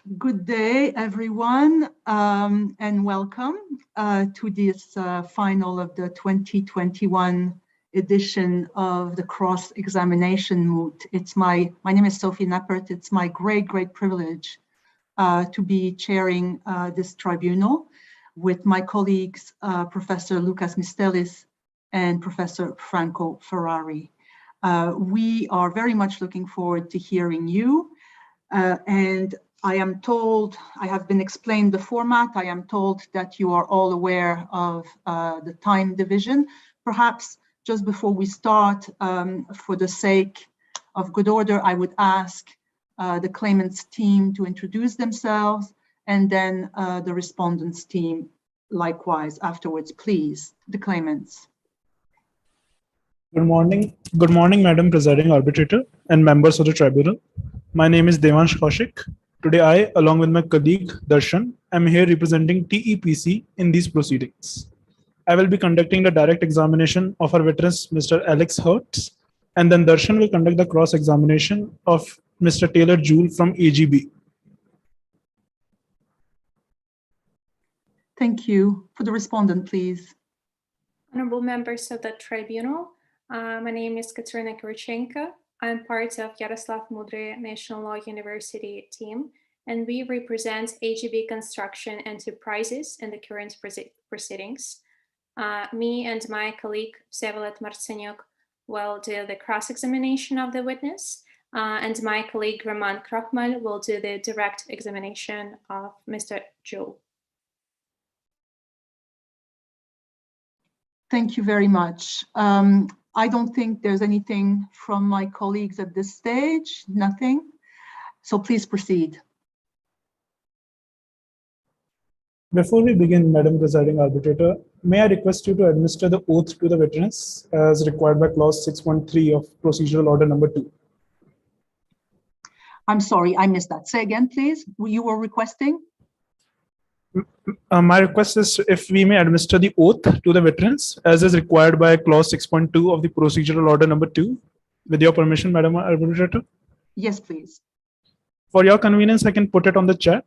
Good day, everyone, and welcome to this final of the 2021 edition of the cross-examination Moot. My name is Sophie Nappert. It's my great privilege to be chairing this tribunal with my colleagues, Professor Loukas Mistelis and Professor Franco Ferrari. We are very much looking forward to hearing you. And I am told, I have been explained the format. I am told that you are all aware of the time division. Perhaps just before we start, for the sake of good order, I would ask the claimants team to introduce themselves, and then the respondents team likewise afterwards, please, the claimants. Good morning, Madam Presiding Arbitrator and members of the Tribunal. My name is Devansh Kaushik. Today I, along with my colleague Darsan, am here representing TEPC in these proceedings. I will be conducting the direct examination of our witness, Mr. Alex Hertz, and then Darsan will conduct the cross-examination of Mr. Taylor Jewell from AGB. Thank you. For the respondent, please. Honorable members of the Tribunal, my name is Kateryna Kyrychenko. I'm part of Yaroslav Mudryi National Law University team, and we represent AGB Construction Enterprises in the current proceedings. Me and my colleague Vsevolod Martseniuk will do the cross-examination of the witness, and my colleague Krokhmal will do the direct examination of Mr. Jewell. Thank you very much. I don't think there's anything from my colleagues at this stage, nothing. So please proceed. Before we begin, Madam Presiding Arbitrator, may I request you to administer the oath to the witness as required by clause 6.3 of procedural order number 2. I'm sorry, I missed that. Say again, please. You were requesting? My request is if we may administer the oath to the witness as is required by clause 6.2 of the procedural order number 2. With your permission, Madam Arbitrator. Yes, please. For your convenience, I can put it on the chat.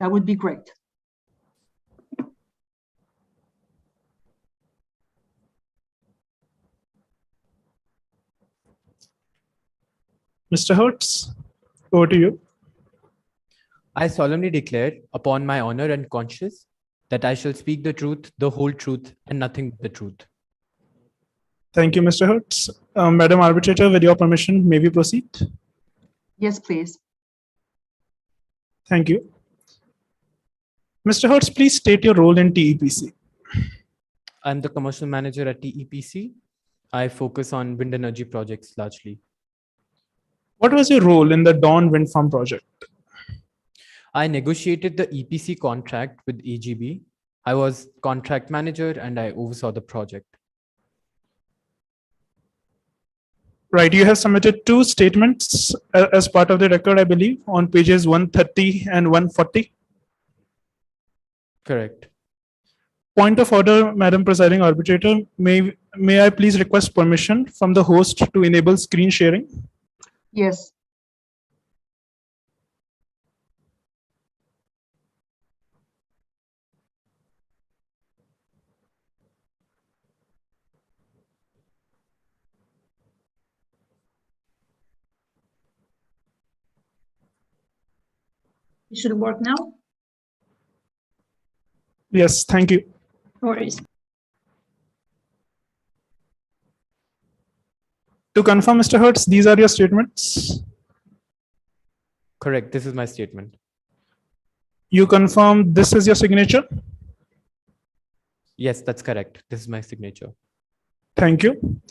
That would be great. Mr. Hertz, over to you. I solemnly declare upon my honor and conscience that I shall speak the truth, the whole truth, and nothing but the truth. Thank you, Mr. Hertz. Madam Arbitrator, with your permission, may we proceed? Yes, please. Thank you. Mr. Hertz, please state your role in TEPC. I'm the commercial manager at TEPC. I focus on wind energy projects largely. What was your role in the Dawn Wind Farm project? I negotiated the EPC contract with AGB. I was contract manager and I oversaw the project. Right, you have submitted 2 statements as part of the record, I believe, on pages 130 and 140. Correct. Point of order, Madam Presiding Arbitrator, may I please request permission from the host to enable screen sharing? Yes. It should work now. Yes, thank you. No worries. To confirm, Mr. Hertz, these are your statements? Correct. This is my statement. You confirm this is your signature? Yes, that's correct. This is my signature. Thank you.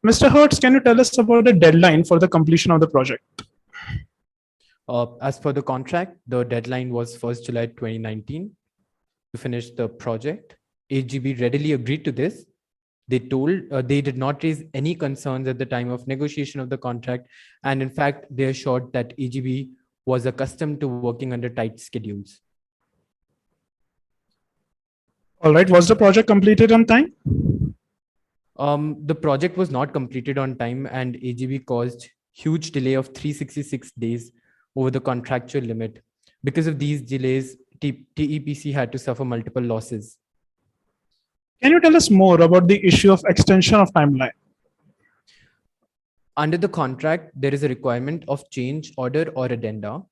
Mr. Hertz, can you tell us about the deadline for the completion of the project? As per the contract, the deadline was 1st July 2019 to finish the project. AGB readily agreed to this. They did not raise any concerns at the time of negotiation of the contract. And in fact, they assured that AGB was accustomed to working under tight schedules. All right. Was the project completed on time? The project was not completed on time and AGB caused huge delay of 366 days over the contractual limit. Because of these delays, TEPC had to suffer multiple losses. Can you tell us more about the issue of extension of timeline? Under the contract, there is a requirement of change order or addenda,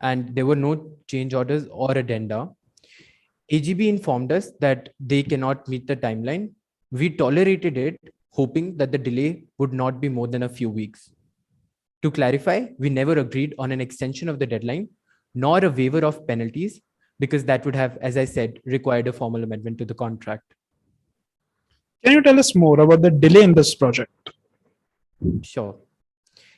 and there were no change orders or addenda. AGB informed us that they cannot meet the timeline. We tolerated it, hoping that the delay would not be more than a few weeks. To clarify, we never agreed on an extension of the deadline, nor a waiver of penalties, because that would have, as I said, required a formal amendment to the contract. Can you tell us more about the delay in this project? Sure.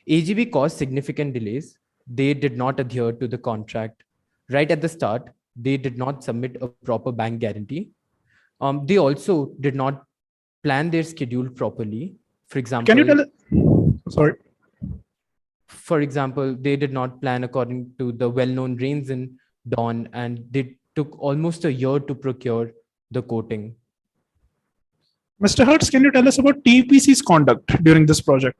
AGB caused significant delays. They did not adhere to the contract. Right at the start, they did not submit a proper bank guarantee. They also did not plan their schedule properly. For example, can you tell us? Sorry. For example, they did not plan according to the well-known rains in Dawn, and they took almost a year to procure the coating. Mr. Hertz, can you tell us about TEPC's conduct during this project?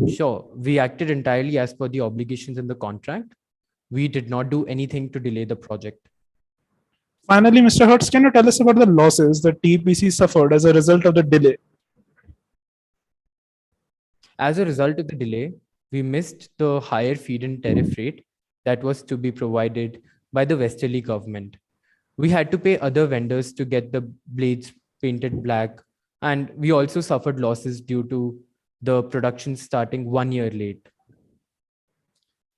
Sure. We acted entirely as per the obligations in the contract. We did not do anything to delay the project. Finally, Mr. Hertz, can you tell us about the losses that TEPC suffered as a result of the delay? As a result of the delay, we missed the higher feed-in tariff rate that was to be provided by the Westerly government. We had to pay other vendors to get the blades painted black, and we also suffered losses due to the production starting 1 year late.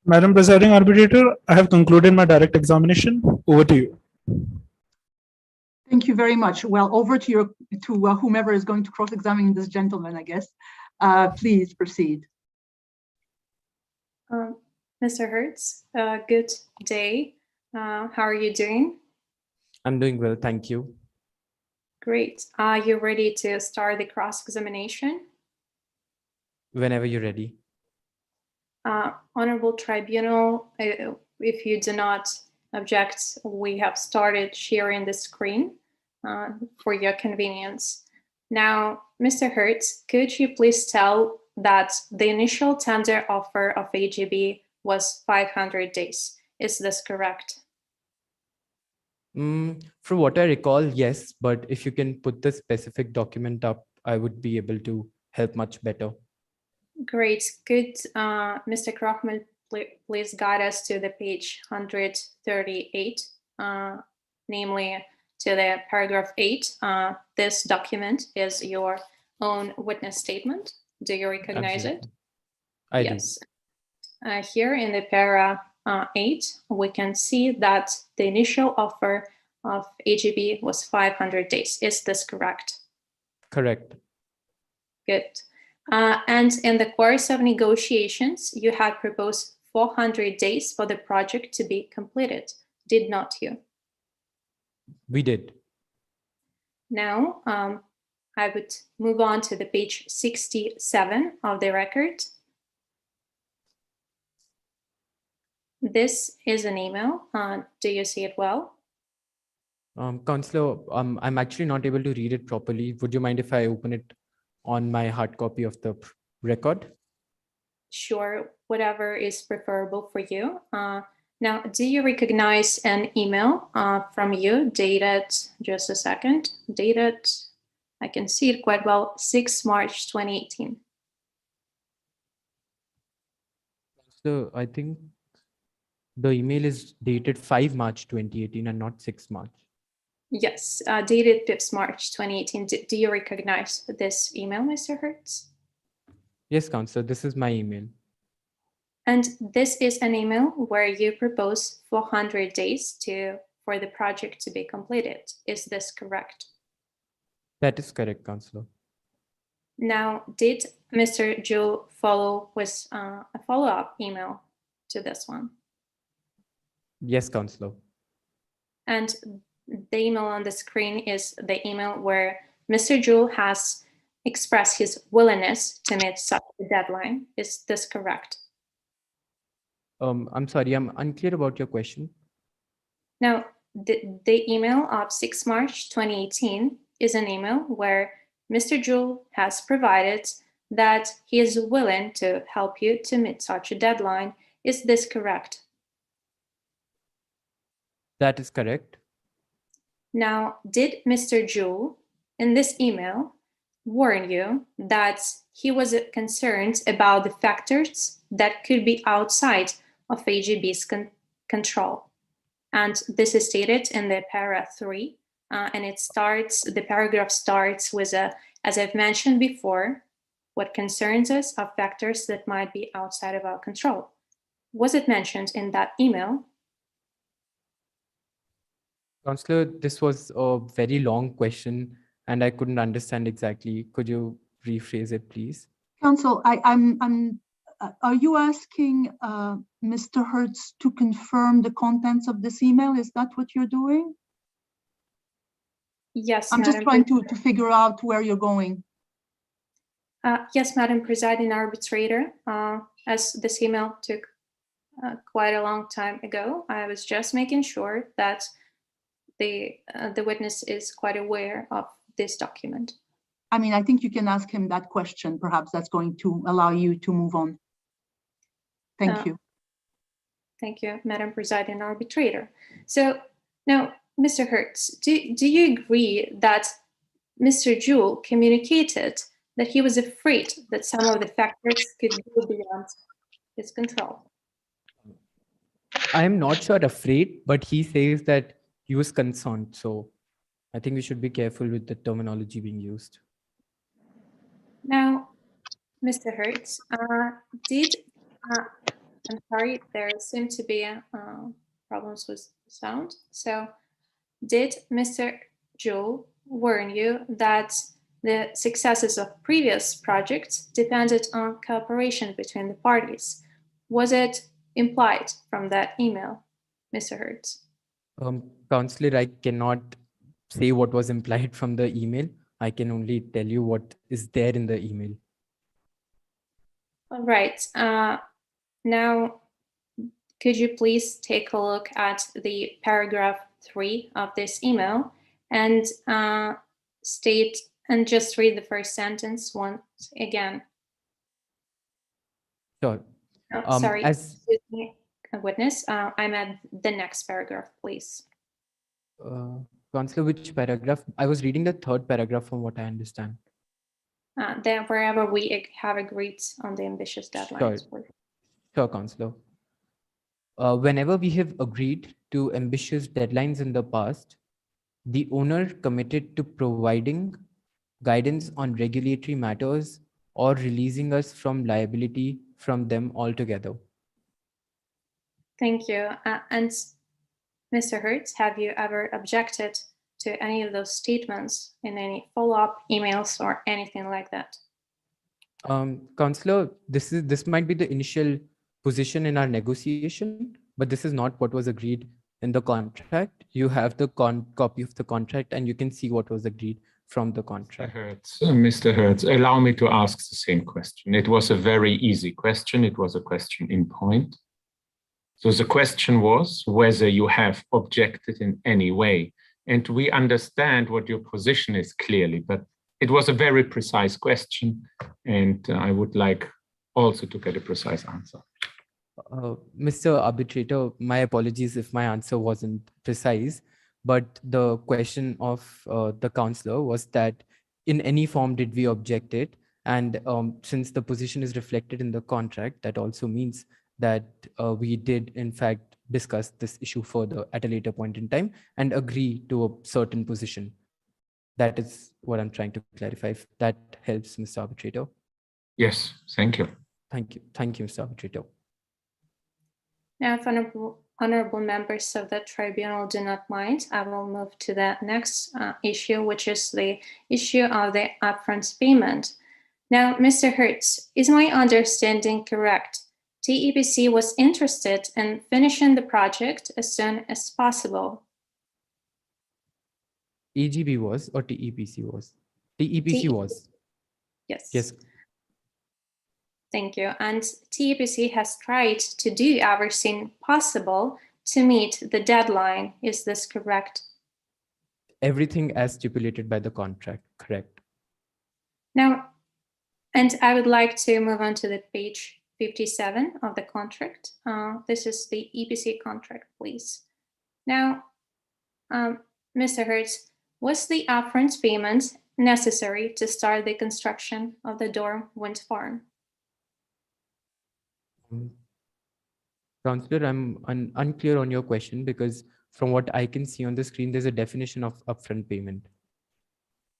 Madam Presiding Arbitrator, I have concluded my direct examination. Over to you. Thank you very much. Well, over to whomever is going to cross-examine this gentleman, I guess. Please proceed. Mr. Hertz, good day. How are you doing? I'm doing well, thank you. Great. Are you ready to start the cross-examination? Whenever you're ready. Honorable Tribunal, if you do not object, we have started sharing the screen for your convenience. Now, Mr. Hertz, could you please tell that the initial tender offer of AGB was 500 days? Is this correct? From what I recall, yes, but if you can put the specific document up, I would be able to help much better. Great. Could Mr. Krokhmal please guide us to the page 138, namely to the paragraph 8. This document is your own witness statement. Do you recognize Absolutely. it? I Yes. Here in the para 8, we can see that the initial offer of AGB was 500 days. Is this correct? Correct. Good. And in the course of negotiations, you had proposed 400 days for the project to be completed, did not you? We did. Now, I would move on to the page 67 of the record. This is an email. Do you see it well? Counselor, I'm actually not able to read it properly. Would you mind if I open it on my hard copy of the record? Sure, whatever is preferable for you. Now, do you recognize an email from you dated, just a second, dated, I can see it quite well, 6 March 2018. So I think the email is dated 5 March 2018 and not 6 March. Yes, dated 5th March 2018. Do you recognize this email, Mr. Hertz? Yes, Counselor, this is my email. And this is an email where you propose 400 days for the project to be completed. Is this correct? That is correct, Counselor. Now, did Mr. Joe follow with a follow-up email to this one? Yes, Counselor. And the email on the screen is the email where Mr. Joe has expressed his willingness to meet such a deadline. Is this correct? I'm sorry, I'm unclear about your question. Now, the email of 6 March 2018 is an email where Mr. Jewell has provided that he is willing to help you to meet such a deadline. Is this correct? That is correct. Now, did Mr. Jewell in this email warn you that he was concerned about the factors that could be outside of AGB's control? And this is stated in the paragraph 3, and the paragraph starts with as I've mentioned before, what concerns us are factors that might be outside of our control. Was it mentioned in that email? Counselor, this was a very long question and I couldn't understand exactly. Could you rephrase it, please? Counsel, are you asking Mr. Hertz to confirm the contents of this email? Is that what you're doing? Yes, I'm just trying to figure out where you're going. Yes, Madam Presiding Arbitrator, as this email took quite a long time ago, I was just making sure that the witness is quite aware of this document. I mean, I think you can ask him that question. Perhaps that's going to allow you to move on. Thank you. Thank you, Madam Presiding Arbitrator. So now, Mr. Hertz, do you agree that Mr. Jewell communicated that he was afraid that some of the factors could go beyond his control? I am not sure afraid, but he says that he was concerned. So I think we should be careful with the terminology being used. Now, Mr. Hertz, I'm sorry, there seem to be problems with sound. So did Mr. Jewell warn you that the successes of previous projects depended on cooperation between the parties? Was it implied from that email, Mr. Hertz? Counselor, I cannot say what was implied from the email. I can only tell you what is there in the email. All right. Now, could you please take a look at the paragraph 3 of this email and state and just read the first sentence once again? Sure. Oh, sorry, excuse me, witness. I'm at the next paragraph, please. Counselor, which paragraph? I was reading the third paragraph from what I understand. Then wherever we have agreed on the ambitious deadlines. Sure, Counselor. Whenever we have agreed to ambitious deadlines in the past, the owner committed to providing guidance on regulatory matters or releasing us from liability from them altogether. Thank you. And Mr. Hertz, have you ever objected to any of those statements in any follow-up emails or anything like that? Counselor, this might be the initial position in our negotiation, but this is not what was agreed in the contract. You have the copy of the contract and you can see what was agreed from the contract. Mr. Hertz, allow me to ask the same question. It was a very easy question. It was a question in point. So the question was whether you have objected in any way. And we understand what your position is clearly, but it was a very precise question. And I would like also to get a precise answer. Mr. Arbitrator, my apologies if my answer wasn't precise, but the question of the counselor was that in any form did we object it? And since the position is reflected in the contract, that also means that we did in fact discuss this issue further at a later point in time and agree to a certain position. That is what I'm trying to clarify, if that helps, Mr. Arbitrator. Yes, thank you. Thank you. Thank you, Mr. Arbitrator. Now, if honorable members of the tribunal do not mind, I will move to the next issue, which is the issue of the upfront payment. Now, Mr. Hertz, is my understanding correct? TEPC was interested in finishing the project as soon as possible. AGB was or TEPC was? TEPC was. Yes. Yes. Thank you. And TEPC has tried to do everything possible to meet the deadline. Is this correct? Everything as stipulated by the contract, correct. Now, and I would like to move on to the page 57 of the contract. This is the EPC contract, please. Now, Mr. Hertz, was the upfront payment necessary to start the construction of the Dorm wind farm? Counselor, I'm unclear on your question because from what I can see on the screen, there's a definition of upfront payment.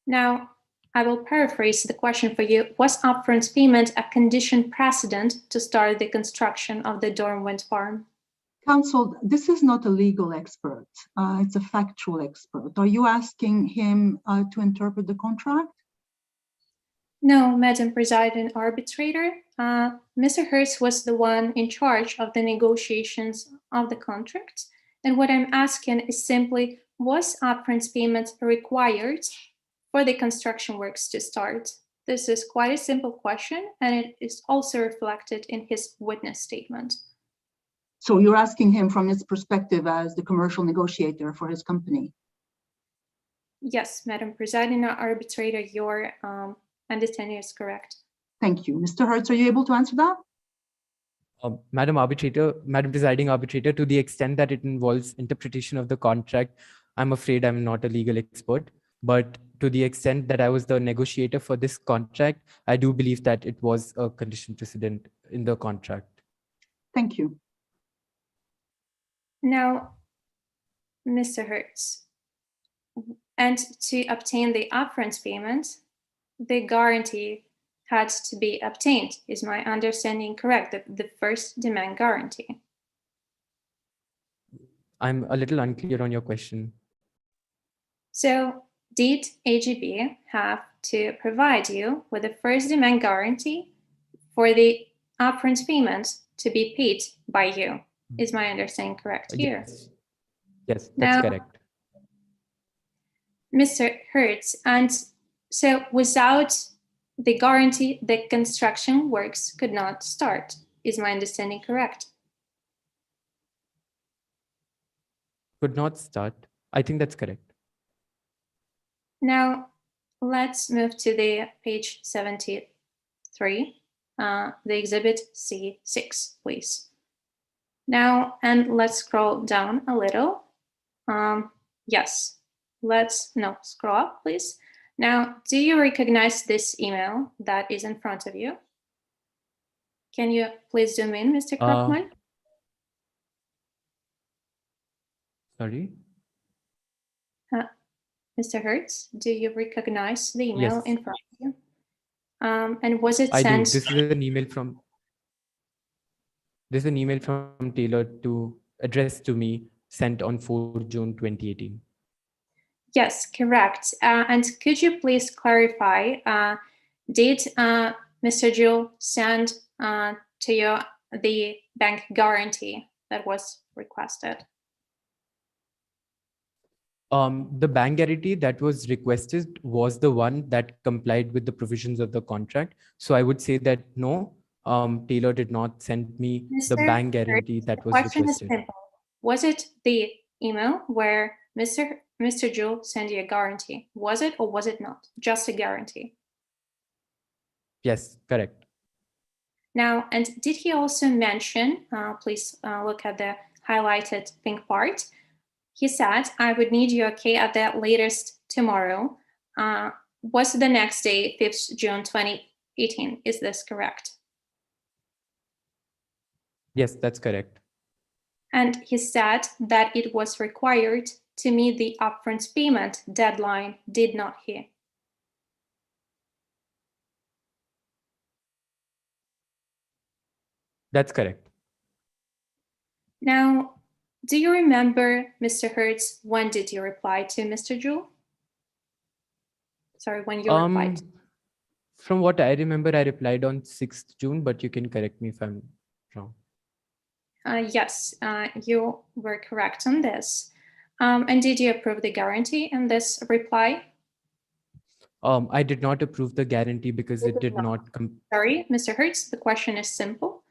Now, I will paraphrase the question for you. Was upfront payment a condition precedent to start the construction of the Dorm wind farm? Counsel, this is not a legal expert. It's a factual expert. Are you asking him to interpret the contract? No, Madam Presiding Arbitrator. Mr. Hertz was the one in charge of the negotiations of the contract. And what I'm asking is simply, was upfront payment required for the construction works to start? This is quite a simple question, and it is also reflected in his witness statement. So you're asking him from his perspective as the commercial negotiator for his company? Yes, Madam Presiding Arbitrator, your understanding is correct. Thank you. Mr. Hertz, are you able to answer that? Madam Presiding Arbitrator, to the extent that it involves interpretation of the contract, I'm afraid I'm not a legal expert. But to the extent that I was the negotiator for this contract, I do believe that it was a condition precedent in the contract. Thank you. Now, Mr. Hertz, and to obtain the upfront payment, the guarantee had to be obtained. Is my understanding correct? The first demand guarantee. I'm a little unclear on your question. So, did AGB have to provide you with the first demand guarantee for the upfront payment to be paid by you? Is my understanding correct here? Yes, that's now, correct. Mr. Hertz, and so without the guarantee, the construction works could not start. Is my understanding correct? Could not start. I think that's correct. Now, let's move to the page 73, the exhibit C6, please. Now, and let's scroll down a little. Yes, scroll up, please. Now, do you recognize this email that is in front of you? Can you please zoom in, Mr. Krokhmal? Sorry? Mr. Hertz, do you recognize the email Yes. in front of you? And was it I do. sent? This is an email from Taylor to address to me, sent on 4 June 2018. Yes, correct. And could you please clarify, did Mr. Jewell send to you the bank guarantee that was requested? The bank guarantee that was requested was the one that complied with the provisions of the contract. So I would say that no, Taylor did not send me the bank guarantee that was requested. The question is simple. Was it the email where Mr. Jewell sent you a guarantee? Was it or was it not? Just a guarantee? Yes, correct. Now, and did he also mention, please look at the highlighted pink part. He said, I would need you okay at the latest tomorrow. Was the next day, 5th June 2018? Is this correct? Yes, that's correct. And he said that it was required to meet the upfront payment deadline. Did not he? That's correct. Now, do you remember, Mr. Hertz, when did you reply to Mr. Jewell? Sorry, when you replied? From what I remember, I replied on 6th June, but you can correct me if I'm wrong. Yes, you were correct on this. And did you approve the guarantee in this reply? I did not approve the guarantee because it did not. Sorry, Mr. Hertz, the question is simple.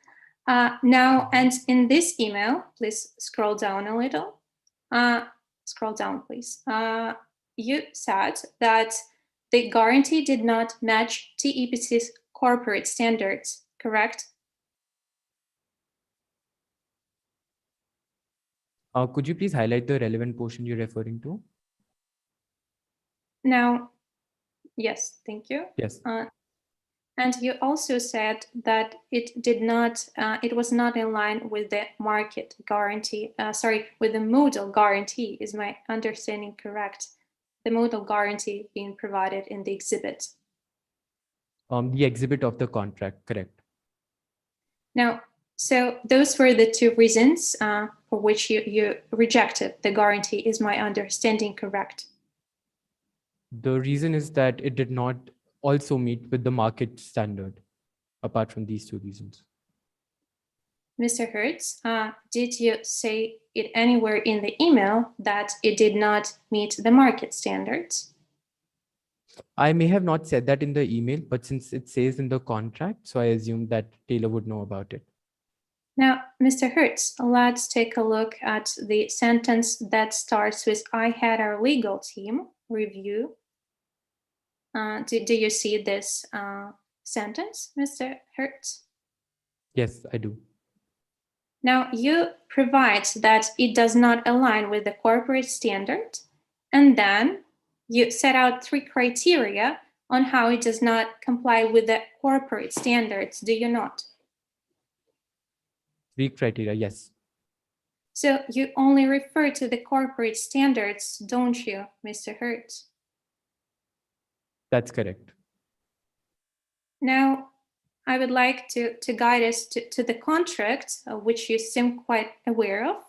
Now, and in this email, please scroll down a little. Scroll down, please. You said that the guarantee did not match TEPC's corporate standards, correct? Could you please highlight the relevant portion you're referring to? Now, yes, thank you. Yes. And you also said that it was not in line with the market guarantee, with the modal guarantee. Is my understanding correct? The modal guarantee being provided in the exhibit. The exhibit of the contract, correct. Now, so those were the two reasons for which you rejected the guarantee. Is my understanding correct? The reason is that it did not also meet with the market standard, apart from these two reasons. Mr. Hertz, did you say it anywhere in the email that it did not meet the market standards? I may have not said that in the email, but since it says in the contract, so I assume that Taylor would know about it. Now, Mr. Hertz, let's take a look at the sentence that starts with, I had our legal team review. Do you see this sentence, Mr. Hertz? Yes, I do. Now, you provide that it does not align with the corporate standard, and then you set out 3 criteria on how it does not comply with the corporate standards, do you not? 3 criteria, yes. So you only refer to the corporate standards, don't you, Mr. Hertz? That's correct. Now, I would like to guide us to the contract, which you seem quite aware of.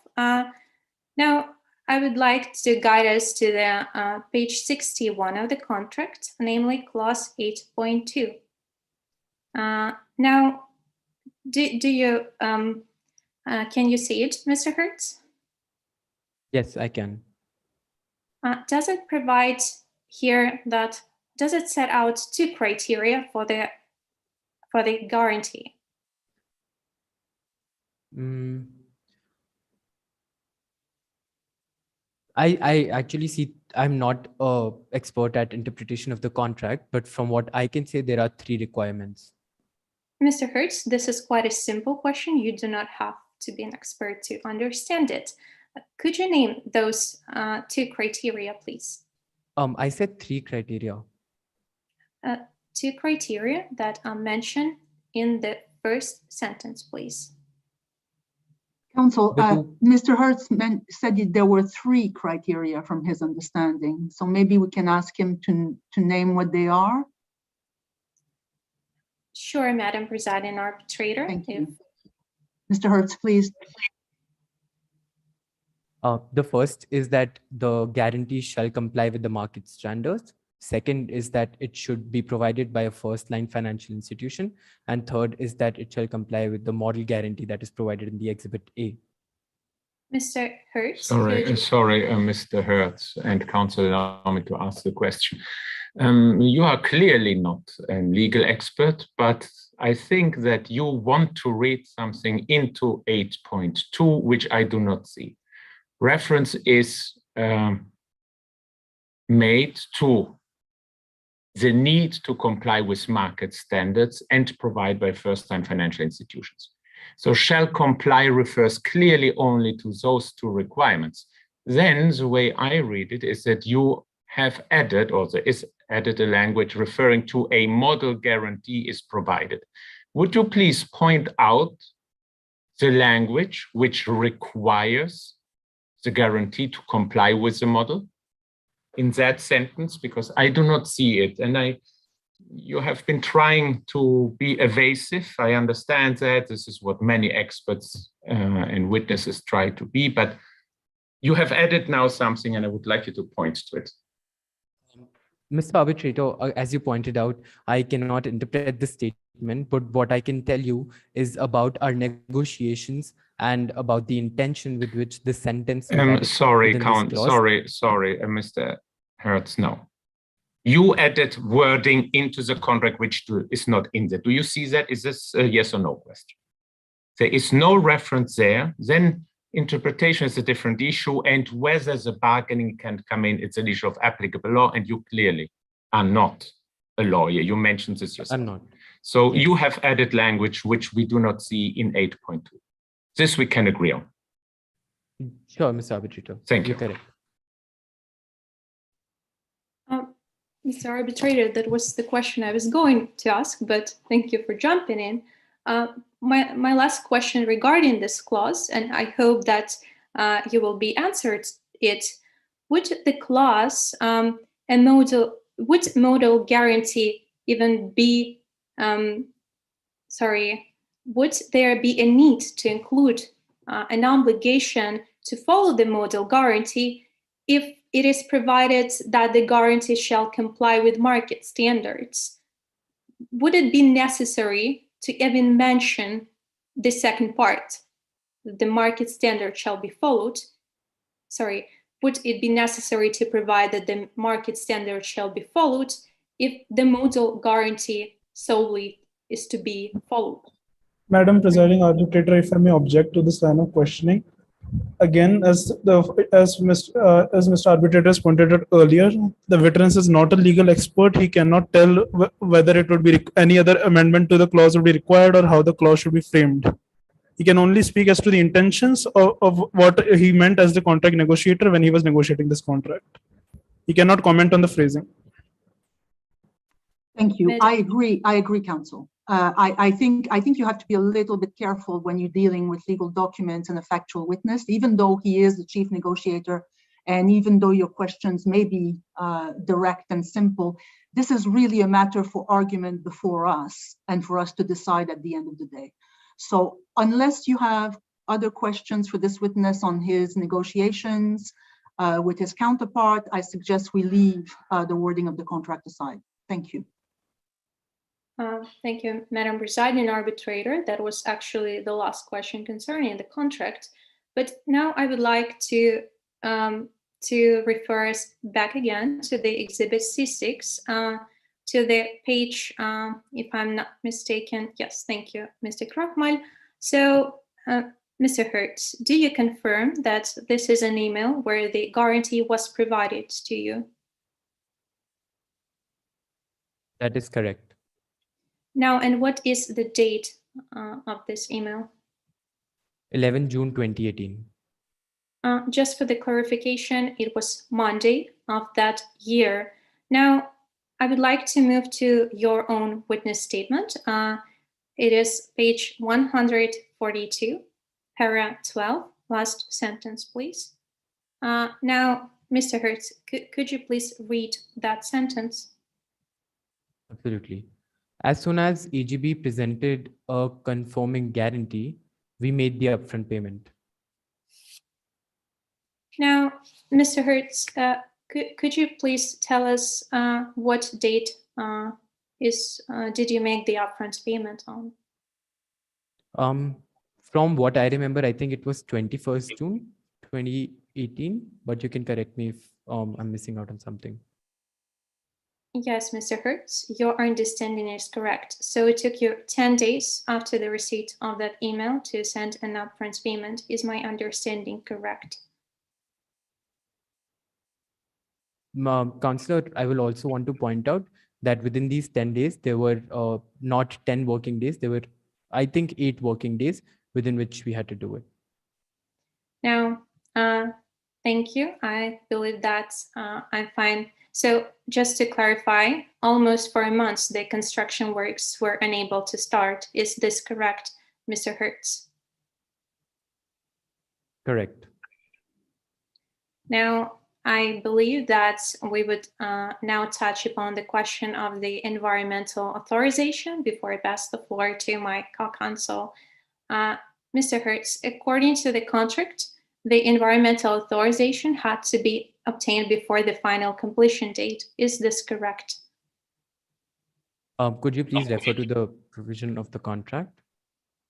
Now, I would like to guide us to the page 61 of the contract, namely clause 8.2. Now, do you can you see it, Mr. Hertz? Yes, I can. Does it provide here that, does it set out 2 criteria for the guarantee? I actually see, I'm not an expert at interpretation of the contract, but from what I can say, there are 3 requirements. Mr. Hertz, this is quite a simple question. You do not have to be an expert to understand it. Could you name those 2 criteria, please? I said 3 criteria. 2 criteria that are mentioned in the first sentence, please. Counsel, Mr. Hertz said there were 3 criteria from his understanding. So maybe we can ask him to name what they are. Sure, Madam Presiding Arbitrator. Thank you. Mr. Hertz, please. The first is that the guarantee shall comply with the market standards. Second is that it should be provided by a first-line financial institution. And third is that it shall comply with the model guarantee that is provided in the Exhibit A. Mr. Hertz? Sorry, Mr. Hertz and counsel, allow me to ask the question. You are clearly not a legal expert, but I think that you want to read something into 8.2, which I do not see. Reference is made to the need to comply with market standards and provide by first-time financial institutions. So shall comply refers clearly only to those 2 requirements. Then the way I read it is that you have added, or there is added a language referring to a model guarantee is provided. Would you please point out the language which requires the guarantee to comply with the model in that sentence? Because I do not see it, and you have been trying to be evasive. I understand that this is what many experts and witnesses try to be, but you have added now something, and I would like you to point to it. Mr. Arbitrator, as you pointed out, I cannot interpret this statement, but what I can tell you is about our negotiations and about the intention with which the sentence. Sorry, Mr. Hertz, no. You added wording into the contract which is not in there. Do you see that? Is this a yes or no question? There is no reference there. Then interpretation is a different issue, and whether the bargaining can come in, it's an issue of applicable law, and you clearly are not a lawyer. You mentioned this yourself. I'm not. So Yes. you have added language which we do not see in 8.2. This we can agree on. Sure, Mr. Arbitrator. Thank you. You're correct. Mr. Arbitrator, that was the question I was going to ask, but thank you for jumping in. My last question regarding this clause, and I hope that you will be answered it. Would the clause would modal guarantee even be, would there be a need to include an obligation to follow the modal guarantee if it is provided that the guarantee shall comply with market standards? Would it be necessary to even mention the second part, the market standard shall be followed? Would it be necessary to provide that the market standard shall be followed if the modal guarantee solely is to be followed? Madam Presiding Arbitrator, if I may object to this line of questioning, again, as Mr. Arbitrator has pointed out earlier, the witness is not a legal expert. He cannot tell whether it would be any other amendment to the clause would be required or how the clause should be framed. He can only speak as to the intentions of what he meant as the contract negotiator when he was negotiating this contract. He cannot comment on the phrasing. Thank you. I agree, counsel. I think you have to be a little bit careful when you're dealing with legal documents and a factual witness, even though he is the chief negotiator, and even though your questions may be direct and simple. This is really a matter for argument before us and for us to decide at the end of the day. So unless you have other questions for this witness on his negotiations with his counterpart, I suggest we leave the wording of the contract aside. Thank you. Thank you, Madam Presiding Arbitrator. That was actually the last question concerning the contract. But now I would like to refer us back again to the Exhibit C6, to the page, if I'm not mistaken. Yes, thank you, Mr. Krokhmal. So, Mr. Hertz, do you confirm that this is an email where the guarantee was provided to you? That is correct. Now, and what is the date of this email? 11 June 2018. Just for the clarification, it was Monday of that year. Now, I would like to move to your own witness statement. It is page 142, para 12, last sentence, please. Now, Mr. Hertz, could you please read that sentence? Absolutely. As soon as AGB presented a conforming guarantee, we made the upfront payment. Now, Mr. Hertz, could you please tell us what date did you make the upfront payment on? From what I remember, I think it was 21st June 2018, but you can correct me if I'm missing out on something. Yes, Mr. Hertz, your understanding is correct. So it took you 10 days after the receipt of that email to send an upfront payment. Is my understanding correct? Counselor, I will also want to point out that within these 10 days, there were not 10 working days. There were, I think, 8 working days within which we had to do it. Now, thank you. I believe that I'm fine. So just to clarify, almost for a month, the construction works were unable to start. Is this correct, Mr. Hertz? Correct. Now, I believe that we would now touch upon the question of the environmental authorization before I pass the floor to my co-counsel. Mr. Hertz, according to the contract, the environmental authorization had to be obtained before the final completion date. Is this correct? Could you please refer to the provision of the contract?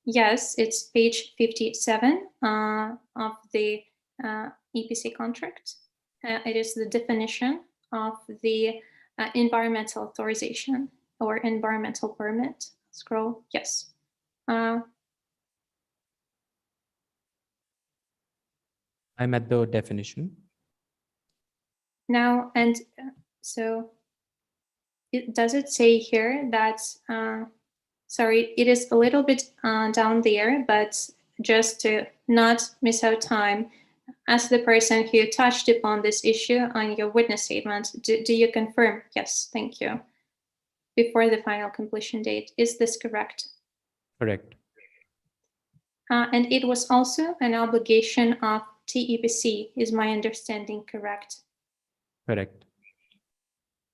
Yes, it's page 57 of the EPC contract. It is the definition of the environmental authorization or environmental permit. Scroll, yes. I'm at the definition. Now, and so does it say here that, sorry, it is a little bit down there, but just to not miss out time, as the person who touched upon this issue on your witness statement, do you confirm? Yes, thank you. Before the final completion date, is this correct? Correct. And it was also an obligation of TEPC, is my understanding correct? Correct.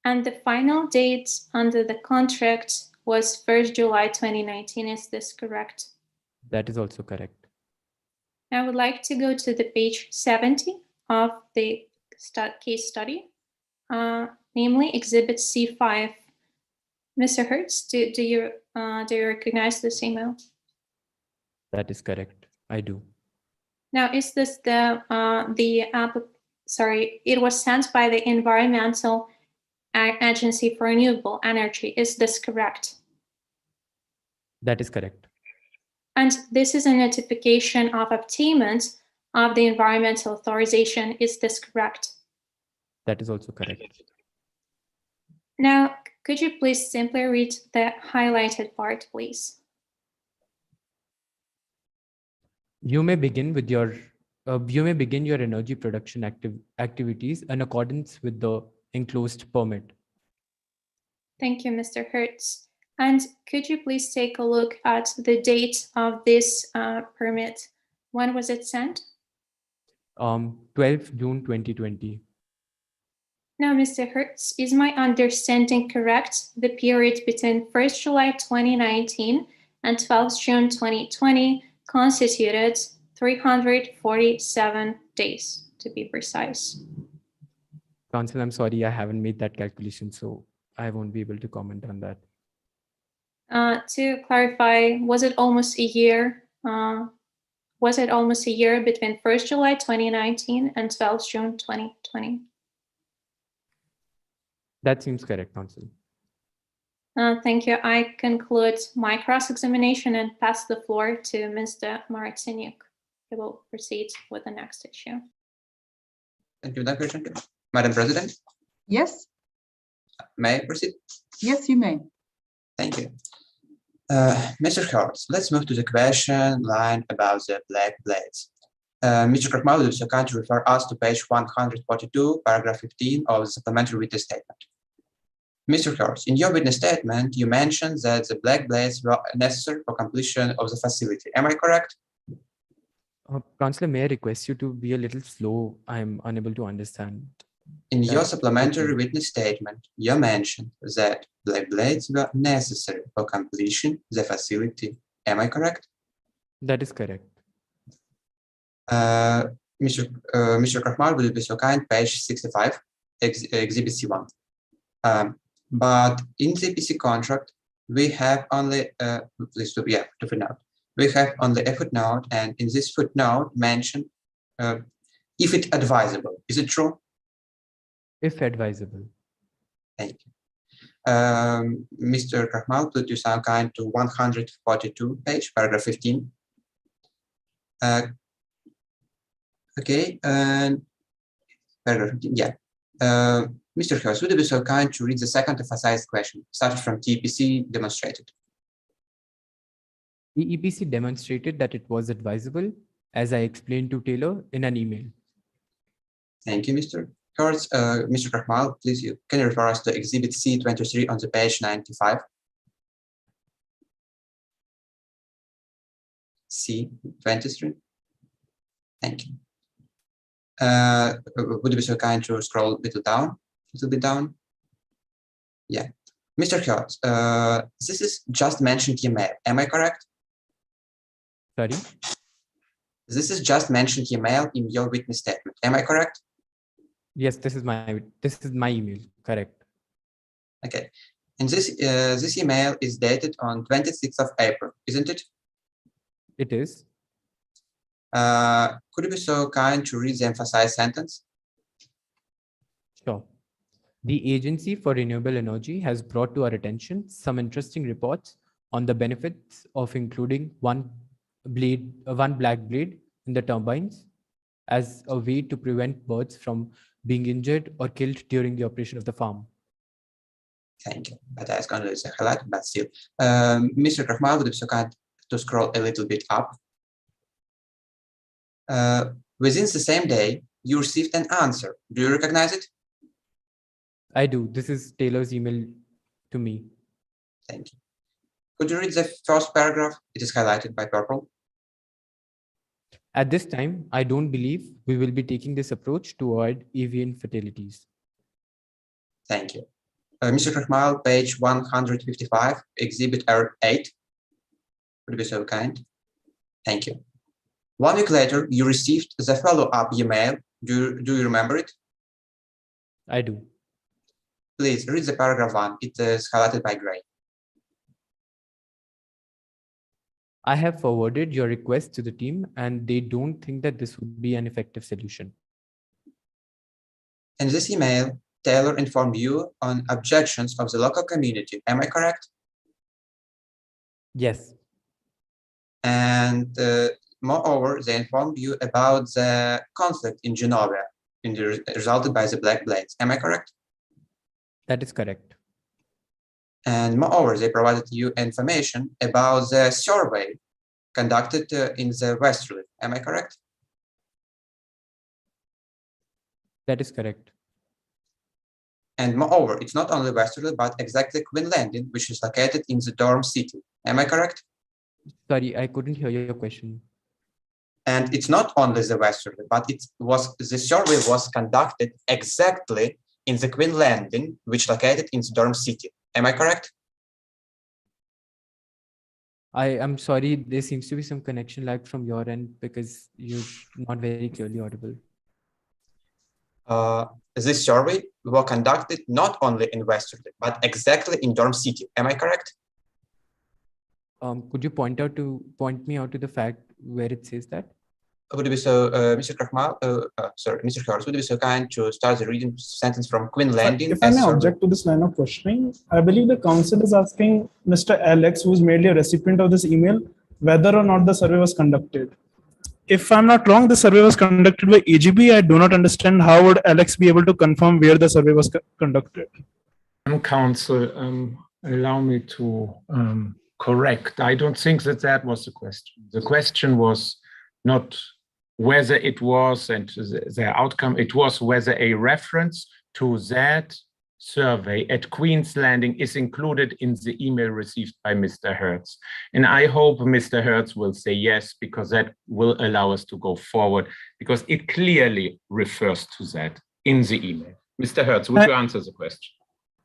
And the final date under the contract was 1st July 2019, is this correct? That is also correct. I would like to go to the page 70 of the case study, namely Exhibit C5. Mr. Hertz, do you recognize this email? That is correct. I do. Now, is this it was sent by the Environmental Agency for Renewable Energy. Is this correct? That is correct. And this is a notification of obtainment of the environmental authorization. Is this correct? That is also correct. Now, could you please simply read the highlighted part, please? You may begin with your energy production activities in accordance with the enclosed permit. Thank you, Mr. Hertz. And could you please take a look at the date of this permit? When was it sent? 12 June 2020. Now, Mr. Hertz, is my understanding correct? The period between 1st July 2019 and 12th June 2020 constituted 347 days, to be precise. Counsel, I'm sorry, I haven't made that calculation, so I won't be able to comment on that. To clarify, was it almost a year? Was it almost a year between 1st July 2019 and 12th June 2020? That seems correct, Counsel. Thank you. I conclude my cross-examination and pass the floor to Mr. Martseniuk. We will proceed with the next issue. Thank you, Madam President. Yes, May I proceed? yes, you may. Thank you. Mr. Hertz, let's move to the question line about the black blades. Mr. Krokhmal, will you kindly refer us to page 142, paragraph 15 of the supplementary witness statement. Mr. Hertz, in your witness statement, you mentioned that the black blades were necessary for completion of the facility. Am I correct? Counselor, may I request you to be a little slow? I'm unable to understand. In your supplementary witness statement, you mentioned that black blades were necessary for completion of the facility. Am I correct? That is correct. Mr. Krokhmal, will you be so kind, page 65, Exhibit C1. But in the EPC contract, we have only, please do, yeah, to footnote. We have only a footnote, and in this footnote mentioned if it's advisable. Is it true? If advisable. Thank you. Mr. Krokhmal, please do some kind to 142 page, paragraph 15. Okay, and paragraph 15, yeah. Mr. Hertz, would you be so kind to read the second emphasized question, started from TEPC demonstrated? The EPC demonstrated that it was advisable, as I explained to Taylor in an email. Thank you, Mr. Hertz. Mr. Krokhmal, please, can you refer us to Exhibit C23 on the page 95? C23. Thank you. Would you be so kind to scroll a little bit down? Yeah. Mr. Hertz, this is just mentioned email. Am I correct? Sorry? This is just mentioned email in your witness statement. Am I correct? Yes, this is my email. Correct. Okay. And this email is dated on 26th of April, isn't it? It is. Could you be so kind to read the emphasized sentence? Sure. The Agency for Renewable Energy has brought to our attention some interesting reports on the benefits of including one black blade in the turbines as a way to prevent birds from being injured or killed during the operation of the farm. Thank you. But I was going to say highlight, but still. Mr. Krokhmal, would you be so kind to scroll a little bit up? Within the same day, you received an answer. Do you recognize it? I do. This is Taylor's email to me. Thank you. Could you read the first paragraph? It is highlighted by purple. At this time, I don't believe we will be taking this approach to avoid avian fatalities. Thank you. Mr. Krokhmal, page 155, exhibit R8. Would you be so kind? Thank you. 1 week later, you received the follow-up email. Do you remember it? I do. Please read the paragraph 1. It is highlighted by gray. I have forwarded your request to the team and they don't think that this would be an effective solution. In this email, Taylor informed you on objections of the local community. Am I correct? Yes, And moreover, they informed you about the conflict in Genova resulted by the Black Blades. Am I correct? that is correct. And moreover, they provided you information about the survey conducted in the Westerly. Am I correct? That is correct. And moreover, it's not only Westerly, but exactly Queen Landing, which is located in the Dorm City. Am I correct? Sorry, I couldn't hear your question. And it's not only the Westerly, but the survey was conducted exactly in the Queen Landing, which located in the Dorm City. Am I correct? I am sorry, there seems to be some connection lag from your end because you're not very clearly audible. This survey was conducted not only in Westerly, but exactly in Dorm City. Am I correct? Could you point me out to the fact where it says that? Would you be so, Mr. Krokhmal, Mr. Hurst, would you be so kind to start the reading sentence from Queen Landing? If I may object to this line of questioning, I believe the council is asking Mr. Alex, who is merely a recipient of this email, whether or not the survey was conducted. If I'm not wrong, the survey was conducted by AGB. I do not understand how would Alex be able to confirm where the survey was conducted. Council, allow me to correct. I don't think that was the question. The question was not whether it was and the outcome, it was whether a reference to that survey at Queen's Landing is included in the email received by Mr. Hertz. And I hope Mr. Hertz will say yes, because that will allow us to go forward, because it clearly refers to that in the email. Mr. Hertz, would you answer the question?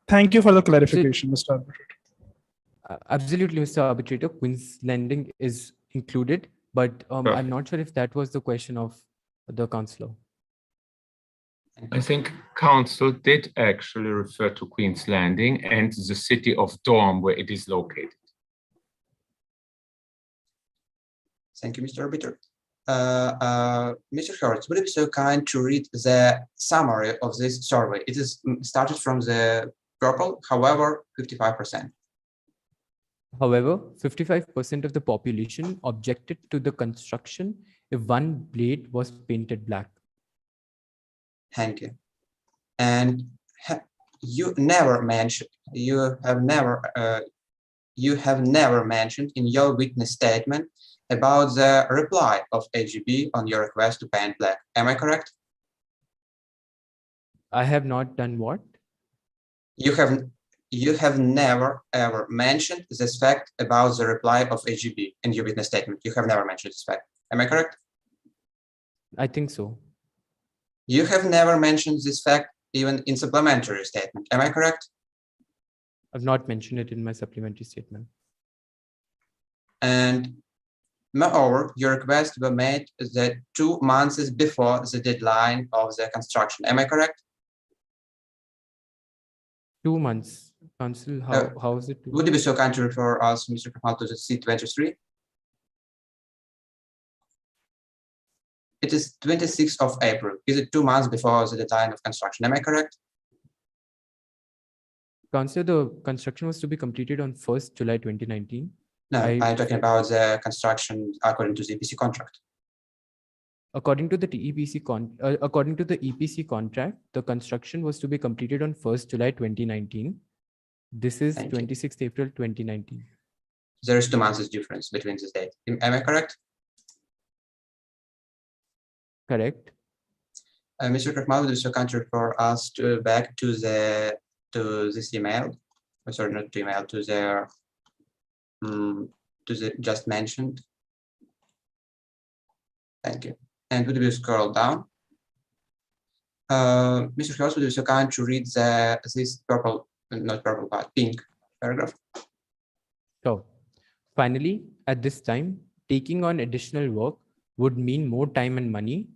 Thank you for the clarification, Mr. Arbitrator. Absolutely, Mr. Arbitrator. Queen's Landing is included, but I'm not sure if that was the question of the councillor. I think council did actually refer to Queen's Landing and the city of Dorm, where it is located. Thank you, Mr. Arbiter. Mr. Hertz, would you be so kind to read the summary of this survey? It is started from the purple, however, 55%. However, 55% of the population objected to the construction if one blade was painted black. Thank you. And you have never mentioned in your witness statement about the reply of AGB on your request to paint black. Am I correct? I have not done what? You have never ever mentioned this fact about the reply of AGB in your witness statement. You have never mentioned this fact. Am I correct? I think so. You have never mentioned this fact even in supplementary statement. Am I correct? I've not mentioned it in my supplementary statement. And moreover, your request were made the 2 months before the deadline of the construction. Am I correct? 2 months. Council, how is it? Would you be so kind to refer us, Mr. Krokhmal, to the C23? It is 26th of April. Is it 2 months before the deadline of construction? Am I correct? Councillor, the construction was to be completed on 1st July 2019. No, I'm talking about the construction according to the EPC contract. According to the EPC contract, the construction was to be completed on 1st July 2019. This is Thank you. 26th April 2019. There is 2 months difference between this date. Am I correct? Correct. Mr. Krokhmal, would you kindly refer us back to this email? Oh, sorry, not to email, to the just mentioned. Thank you. And would you scroll down? Mr. Klaus, would you so kind to read this purple, not purple, but pink paragraph? So, finally, at this time, taking on additional work would mean more time and money.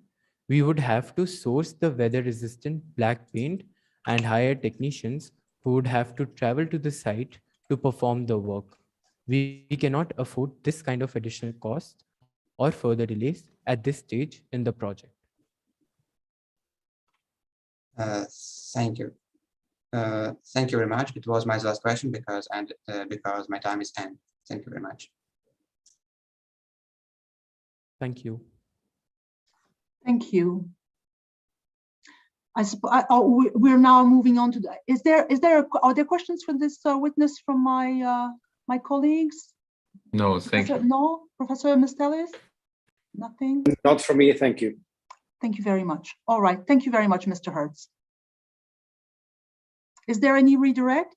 We would have to source the weather-resistant black paint and hire technicians who would have to travel to the site to perform the work. We cannot afford this kind of additional cost or further delays at this stage in the project. Thank you. Thank you very much. It was my last question because my time is end. Thank you very much. Thank you. Thank you. We're now moving on to the. Are there questions for this witness from my colleagues? No, thank you. No, Professor Mistelis? Nothing? Not for me, thank you. Thank you very much. All right, thank you very much, Mr. Hertz. Is there any redirect?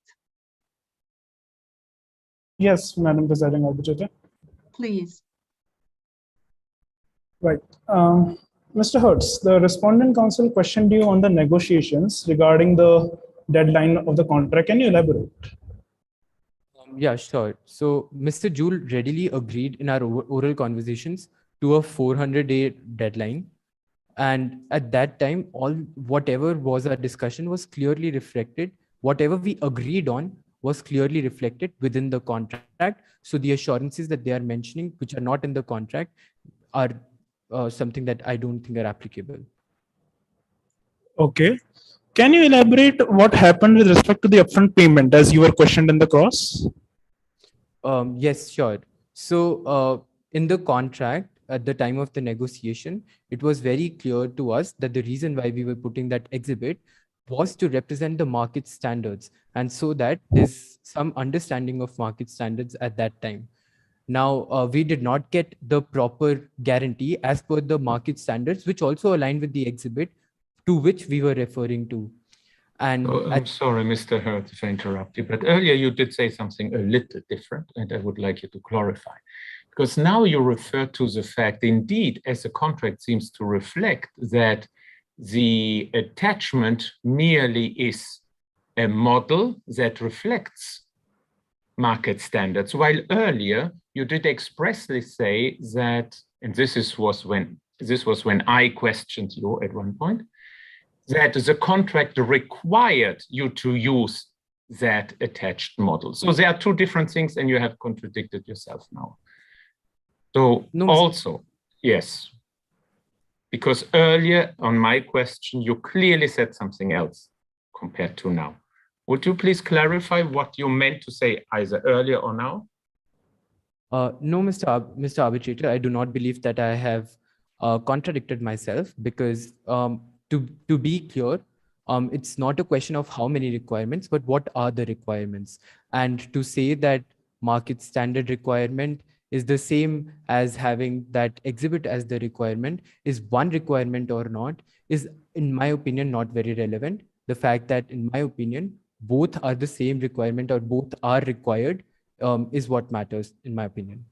Yes, Madam Presiding Arbitrator. Please. Right. Mr. Hertz, the respondent counsel questioned you on the negotiations regarding the deadline of the contract. Can you elaborate? Yeah, sure. So Mr. Joule readily agreed in our oral conversations to a 400-day deadline. And at that time, whatever was our discussion was clearly reflected. Whatever we agreed on was clearly reflected within the contract. So the assurances that they are mentioning, which are not in the contract, are something that I don't think are applicable. Okay. Can you elaborate what happened with respect to the upfront payment as you were questioned in the cross? Yes, sure. So in the contract, at the time of the negotiation, it was very clear to us that the reason why we were putting that exhibit was to represent the market standards, and so that there's some understanding of market standards at that time. Now, we did not get the proper guarantee as per the market standards, which also aligned with the exhibit to which we were referring to. And I'm sorry, Mr. Hertz, if I interrupt you, but earlier you did say something a little different, and I would like you to clarify. Because now you refer to the fact, indeed, as the contract seems to reflect, that the attachment merely is a model that reflects market standards, while earlier you did expressly say that, and this was when I questioned you at one point, that the contract required you to use that attached model. So there are two different things, and you have contradicted yourself now. So no, also, yes, because earlier on my question, you clearly said something else compared to now. Would you please clarify what you meant to say either earlier or now? No, Mr. Arbitrator, I do not believe that I have contradicted myself, because to be clear, it's not a question of how many requirements, but what are the requirements. And to say that market standard requirement is the same as having that exhibit as the requirement, is one requirement or not, is, in my opinion, not very relevant. The fact that, in my opinion, both are the same requirement or both are required is what matters, in my opinion.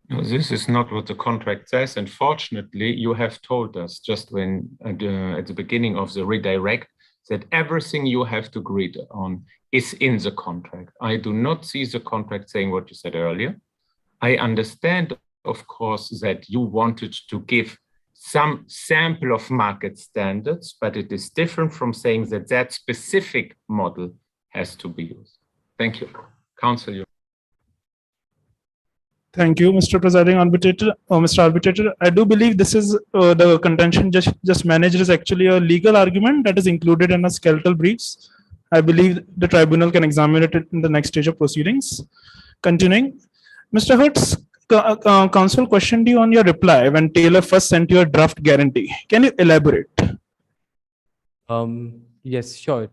No, this is not what the contract says. And fortunately, you have told us just when at the beginning of the redirect that everything you have to agree on is in the contract. I do not see the contract saying what you said earlier. I understand, of course, that you wanted to give some sample of market standards, but it is different from saying that that specific model has to be used. Thank you. Counsel, you. Thank you, Mr. Presiding Arbitrator. Mr. Arbitrator, I do believe this is the contention just managed is actually a legal argument that is included in a skeletal briefs. I believe the tribunal can examine it in the next stage of proceedings. Continuing, Mr. Hertz, counsel questioned you on your reply when Taylor first sent you a draft guarantee. Can you elaborate? Yes, sure.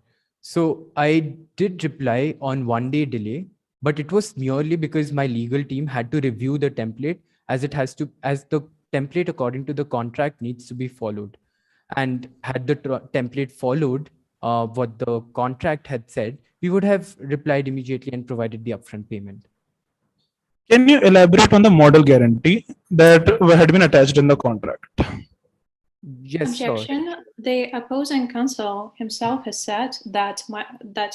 So I did reply on 1 day delay, but it was merely because my legal team had to review the template as the template according to the contract needs to be followed. And had the template followed what the contract had said, we would have replied immediately and provided the upfront payment. Can you elaborate on the model guarantee that had been attached in the contract? Yes, Objection. sure. The opposing counsel himself has said that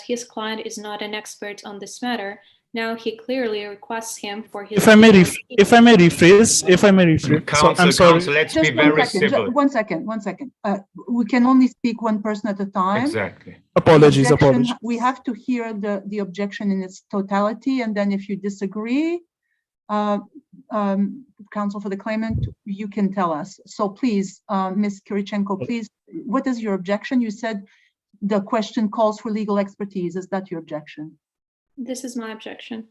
his client is not an expert on this matter. Now he clearly requests him for his. If I may rephrase. Counsel, I'm sorry. counsel, let's Just be very second, civil. one second. We can only speak one person at a time. Exactly. Apologies. We have to hear the objection in its totality, and then if you disagree, counsel for the claimant, you can tell us. So please, Ms. Kyrychenko, please, what is your objection? You said the question calls for legal expertise. Is that your objection? This is my objection.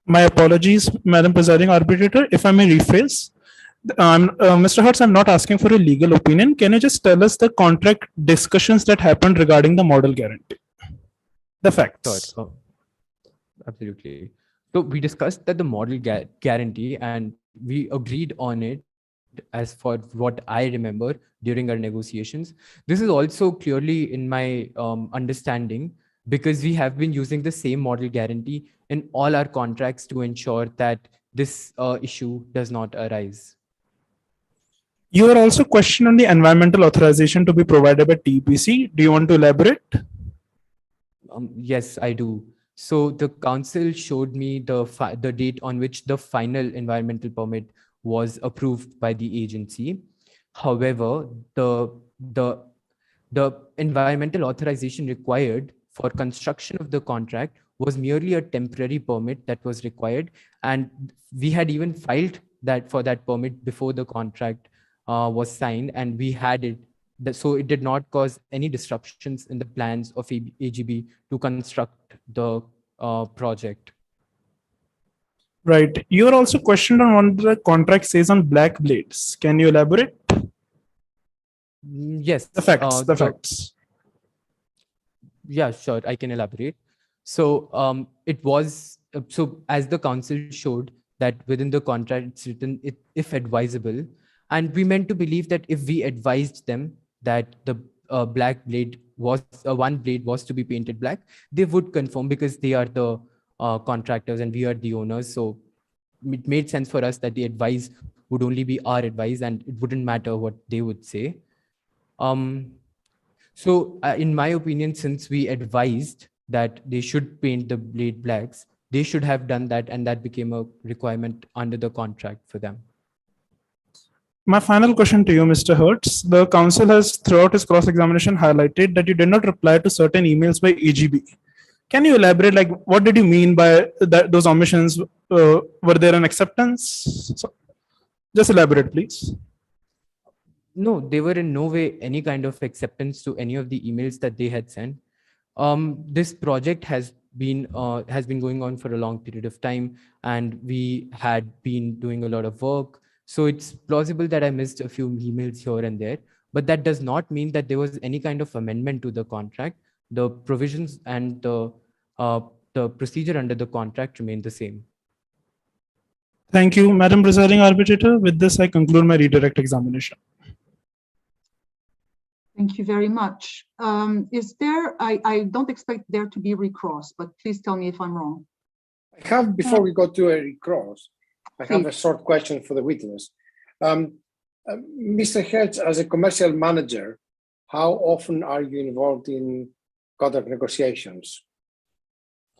My apologies, Madam Presiding Arbitrator. If I may rephrase, Mr. Hertz, I'm not asking for a legal opinion. Can you just tell us the contract discussions that happened regarding the model guarantee? The facts. Sure. Absolutely. So we discussed that the model guarantee, and we agreed on it as for what I remember during our negotiations. This is also clearly in my understanding, because we have been using the same model guarantee in all our contracts to ensure that this issue does not arise. You are also questioned on the environmental authorization to be provided by TPC. Do you want to elaborate? Yes, I do. So the council showed me the date on which the final environmental permit was approved by the agency. However, the environmental authorization required for construction of the contract was merely a temporary permit that was required, and we had even filed that for that permit before the contract was signed, and we had it. So it did not cause any disruptions in the plans of AGB to construct the project. Right. You are also questioned on what the contract says on black blades. Can you elaborate? Yes. The facts. Yeah, sure. I can elaborate. So it was, so as the council showed that within the contract, it's written if advisable. And we meant to believe that if we advised them that the black blade was, one blade was to be painted black, they would confirm, because they are the contractors and we are the owners. So it made sense for us that the advice would only be our advice and it wouldn't matter what they would say. So in my opinion, since we advised that they should paint the blade blacks, they should have done that, and that became a requirement under the contract for them. My final question to you, Mr. Hertz. The council has throughout his cross-examination highlighted that you did not reply to certain emails by AGB. Can you elaborate, like, what did you mean by that? Those omissions? Were there an acceptance? So, just elaborate, please. No, they were in no way any kind of acceptance to any of the emails that they had sent. This project has been going on for a long period of time, and we had been doing a lot of work. So it's plausible that I missed a few emails here and there, but that does not mean that there was any kind of amendment to the contract. The provisions and the procedure under the contract remain the same. Thank you, Madam Presiding Arbitrator. With this, I conclude my redirect examination. Thank you very much. Is there, I don't expect there to be recross, but please tell me if I'm wrong. I have, before we go to a recross, I have a short question for the witness. Mr. Hertz, as a commercial manager, how often are you involved in contract negotiations?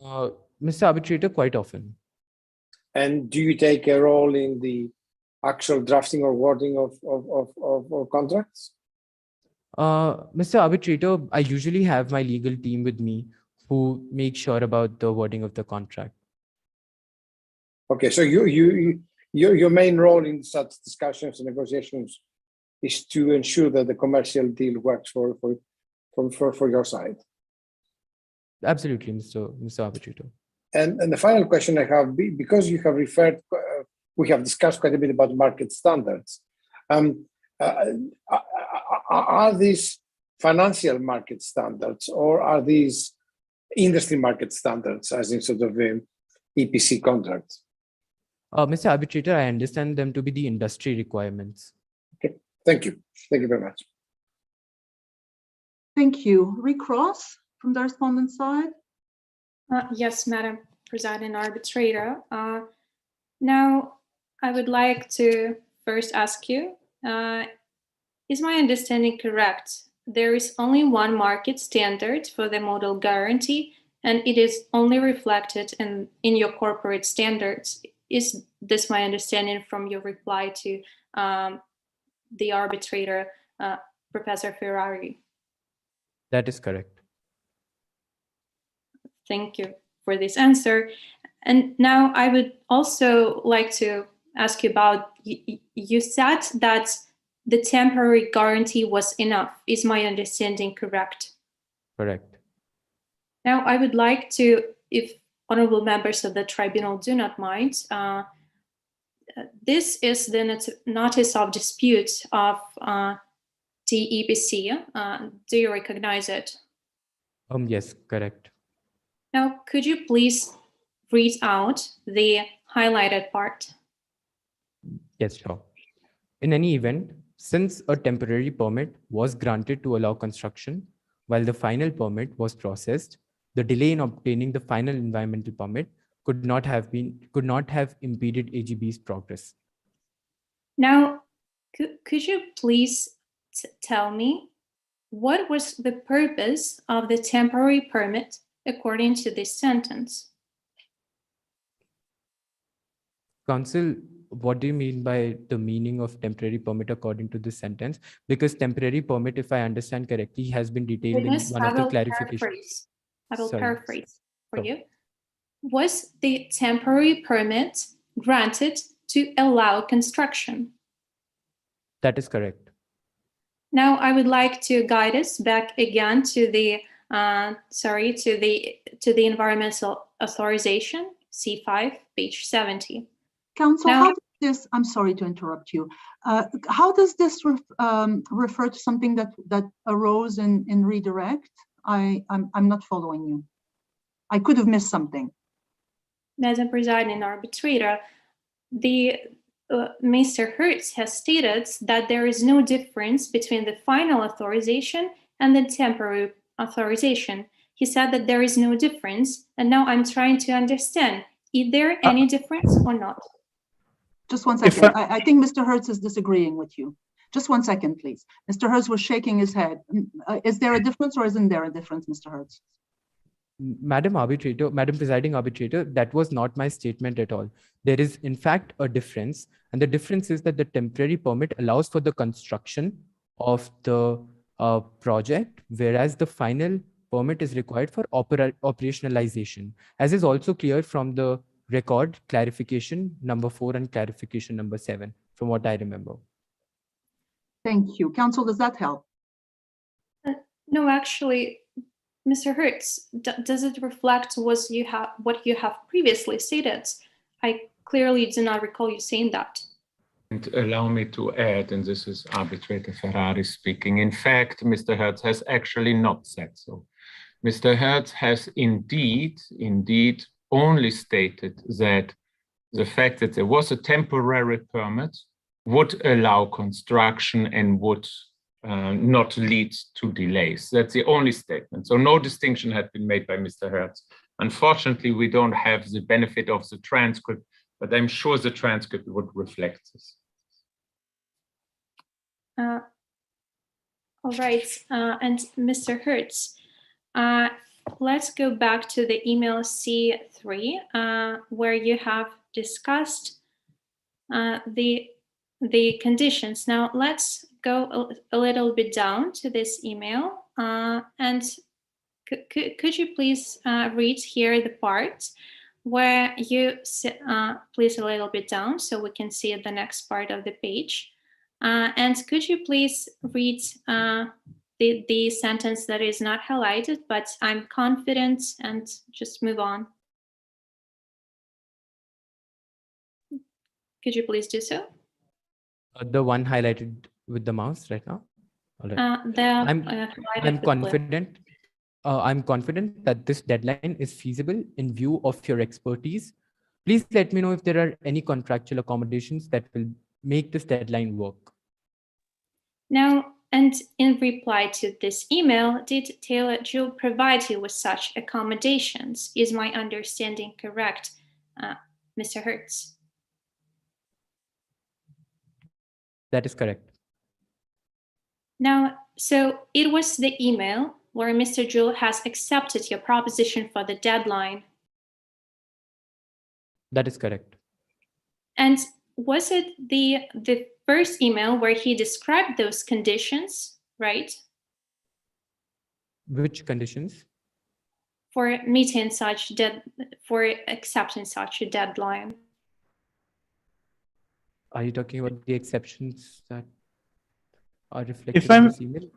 Mr. Arbitrator, quite often. And do you take a role in the actual drafting or wording of contracts? Mr. Arbitrator, I usually have my legal team with me who make sure about the wording of the contract. Okay, so your main role in such discussions and negotiations is to ensure that the commercial deal works for your side. Absolutely, Mr. Arbitrator. And the final question I have, because you have referred, we have discussed quite a bit about market standards. Are these financial market standards, or are these industry market standards, as in sort of EPC contracts? Mr. Arbitrator, I understand them to be the industry requirements. Okay, thank you. Thank you very much. Thank you. Recross from the respondent side. Yes, Madam Presiding Arbitrator. Now, I would like to first ask you, is my understanding correct? There is only one market standard for the model guarantee, and it is only reflected in your corporate standards. Is this my understanding from your reply to the arbitrator, Professor Ferrari? That is correct. Thank you for this answer. And now I would also like to ask you about, you said that the temporary guarantee was enough. Is my understanding correct? Correct. Now I would like to, if honorable members of the tribunal do not mind, this is the notice of dispute of DEBC. Do you recognize it? Yes, correct. Now, could you please read out the highlighted part? Yes, sure. In any event, since a temporary permit was granted to allow construction, while the final permit was processed, the delay in obtaining the final environmental permit could not have impeded AGB's progress. Now, could you please tell me what was the purpose of the temporary permit according to this sentence? Counsel, what do you mean by the meaning of temporary permit according to this sentence? Because temporary permit, if I understand correctly, has been detailed in one of the clarifications. I will paraphrase for you. Was the temporary permit granted to allow construction? That is correct. Now I would like to guide us back again to the to the environmental authorization, C5, page 70. Counsel, Now, how does this, I'm sorry to interrupt you, how does this refer to something that arose in redirect? I'm not following you. I could have missed something. Madam Presiding Arbitrator, Mr. Hertz has stated that there is no difference between the final authorization and the temporary authorization. He said that there is no difference, and now I'm trying to understand, is there any difference or not? Just one second. I think Mr. Hertz is disagreeing with you. Just one second, please. Mr. Hertz was shaking his head. Is there a difference or isn't there a difference, Mr. Hertz? Madam Presiding Arbitrator, that was not my statement at all. There is, in fact, a difference. And the difference is that the temporary permit allows for the construction of the project, whereas the final permit is required for operationalization, as is also clear from the record clarification number 4 and clarification number 7, from what I remember. Thank you. Counsel, does that help? No, actually, Mr. Hertz, does it reflect what you have previously stated? I clearly do not recall you saying that. And allow me to add, and this is Arbitrator Ferrari speaking. In fact, Mr. Hertz has actually not said so. Mr. Hertz has indeed only stated that the fact that there was a temporary permit would allow construction and would not lead to delays. That's the only statement. So no distinction had been made by Mr. Hertz. Unfortunately, we don't have the benefit of the transcript, but I'm sure the transcript would reflect this. All right, and Mr. Hertz, let's go back to the email C3, where you have discussed the conditions. Now let's go a little bit down to this email, and could you please read here the part where you please a little bit down so we can see the next part of the page, and could you please read the sentence that is not highlighted, but I'm confident, and just move on. Could you please do so? The one highlighted with the mouse right now. All right. I'm confident. I'm confident that this deadline is feasible in view of your expertise. Please let me know if there are any contractual accommodations that will make this deadline work. Now, and in reply to this email, did Taylor Jill provide you with such accommodations? Is my understanding correct, Mr. Hertz? That is correct. Now, so it was the email where Mr. Jill has accepted your proposition for the deadline. That is correct. And was it the first email where he described those conditions, right? Which conditions? For meeting such for accepting such a deadline. Are you talking about the exceptions that are reflected in this email?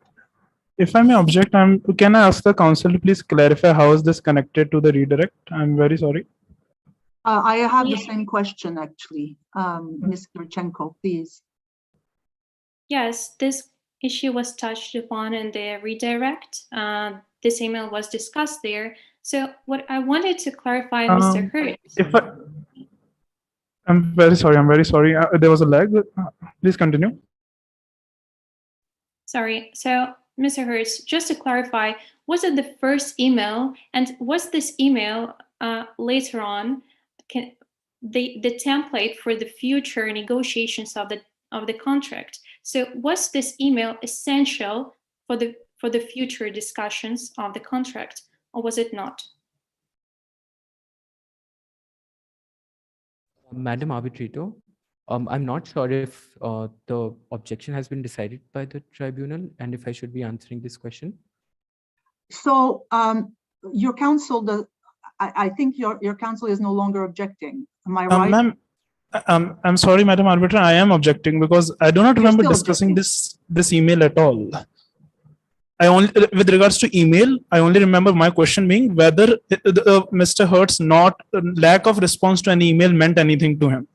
If I may object, can I ask the council to please clarify how is this connected to the redirect? I'm very sorry. I have the same question, actually. Ms. Kyrychenko, please. Yes, this issue was touched upon in the redirect. This email was discussed there. So what I wanted to clarify, Mr. Hertz. I'm very sorry. There was a lag. Please continue. Sorry. So, Mr. Hertz, just to clarify, was it the first email, and was this email later on the template for the future negotiations of the contract? So, was this email essential for the future discussions of the contract, or was it not? Madam Arbitrator, I'm not sure if the objection has been decided by the tribunal and if I should be answering this question. So your counsel, I think your counsel is no longer objecting. Am I right? Ma'am, I'm sorry, Madam Arbitrator, I am objecting because I do not remember discussing this email at all. With regards to email, I only remember my question being whether Mr. Hertz lack of response to any email meant anything to him.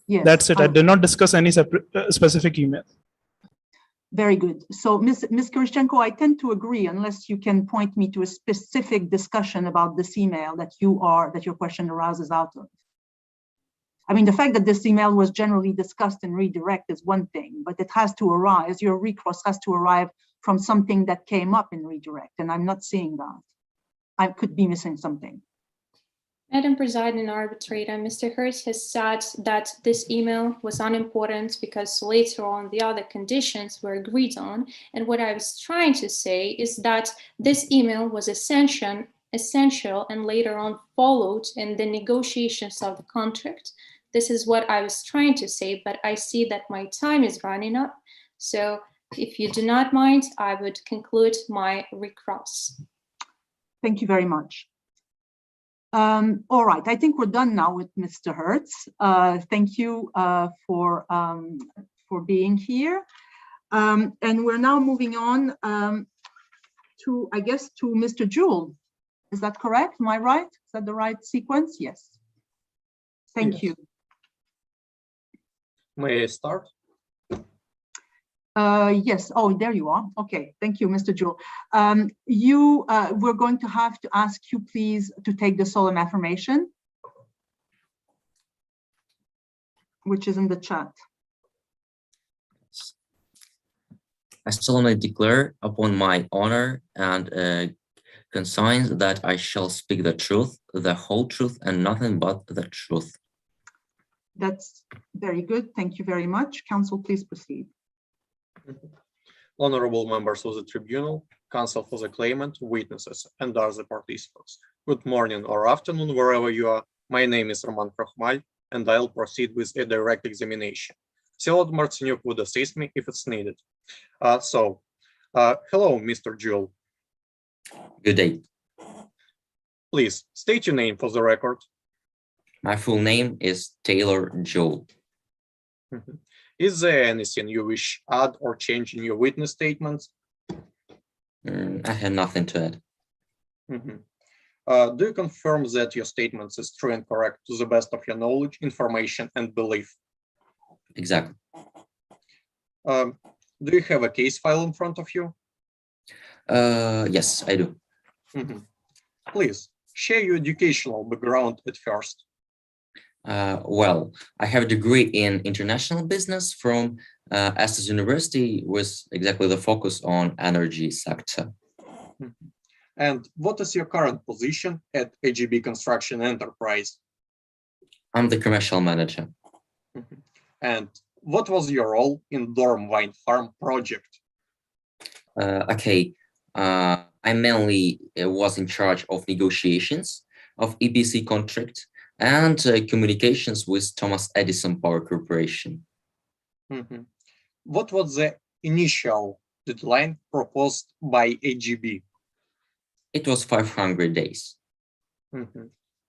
Yes. That's it. I did not discuss any specific email. Very good. So Ms. Kyrychenko, I tend to agree unless you can point me to a specific discussion about this email that your question arises out of. I mean, the fact that this email was generally discussed in redirect is one thing, but it has to arise, your recross has to arrive from something that came up in redirect, and I'm not seeing that. I could be missing something. Madam Presiding Arbitrator, Mr. Hertz has said that this email was unimportant because later on the other conditions were agreed on. And what I was trying to say is that this email was essential and later on followed in the negotiations of the contract. This is what I was trying to say, but I see that my time is running up. So if you do not mind, I would conclude my recross. Thank you very much. All right, I think we're done now with Mr. Hertz. Thank you for being here. And we're now moving on to Mr. Jewell. Is that correct? Am I right? Is that the right sequence? Yes. Thank you. May I start? Yes. Oh, there you are. Okay. Thank you, Mr. Jewell. We're going to have to ask you, please, to take the solemn affirmation, which is in the chat. I solemnly declare upon my honor and conscience that I shall speak the truth, the whole truth, and nothing but the truth. That's very good. Thank you very much. Counsel, please proceed. Honorable members of the tribunal, counsel for the claimant, witnesses, and other participants. Good morning or afternoon, wherever you are. My name is Roman Krokhmal, and I'll proceed with a direct examination. Vsevolod Martseniuk would assist me if it's needed. Hello, Mr. Jewell. Good day. Please state your name for the record. My full name is Taylor Jewell. Is there anything you wish to add or change in your witness statements? I have nothing to add. Do you confirm that your statements is true and correct to the best of your knowledge, information, and belief? Exactly. Do you have a case file in front of you? Yes, I do. Please share your educational background at first. Well, I have a degree in international business from Estes University with exactly the focus on energy sector. And what is your current position at AGB Construction Enterprise? I'm the commercial manager. And what was your role in Dorm Wine Farm project? Okay, I mainly was in charge of negotiations of EPC contract and communications with Thomas Edison Power Corporation. What was the initial deadline proposed by AGB? It was 500 days.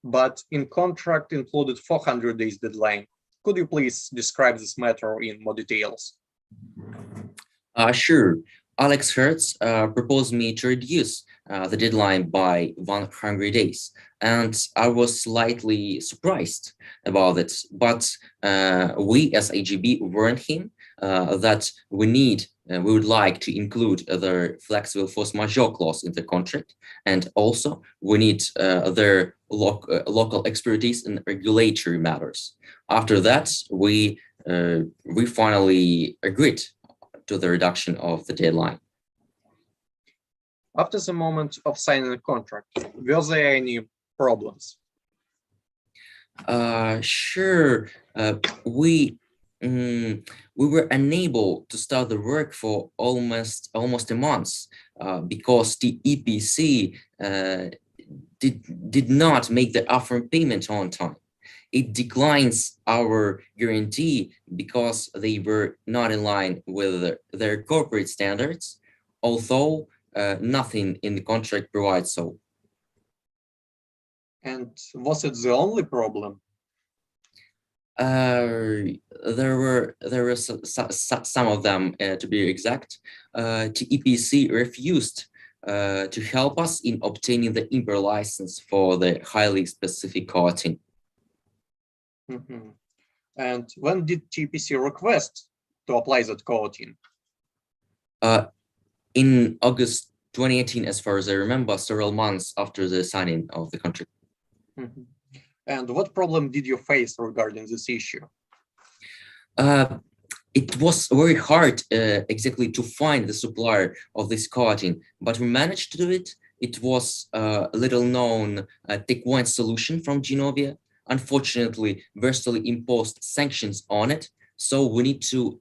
But in contract included 400 days deadline. Could you please describe this matter in more details? Sure. Alex Hertz proposed me to reduce the deadline by 100 days, and I was slightly surprised about it. But we as AGB warned him that we would like to include the flexible force majeure clause in the contract, and also we need their local expertise in regulatory matters. After that, we finally agreed to the reduction of the deadline. After the moment of signing the contract, were there any problems? Sure. We were unable to start the work for almost a month because the EPC did not make the upfront payment on time. It declines our guarantee because they were not in line with their corporate standards, although nothing in the contract provides so. And was it the only problem? There were some of them, to be exact. TEPC refused to help us in obtaining the import license for the highly specific coating. And when did TPC request to apply that coating? In August 2018, as far as I remember, several months after the signing of the contract. And what problem did you face regarding this issue? It was very hard exactly to find the supplier of this coating, but we managed to do it. It was a little known TEC1 solution from Genovia. Unfortunately, Versailles imposed sanctions on it, so we need to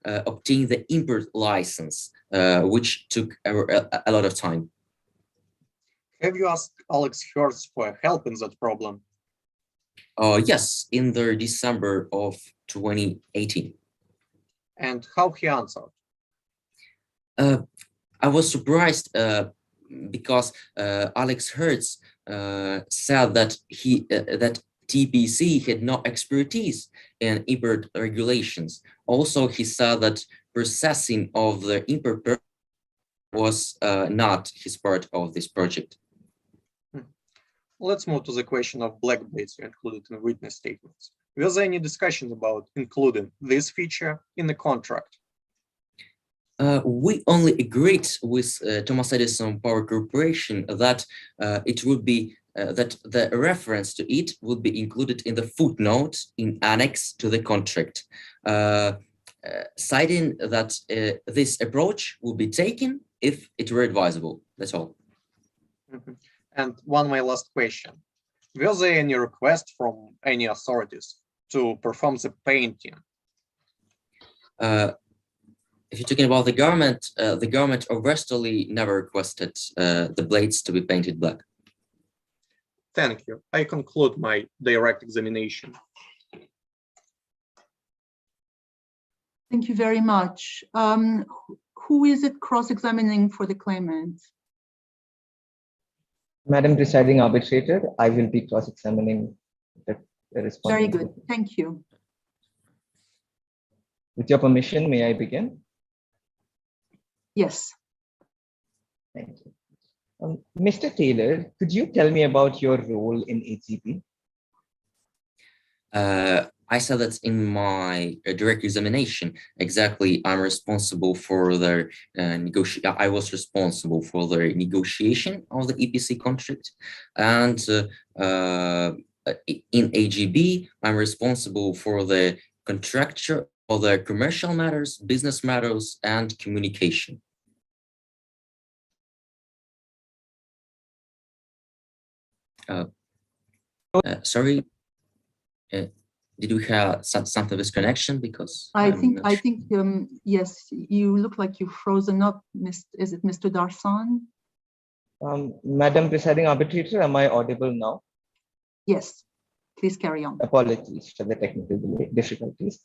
obtain the import license, which took a lot of time. Have you asked Alex Hertz for help in that problem? Yes, in the December of 2018. And how he answered? I was surprised because Alex Hertz said that that TPC had no expertise in import regulations. Also, he said that processing of the import was not his part of this project. Let's move to the question of black blades you included in witness statements. Was there any discussion about including this feature in the contract? We only agreed with Thomas Edison Power Corporation that it would be that the reference to it would be included in the footnote in annex to the contract, citing that this approach will be taken if it were advisable. That's all. And my last question. Was there any request from any authorities to perform the painting? If you're talking about the government of Versailles never requested the blades to be painted black. Thank you. I conclude my direct examination. Thank you very much. Who is it cross-examining for the claimant? Madam Presiding Arbitrator, I will be cross-examining the respondent. Very good. Thank you. With your permission, may I begin? Yes. Thank you. Mr. Taylor, could you tell me about your role in AGB? I said that in my direct examination, exactly, I'm responsible for the I was responsible for the negotiation of the EPC contract, and in AGB, I'm responsible for the contracture of the commercial matters, business matters, and communication. Sorry. Did we have something with connection? Because I think yes, you look like you've frozen up. Is it Mr. Darsan? Madam Presiding Arbitrator, am I audible now? Yes, please carry on. Apologies for the technical difficulties.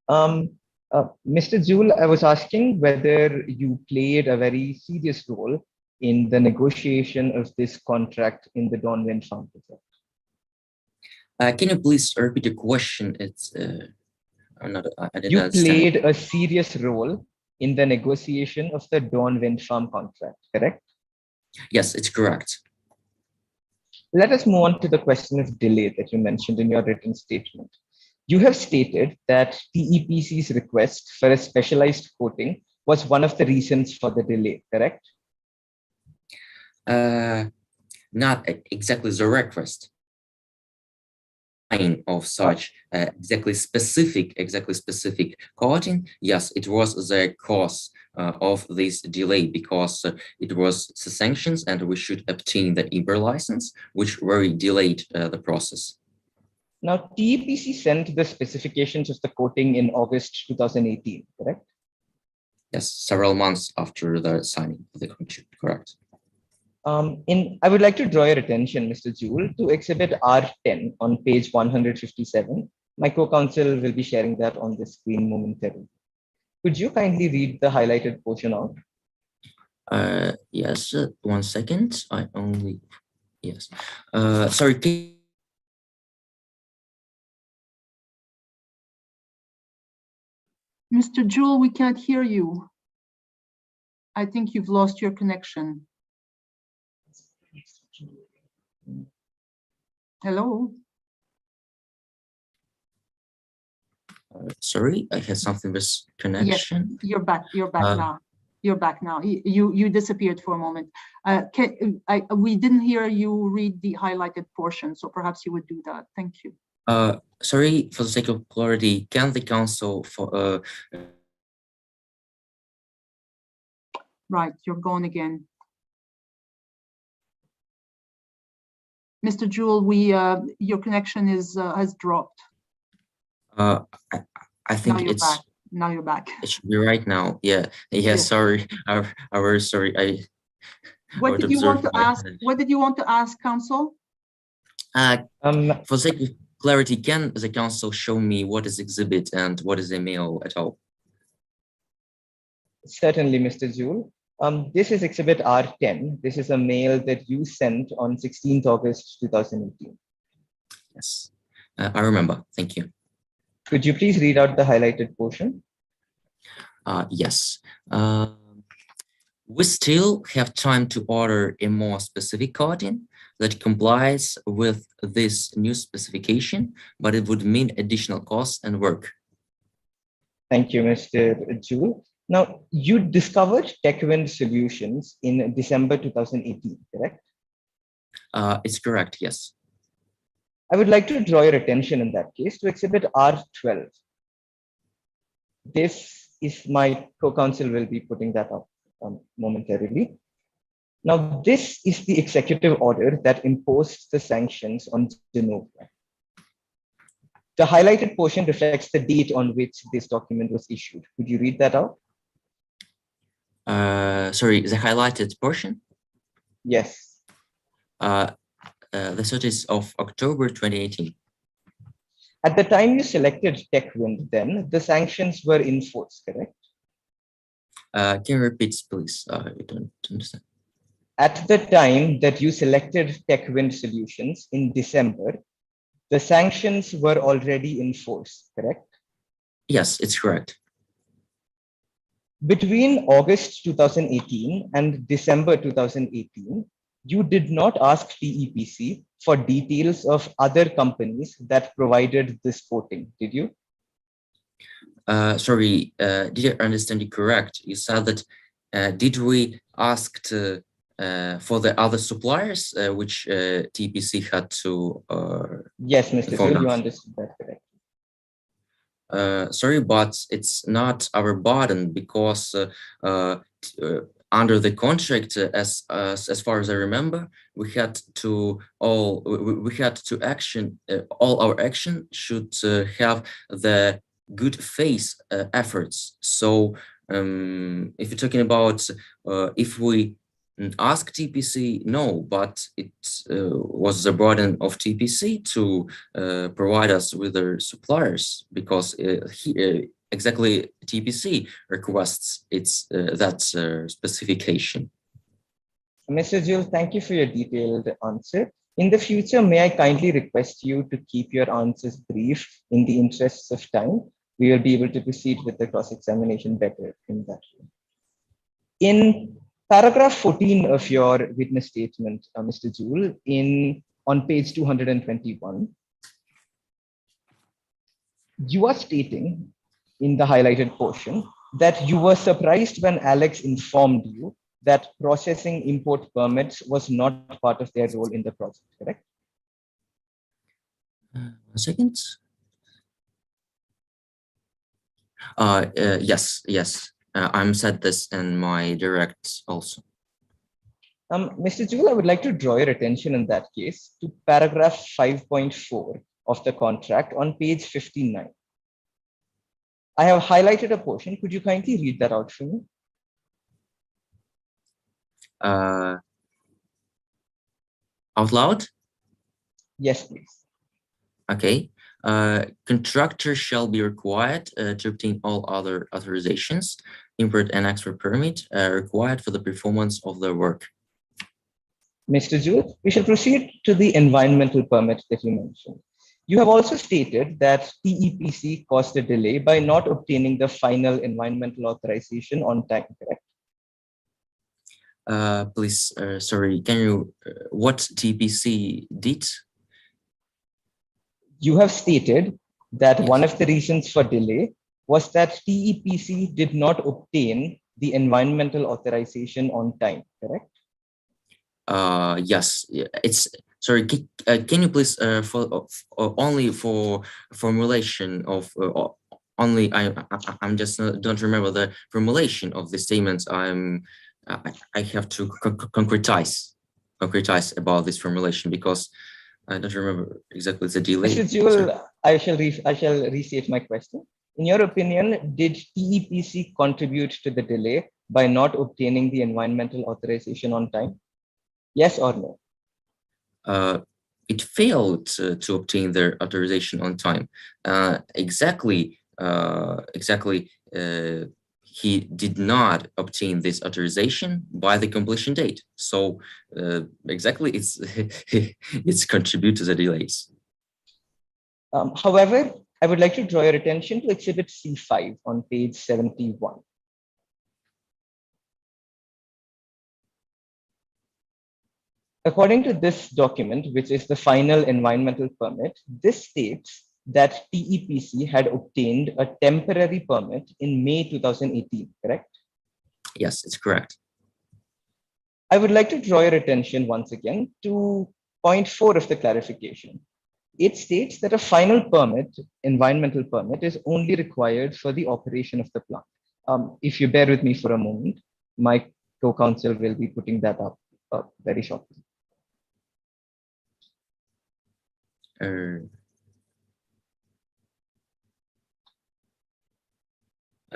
Mr. Jewell, I was asking whether you played a very serious role in the negotiation of this contract in the Dawn Wind Farm project. Can you please repeat the question? It's I didn't you understand. played a serious role in the negotiation of the Dawn Wind Farm contract, correct? Yes, it's correct. Let us move on to the question of delay that you mentioned in your written statement. You have stated that TEPC's request for a specialized coating was one of the reasons for the delay, correct? Not exactly the request of such exactly specific coating. Yes, it was the cause of this delay because it was the sanctions and we should obtain the IBER license, which very delayed the process. Now, TEPC sent the specifications of the coating in August 2018, correct? Yes, several months after the signing of the contract, correct. I would like to draw your attention, Mr. Jewell, to Exhibit R10 on page 157. My co-counsel will be sharing that on the screen momentarily. Could you kindly read the highlighted portion out? Yes, 1 second. I only, yes. Sorry. Mr. Jewell, we can't hear you. I think you've lost your connection. Hello? Sorry, I had something with connection. Yes, you're back now. You're back now. You disappeared for a moment. We didn't hear you read the highlighted portion, so perhaps you would do that. Thank you. Sorry, for the sake of clarity, can the council for Right, you're gone again. Mr. Jewell, your connection has dropped. I think now it's back. Now you're back. It should be right now. Yeah. Yes. Sorry. I'm very sorry. What did you want to ask? What did you want to ask, counsel? For sake of clarity, can the council show me what is exhibit and what is email at all? Certainly, Mr. Jewell. This is Exhibit R10. This is a mail that you sent on 16th August 2018. Yes, I remember. Thank you. Could you please read out the highlighted portion? Yes. We still have time to order a more specific coating that complies with this new specification, but it would mean additional costs and work. Thank you, Mr. Jewell. Now, you discovered TechWind Solutions in December 2018, correct? It's correct, yes. I would like to draw your attention in that case to Exhibit R12. This is my co-counsel will be putting that up momentarily. Now, this is the executive order that imposed the sanctions on Genova. The highlighted portion reflects the date on which this document was issued. Could you read that out? Sorry, the highlighted portion? Yes. The 30th of October 2018. At the time you selected TechWind, then the sanctions were in force, correct? Can you repeat, please? I don't understand. At the time that you selected TechWind Solutions in December, the sanctions were already in force, correct? Yes, it's correct. Between August 2018 and December 2018, you did not ask TEPC for details of other companies that provided this coating, did you? Sorry, did I understand you correct? You said that did we ask for the other suppliers which TPC had to Yes, Mr. Gill, you understood that correct. Sorry, but it's not our burden because under the contract, as far as I remember, we had to all our action should have the good faith efforts. So if you're talking about if we ask TPC, no, but it was the burden of TPC to provide us with their suppliers because exactly TPC requests that specification. Mr. Gill, thank you for your detailed answer. In the future, may I kindly request you to keep your answers brief in the interests of time? We will be able to proceed with the cross-examination better in that way. In paragraph 14 of your witness statement, Mr. Gill, on page 221, you are stating in the highlighted portion that you were surprised when Alex informed you that processing import permits was not part of their role in the project, correct? 1 second. Yes. I'm said this in my direct also. Mr. Gill, I would like to draw your attention in that case to paragraph 5.4 of the contract on page 59. I have highlighted a portion. Could you kindly read that out for me? Out loud? Yes, please. Okay. Contractor shall be required to obtain all other authorizations, import and export permit required for the performance of their work. Mr. Gill, we shall proceed to the environmental permit that you mentioned. You have also stated that TEPC caused a delay by not obtaining the final environmental authorization on time, correct? Please, sorry, can you, what TPC did? You have stated that one of the reasons for delay was that TEPC did not obtain the environmental authorization on time, correct? Yes, it's, sorry, can you please, only for formulation of, only, I'm just don't remember the formulation of the statements. I have to concretize about this formulation because I don't remember exactly the delay. Mr. Gill, I shall restate my question. In your opinion, did TEPC contribute to the delay by not obtaining the environmental authorization on time? Yes or no? It failed to obtain their authorization on time. Exactly. He did not obtain this authorization by the completion date. So exactly, it's contribute to the delays. However, I would like to draw your attention to Exhibit C5 on page 71. According to this document, which is the final environmental permit, this states that TEPC had obtained a temporary permit in May 2018, correct? Yes, it's correct. I would like to draw your attention once again to point 4 of the clarification. It states that a final permit, environmental permit, is only required for the operation of the plant. If you bear with me for a moment, my co-counsel will be putting that up very shortly.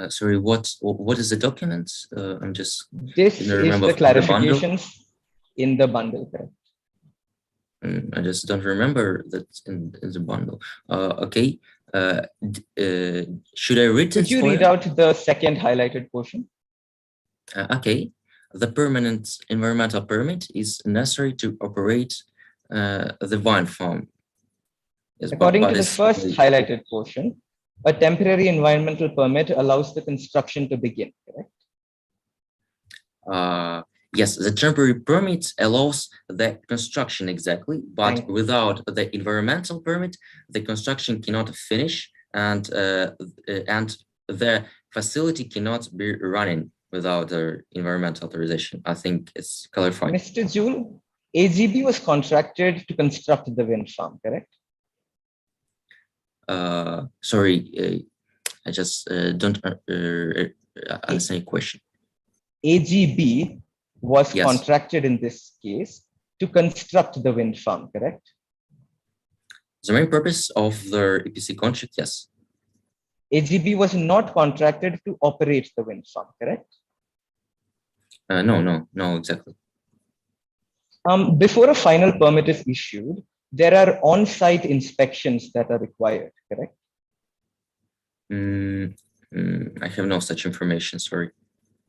Sorry, what is the document? I'm just. This is the clarifications in the bundle, correct? I just don't remember that in the bundle. Okay. Should I read it? Could you read out the second highlighted portion? Okay. The permanent environmental permit is necessary to operate the wine farm. Yes, according to the first highlighted portion, a temporary environmental permit allows the construction to begin, correct? Yes, the temporary permit allows the construction exactly, but without the environmental permit, the construction cannot finish, and the facility cannot be running without the environmental authorization. I think it's clarified. Mr. Jewel, AGB was contracted to construct the wind farm, correct? Sorry, I just don't understand your question. AGB was Yes. contracted in this case to construct the wind farm, correct? The main purpose of the EPC contract, yes. AGB was not contracted to operate the wind farm, correct? No, exactly. Before a final permit is issued, there are on-site inspections that are required, correct? I have no such information, sorry.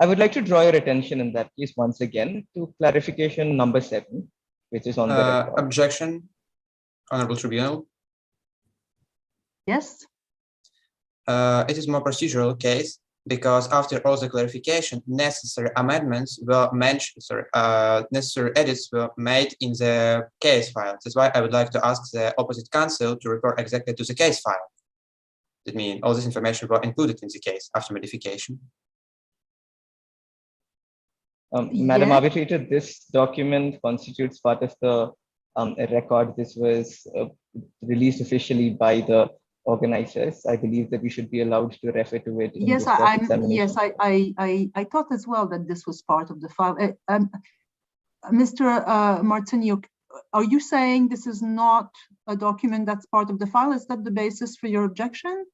I would like to draw your attention in that case once again to clarification number 7, which is on the record. Objection, Honorable Tribunal. Yes. It is more procedural case because after all the clarification, necessary amendments were mentioned, necessary edits were made in the case file. That's why I would like to ask the opposite counsel to refer exactly to the case file. That means all this information were included in the case after modification. Madam Arbitrator, this document constitutes part of the record. This was released officially by the organizers. I believe that we should be allowed to refer to it. Yes, I thought as well that this was part of the file. Mr. Martseniuk, are you saying this is not a document that's part of the file? Is that the basis for your objection?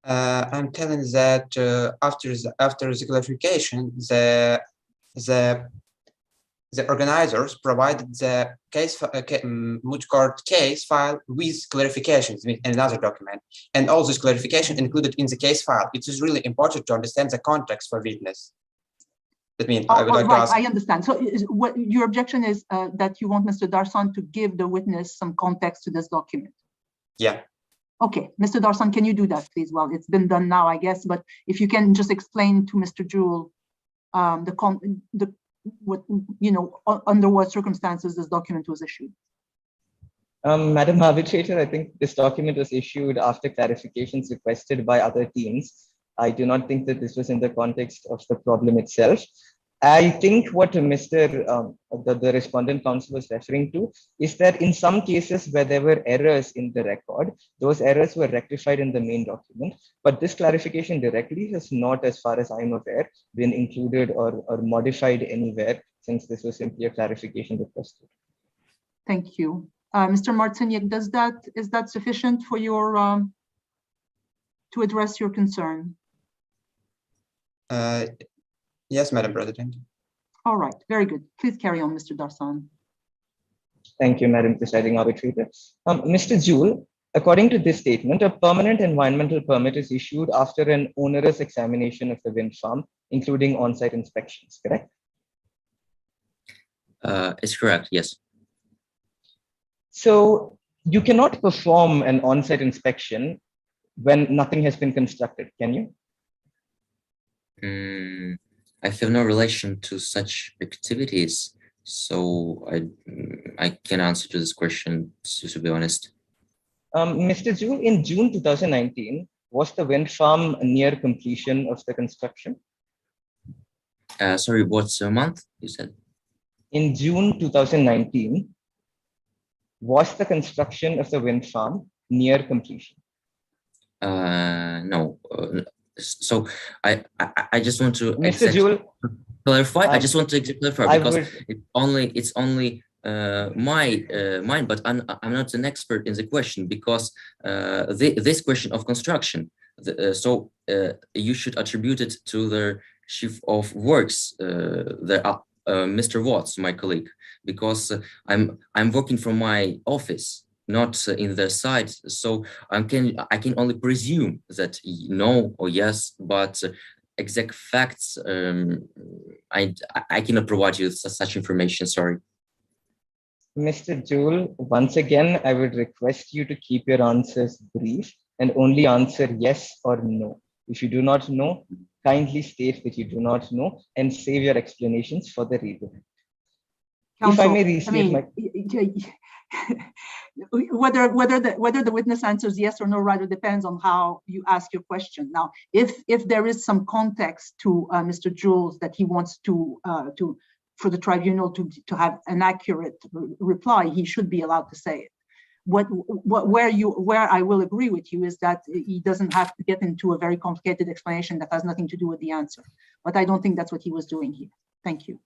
I'm telling that after the clarification, the organizers provided the case Moot court case file with clarifications in another document, and all this clarification included in the case file. It is really important to understand the context for witness. That means I would like to ask. I understand. So, what your objection is that you want Mr. Darsan to give the witness some context to this document? Yeah. Okay, Mr. Darsan, can you do that, please? Well, it's been done now, I guess, but if you can just explain to Mr. Jewel under what circumstances this document was issued. Madam Arbitrator, I think this document was issued after clarifications requested by other teams. I do not think that this was in the context of the problem itself. I think what the respondent counsel was referring to is that in some cases where there were errors in the record, those errors were rectified in the main document, but this clarification directly has not, as far as I'm aware, been included or modified anywhere, since this was simply a clarification requested. Thank you. Mr. Martseniuk, is that sufficient for your to address your concern? Yes, Madam President. All right, very good. Please carry on, Mr. Darsan. Thank you, Madam Presiding Arbitrator. Mr. Jewel, according to this statement, a permanent environmental permit is issued after an onerous examination of the wind farm, including on-site inspections, correct? It's correct, yes. So you cannot perform an on-site inspection when nothing has been constructed, can you? I have no relation to such activities, so I can answer to this question, to be honest. Mr. Jewel, in June 2019, was the wind farm near completion of the construction? Sorry, what's a month, you said? In June 2019, was the construction of the wind farm near completion? No. So I just want to Mr. Jewel, clarify. I just want to clarify because it's only mine, but I'm not an expert in the question because this question of construction. So you should attribute it to the chief of works, Mr. Watts, my colleague, because I'm working from my office, not in the site, so I can only presume that no or yes, but exact facts I cannot provide you such information. Sorry. Mr. Jewel, once again, I would request you to keep your answers brief and only answer yes or no. If you do not know, kindly state that you do not know and save your explanations for the reader. If I may restate my... whether the witness answers yes or no rather depends on how you ask your question. Now, if there is some context to Mr. Jules that he wants to for the tribunal to have an accurate reply, he should be allowed to say it. Where I will agree with you is that he doesn't have to get into a very complicated explanation that has nothing to do with the answer. But I don't think that's what he was doing here. Thank you.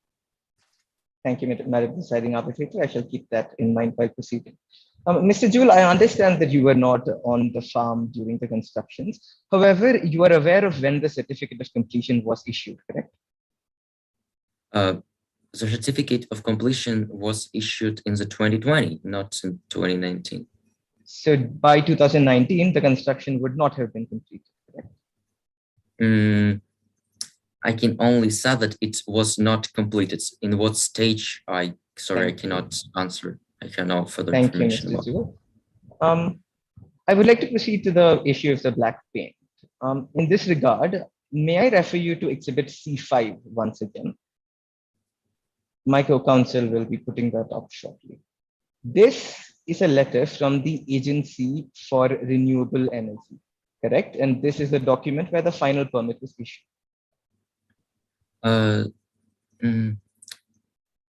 Thank you, Madam Presiding Arbitrator. I shall keep that in mind while proceeding. Mr. Jewell, I understand that you were not on the farm during the constructions. However, you are aware of when the certificate of completion was issued, correct? The certificate of completion was issued in the 2020, not in 2019. So by 2019, the construction would not have been completed, correct? I can only say that it was not completed. In what stage? I cannot answer. I cannot further information. Thank you, Mr. Jewell. I would like to proceed to the issue of the black paint. In this regard, may I refer you to Exhibit C5 once again? My co-counsel will be putting that up shortly. This is a letter from the Agency for Renewable Energy, correct? And this is the document where the final permit was issued.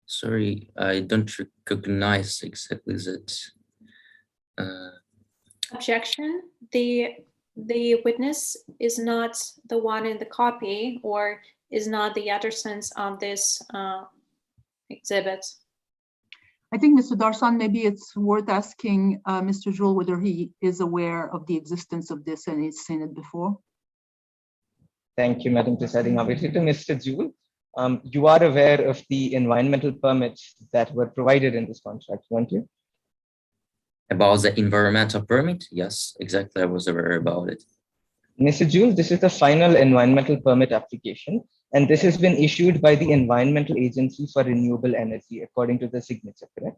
Sorry, I don't recognize exactly that. Objection. The witness is not the one in the copy or is not the utterance on this exhibit. I think, Mr. Darsan, maybe it's worth asking Mr. Jewell whether he is aware of the existence of this and he's seen it before. Thank you, Madam Presiding Arbitrator. Mr. Jewell, you are aware of the environmental permits that were provided in this contract, weren't you? About the environmental permit? Yes, exactly. I was aware about it. Mr. Jewell, this is the final environmental permit application, and this has been issued by the Environmental Agency for Renewable Energy, according to the signature, correct?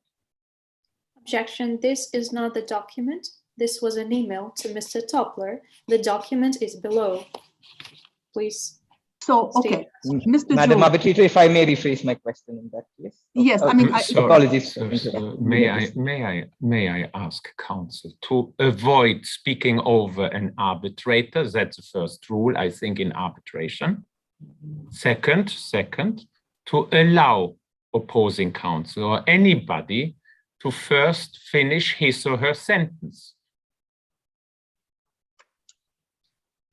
Objection. This is not the document. This was an email to Mr. Toppler. The document is below. Please. So, okay, Mr. Madam Jewell. Arbitrator, if I may rephrase my question in that case. Yes, I mean, apologies. May I ask counsel to avoid speaking over an arbitrator? That's the first rule, I think, in arbitration. Second, to allow opposing counsel or anybody to first finish his or her sentence.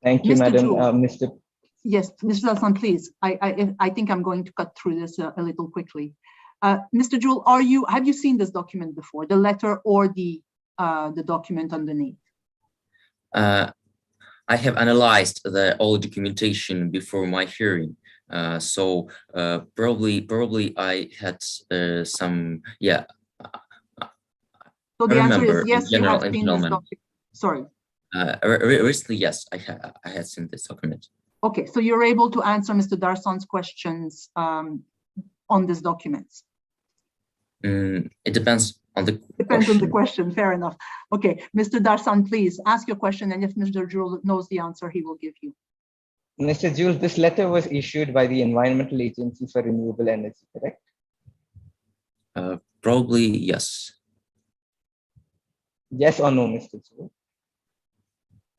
Thank you, Mr. Madam. Yes, Mr. Darsan, please. I think I'm going to cut through this a little quickly. Mr. Jewell, have you seen this document before, the letter or the document underneath? I have analyzed the all documentation before my hearing, so probably I had some. Yeah. So the answer is yes. You have seen this document. Sorry. Recently, yes, I had seen this document. Okay, so you're able to answer Mr. Darsan's questions on these documents. It depends on the on the question. Fair enough. Okay, Mr. Darsan, please ask your question, and if Mr. Jewell knows the answer, he will give you. Mr. Jewell, this letter was issued by the Environmental Agency for Renewable Energy, correct? Probably yes. Yes or no, Mr. Jewell?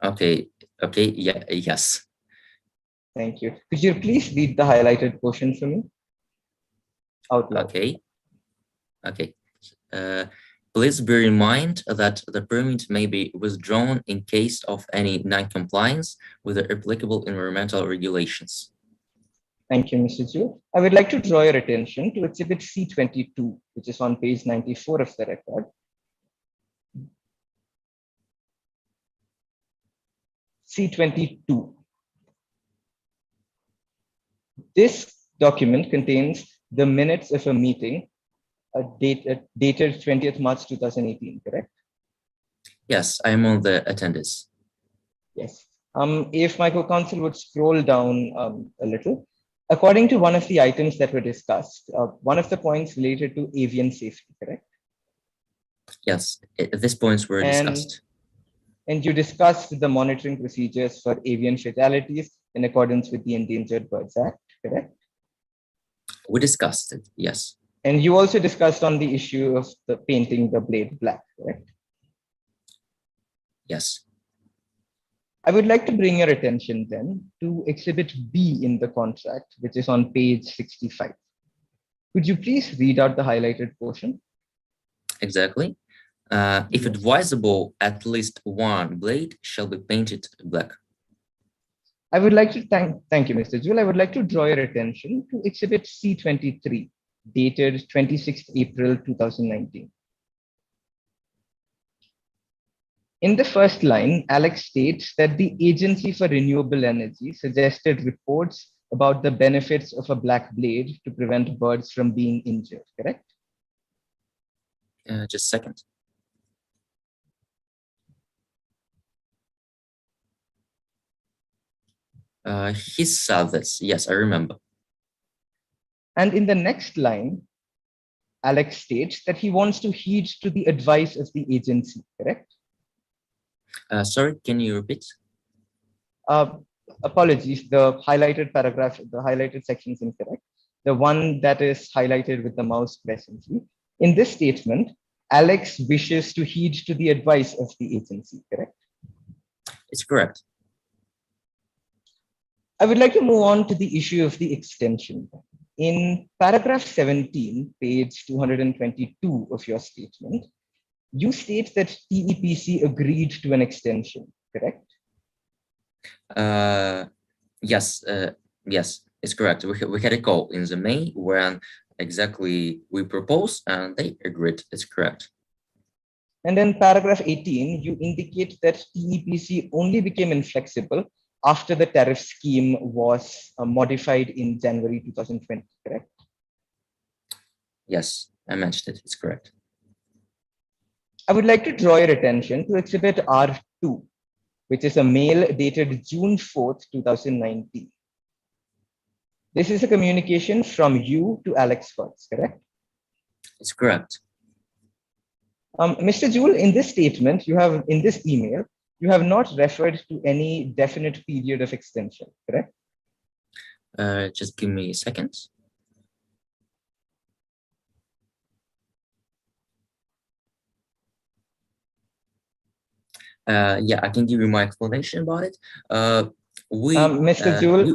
Okay. Yeah. Yes. Thank you. Could you please read the highlighted portion for me? Out loud. Okay. Please bear in mind that the permit may be withdrawn in case of any non-compliance with the applicable environmental regulations. Thank you, Mr. Jewell. I would like to draw your attention to Exhibit C22, which is on page 94 of the record. C22. This document contains the minutes of a meeting dated 20th March 2018, correct? Yes, I am on the attendance. Yes. If my co-counsel would scroll down a little, according to one of the items that were discussed, one of the points related to avian safety, correct? Yes, these points were discussed. and you discussed the monitoring procedures for avian fatalities in accordance with the Endangered Birds Act, correct? We discussed it, yes. And you also discussed on the issue of the painting the blade black, correct? Yes. I would like to bring your attention then to Exhibit B in the contract, which is on page 65. Could you please read out the highlighted portion? Exactly. If advisable, at least one blade shall be painted black. I would like to thank you, Mr. Jewell. I would like to draw your attention to Exhibit C23, dated 26th April 2019. In the first line, Alex states that the Agency for Renewable Energy suggested reports about the benefits of a black blade to prevent birds from being injured, correct? Just a second. He said this. Yes, I remember. And in the next line, Alex states that he wants to heed to the advice of the agency, correct? Sorry, can you repeat? Apologies, the highlighted paragraph, the highlighted section is incorrect. The one that is highlighted with the mouse presently. In this statement, Alex wishes to heed to the advice of the agency, correct? It's correct. I would like to move on to the issue of the extension. In paragraph 17, page 222 of your statement, you state that TEPC agreed to an extension, correct? Yes, yes, it's correct. We had a call in the May when exactly we proposed and they agreed. It's correct. And then paragraph 18, you indicate that TEPC only became inflexible after the tariff scheme was modified in January 2020, correct? Yes, I mentioned it. It's correct. I would like to draw your attention to Exhibit R2, which is a mail dated June 4th, 2019. This is a communication from you to Alex Hertz, correct? It's correct. Mr. Jewell, in this statement, in this email, you have not referred to any definite period of extension, correct? Just give me a second. Yeah, I can give you my explanation about it. Mr. Jewell,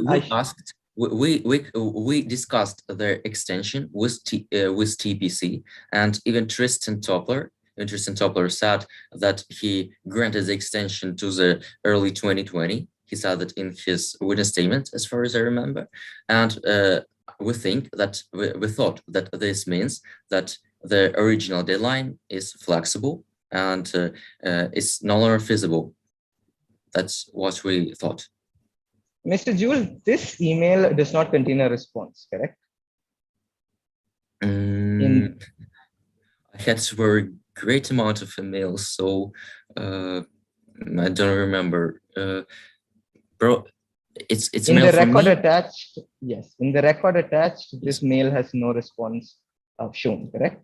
we discussed the extension with TPC, and even Tristan Topler said that he granted the extension to the early 2020. He said that in his witness statement, as far as I remember, and we thought that this means that the original deadline is flexible and it's no longer feasible. That's what we thought. Mr. Jewell, this email does not contain a response, correct? I had a very great amount of emails, so I don't remember. Bro, it's in mail the from record me? attached. Yes, in the record attached, this mail has no response shown, correct?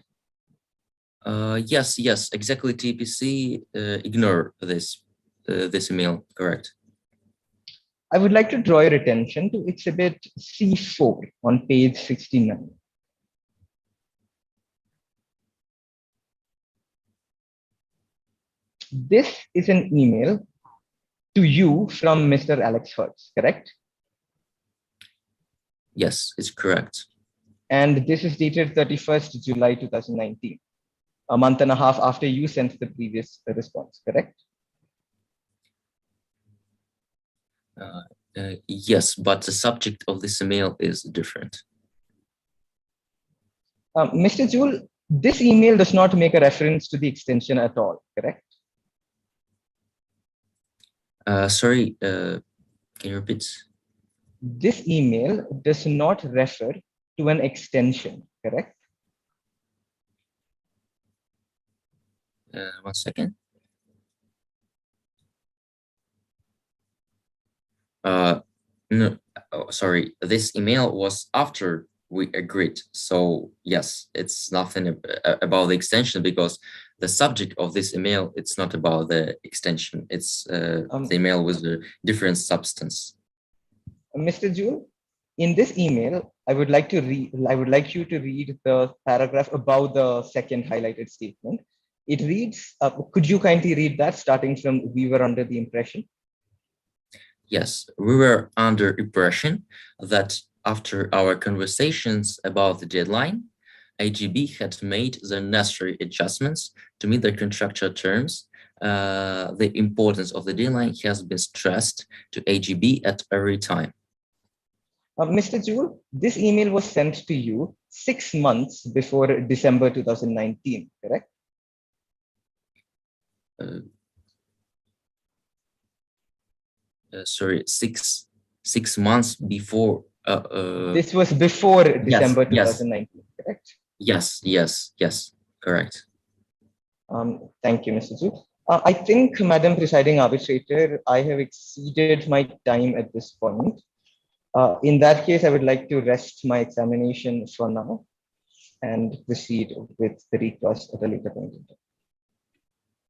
Yes, exactly. TPC ignore this email, correct? I would like to draw your attention to Exhibit C4 on page 69. This is an email to you from Mr. Alex Hertz, correct? Yes, it's correct. And this is dated 31st July 2019, a month and a half after you sent the previous response, correct? Yes, but the subject of this email is different. Mr. Jewell, this email does not make a reference to the extension at all, correct? Sorry, can you repeat? This email does not refer to an extension, correct? 1 second. No, sorry, this email was after we agreed. So yes, it's nothing about the extension, because the subject of this email, it's not about the extension. It's the email with a different substance. Mr. Jewell, in this email, I would like you to read the paragraph above the second highlighted statement. It reads, could you kindly read that, starting from "we were under the impression"? Yes, we were under impression that after our conversations about the deadline, AGB had made the necessary adjustments to meet the contractual terms. The importance of the deadline has been stressed to AGB at every time. Mr. Jewell, this email was sent to you 6 months before December 2019, correct? Sorry, six months before. This was before December 2019, correct? Yes, correct. Thank you, Mr. Jewell. I think, Madam Presiding Arbitrator, I have exceeded my time at this point. In that case, I would like to rest my examination for now and proceed with the request at a later point in time.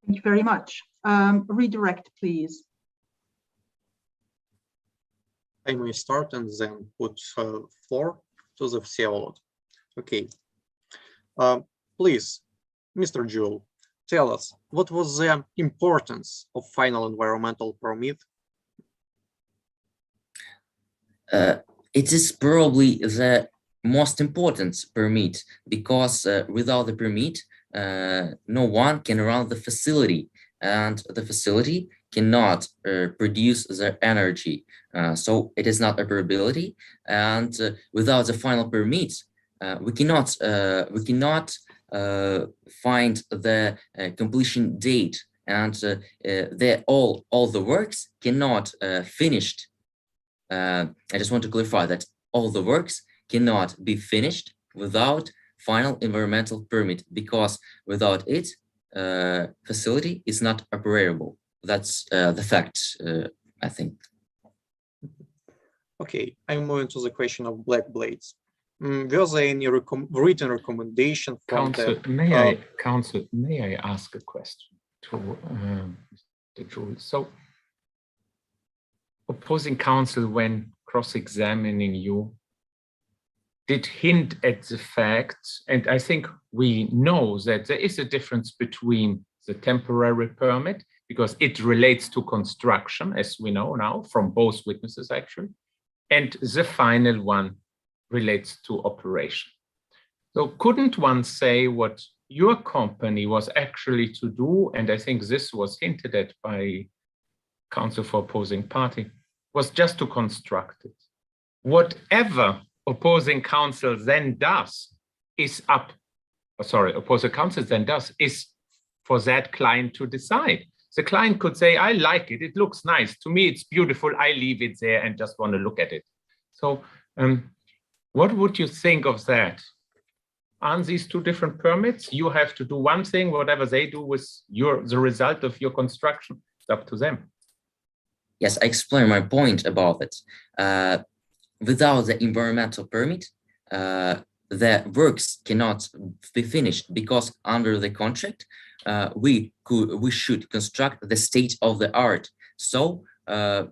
Thank you very much. Redirect, please. I may start and then put floor to the Vsevolod. Okay. Please, Mr. Jewell, tell us, what was the importance of final environmental permit? It is probably the most important permit, because without the permit, no one can run the facility, and the facility cannot produce their energy. So it is not operability, and without the final permit, we cannot find the completion date, and all the works cannot finished. I just want to clarify that all the works cannot be finished without final environmental permit, because without it, facility is not operable. That's the fact, I think. Okay, I'm moving to the question of black blades. Was there any written recommendation from Counsel, may I ask a question to Mr. Jewell? So, opposing counsel, when cross-examining you, did hint at the fact, and I think we know that there is a difference between the temporary permit, because it relates to construction, as we know now from both witnesses actually, and the final one relates to operation. So couldn't one say what your company was actually to do, and I think this was hinted at by counsel for opposing party, was just to construct it. Whatever opposing counsel then does is opposing counsel then does is for that client to decide. The client could say, I like it, it looks nice, to me it's beautiful, I leave it there and just want to look at it. So what would you think of that? Aren't these two different permits? You have to do one thing, whatever they do with the result of your construction, it's up to them. Yes, I explained my point about it. Without the environmental permit, the works cannot be finished, because under the contract, we should construct the state of the art. So the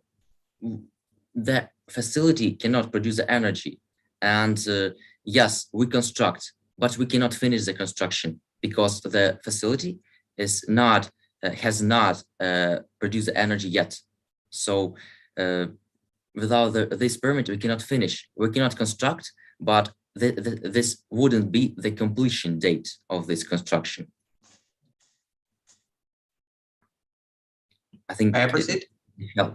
facility cannot produce the energy. And yes, we construct, but we cannot finish the construction because the facility is not has not produced the energy yet. So without this permit, we cannot finish. We cannot construct, but this wouldn't be the completion date of this construction. I think. May I proceed? Yeah.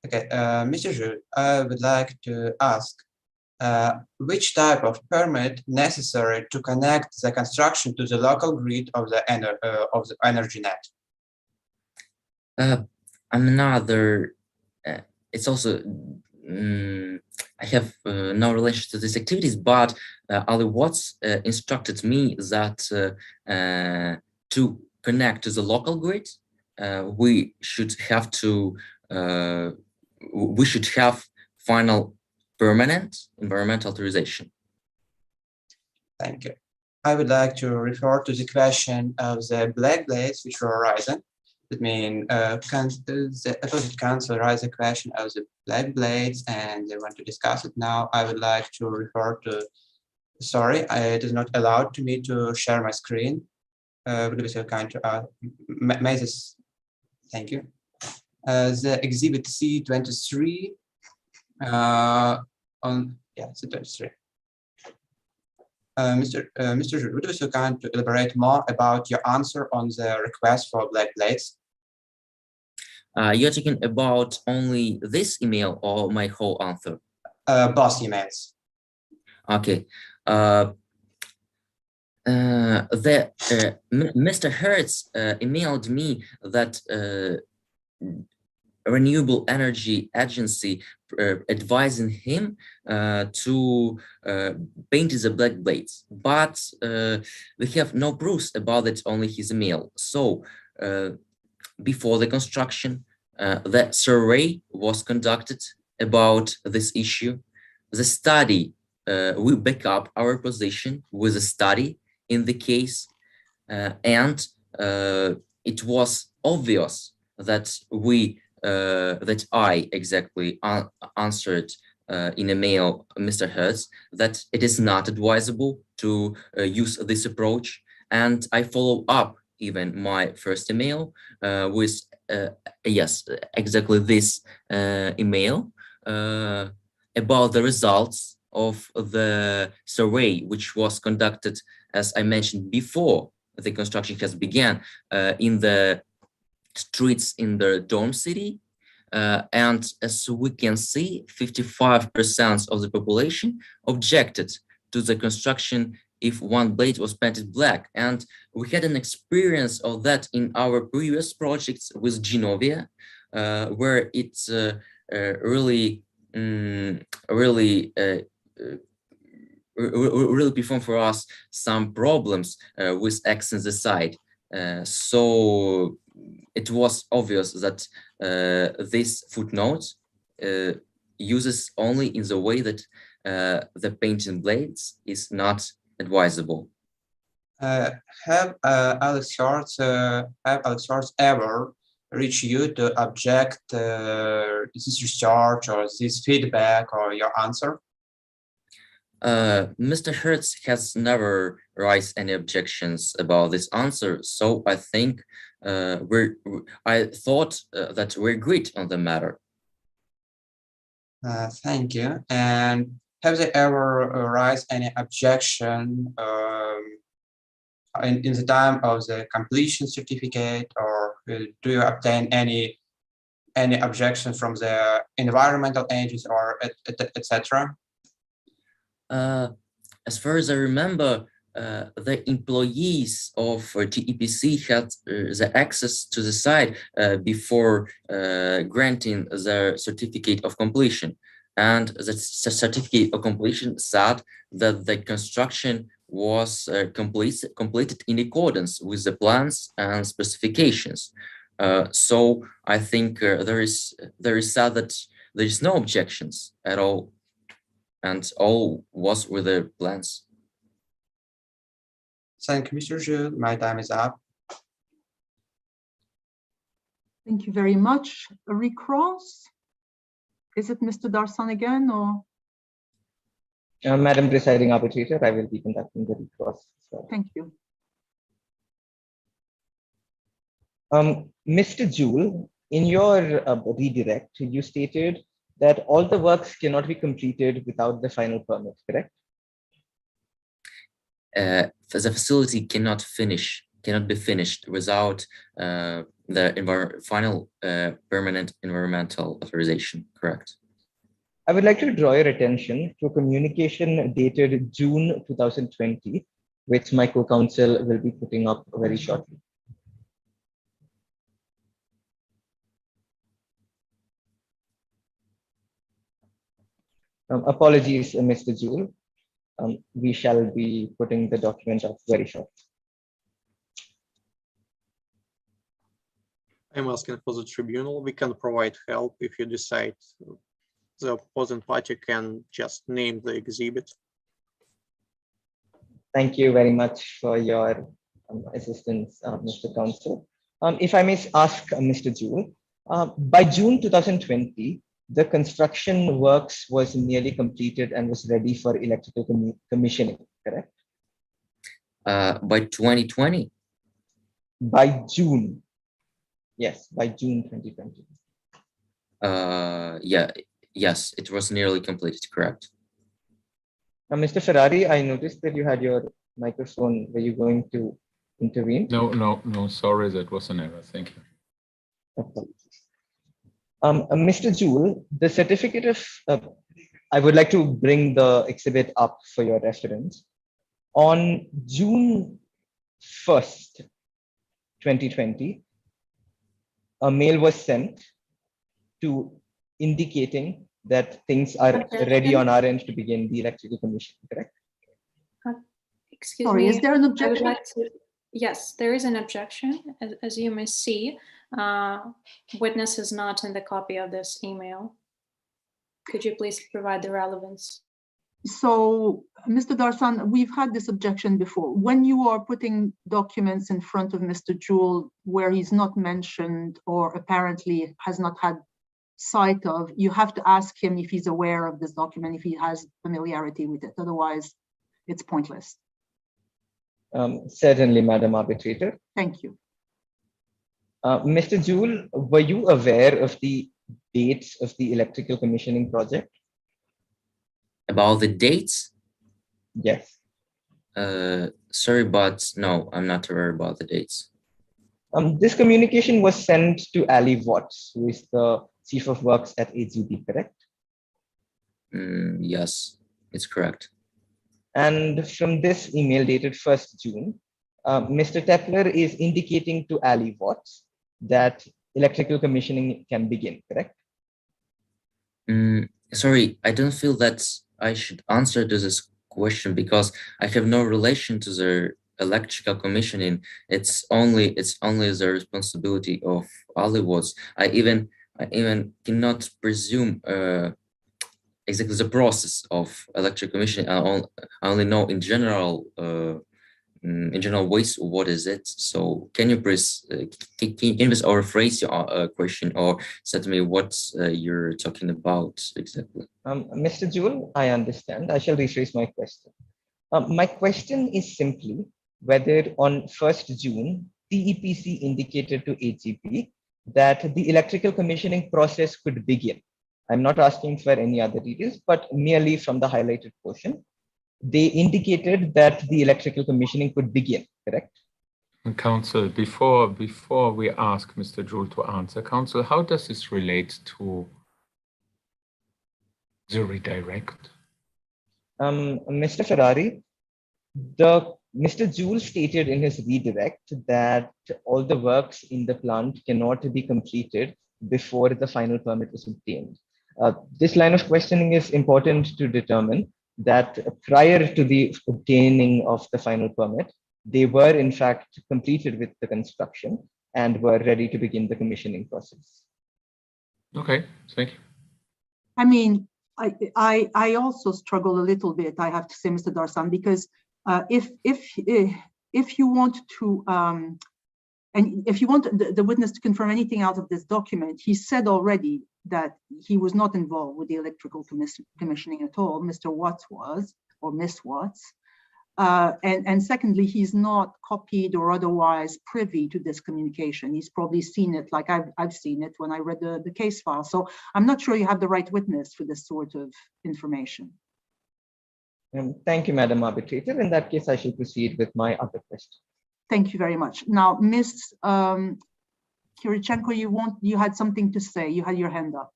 Okay, Mr. Jewell, I would like to ask which type of permit necessary to connect the construction to the local grid of the energy net? Another, it's also, I have no relation to these activities, but Ali Watts instructed me that to connect to the local grid, we should have final permanent environmental authorization. Thank you. I would like to refer to the question of the black blades which were arisen. That means the opposite council raised the question of the black blades and they want to discuss it now. I would like to refer to, sorry, it is not allowed to me to share my screen. Would you be so kind to may this, thank you. The exhibit C23 on, yeah, C23. Mr. Jules, would you be so kind to elaborate more about your answer on the request for black blades? You're talking about only this email or my whole answer? Both emails. Okay. Mr. Hertz emailed me that Renewable Energy Agency advising him to paint the black blades, but we have no proofs about it, only his email. So before the construction, the survey was conducted about this issue. The study, we back up our position with a study in the case, and it was obvious that that I exactly answered in a mail, Mr. Hertz, that it is not advisable to use this approach. And I follow up even my first email with, yes, exactly this email about the results of the survey, which was conducted, as I mentioned before the construction has begun, in the streets in the dorm city. And as we can see, 55% of the population objected to the construction if one blade was painted black. And we had an experience of that in our previous projects with Genovia, where it's really performed for us some problems with X on the side. So it was obvious that this footnote uses only in the way that the painting blades is not advisable. Have Alex Hertz ever reached you to object this research or this feedback or your answer? Mr. Hertz has never raised any objections about this answer, so I think I thought that we agreed on the matter. Thank you. And have they ever raised any objection in the time of the completion certificate, or do you obtain any objection from the environmental agencies or etc.? As far as I remember, the employees of TEPC had the access to the site before granting the certificate of completion. And the certificate of completion said that the construction was completed in accordance with the plans and specifications. So I think there is said that there is no objections at all, and all was with the plans. Thank you, Mr. Jules. My time is up. Thank you very much. A recross? Is it Mr. Darsan again, or? Madam Presiding Arbitrator, I will be conducting the recross. Thank you. Mr. Jules, in your redirect, you stated that all the works cannot be completed without the final permit, correct? The facility cannot be finished without the final permanent environmental authorization, correct? I would like to draw your attention to a communication dated June 2020, which my co-counsel will be putting up very shortly. Apologies, Mr. Jules. We shall be putting the document up very shortly. I'm asking for the tribunal. We can provide help if you decide the opposing party can just name the exhibit. Thank you very much for your assistance, Mr. Counsel. If I may ask Mr. Jewell, by June 2020, the construction works was nearly completed and was ready for electrical commissioning, correct? By 2020? By June. Yes, by June 2020. Yes, it was nearly completed, correct. Now, Mr. Ferrari, I noticed that you had your microphone. Were you going to intervene? No, sorry, that was an error. Thank you. Apologies. Mr. Jewell, the certificate of, I would like to bring the exhibit up for your reference. On June 1st, 2020, a mail was sent to indicating that things are ready on our end to begin the electrical commission, correct? Excuse Sorry, me. is there an I would objection? like to, yes, there is an objection. As you may see, witness is not in the copy of this email. Could you please provide the relevance? So, Mr. Darsan, we've had this objection before. When you are putting documents in front of Mr. Jewell where he's not mentioned or apparently has not had sight of, you have to ask him if he's aware of this document, if he has familiarity with it. Otherwise, it's pointless. Certainly, Madam Arbitrator. Thank you. Mr. Jewell, were you aware of the dates of the electrical commissioning project? About the dates? Yes. Sorry, but no, I'm not aware about the dates. This communication was sent to Ali Watts, who is the Chief of Works at AGB, correct? Yes, it's correct. And from this email dated 1st June, Mr. Tepler is indicating to Ali Watts that electrical commissioning can begin, correct? Sorry, I don't feel that I should answer to this question because I have no relation to the electrical commissioning. It's only the responsibility of Ali Watts. I even cannot presume exactly the process of electrical commissioning. I only know in general ways what is it. So can you please or rephrase your question or say to me what you're talking about exactly? Mr. Jewell, I understand. I shall rephrase my question. My question is simply whether on 1st June, TEPC indicated to AGP that the electrical commissioning process could begin. I'm not asking for any other details, but merely from the highlighted portion, they indicated that the electrical commissioning could begin, correct? Counsel, before we ask Mr. Jewell to answer, Counsel, how does this relate to the redirect? Mr. Ferrari, Mr. Jewell stated in his redirect that all the works in the plant cannot be completed before the final permit was obtained. This line of questioning is important to determine that prior to the obtaining of the final permit, they were in fact completed with the construction and were ready to begin the commissioning process. Okay, thank you. I mean, I also struggle a little bit, I have to say, Mr. Darsan, because if you want to, and if you want the witness to confirm anything out of this document, he said already that he was not involved with the electrical commissioning at all. Mr. Watts was, or Miss Watts. And secondly, he's not copied or otherwise privy to this communication. He's probably seen it like I've seen it when I read the case file. So I'm not sure you have the right witness for this sort of information. Thank you, Madam Arbitrator. In that case, I shall proceed with my other question. Thank you very much. Now, Ms. Kyrychenko, you had something to say. You had your hand up.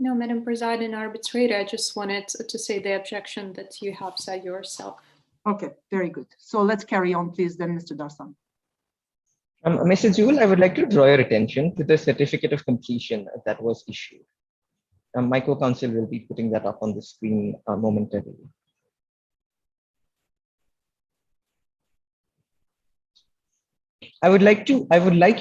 No, Madam Presiding Arbitrator, I just wanted to say the objection that you have said yourself. Okay, very good. So let's carry on, please, then, Mr. Darsan. Mr. Jewell, I would like to draw your attention to the certificate of completion that was issued. My co-counsel will be putting that up on the screen momentarily. I would like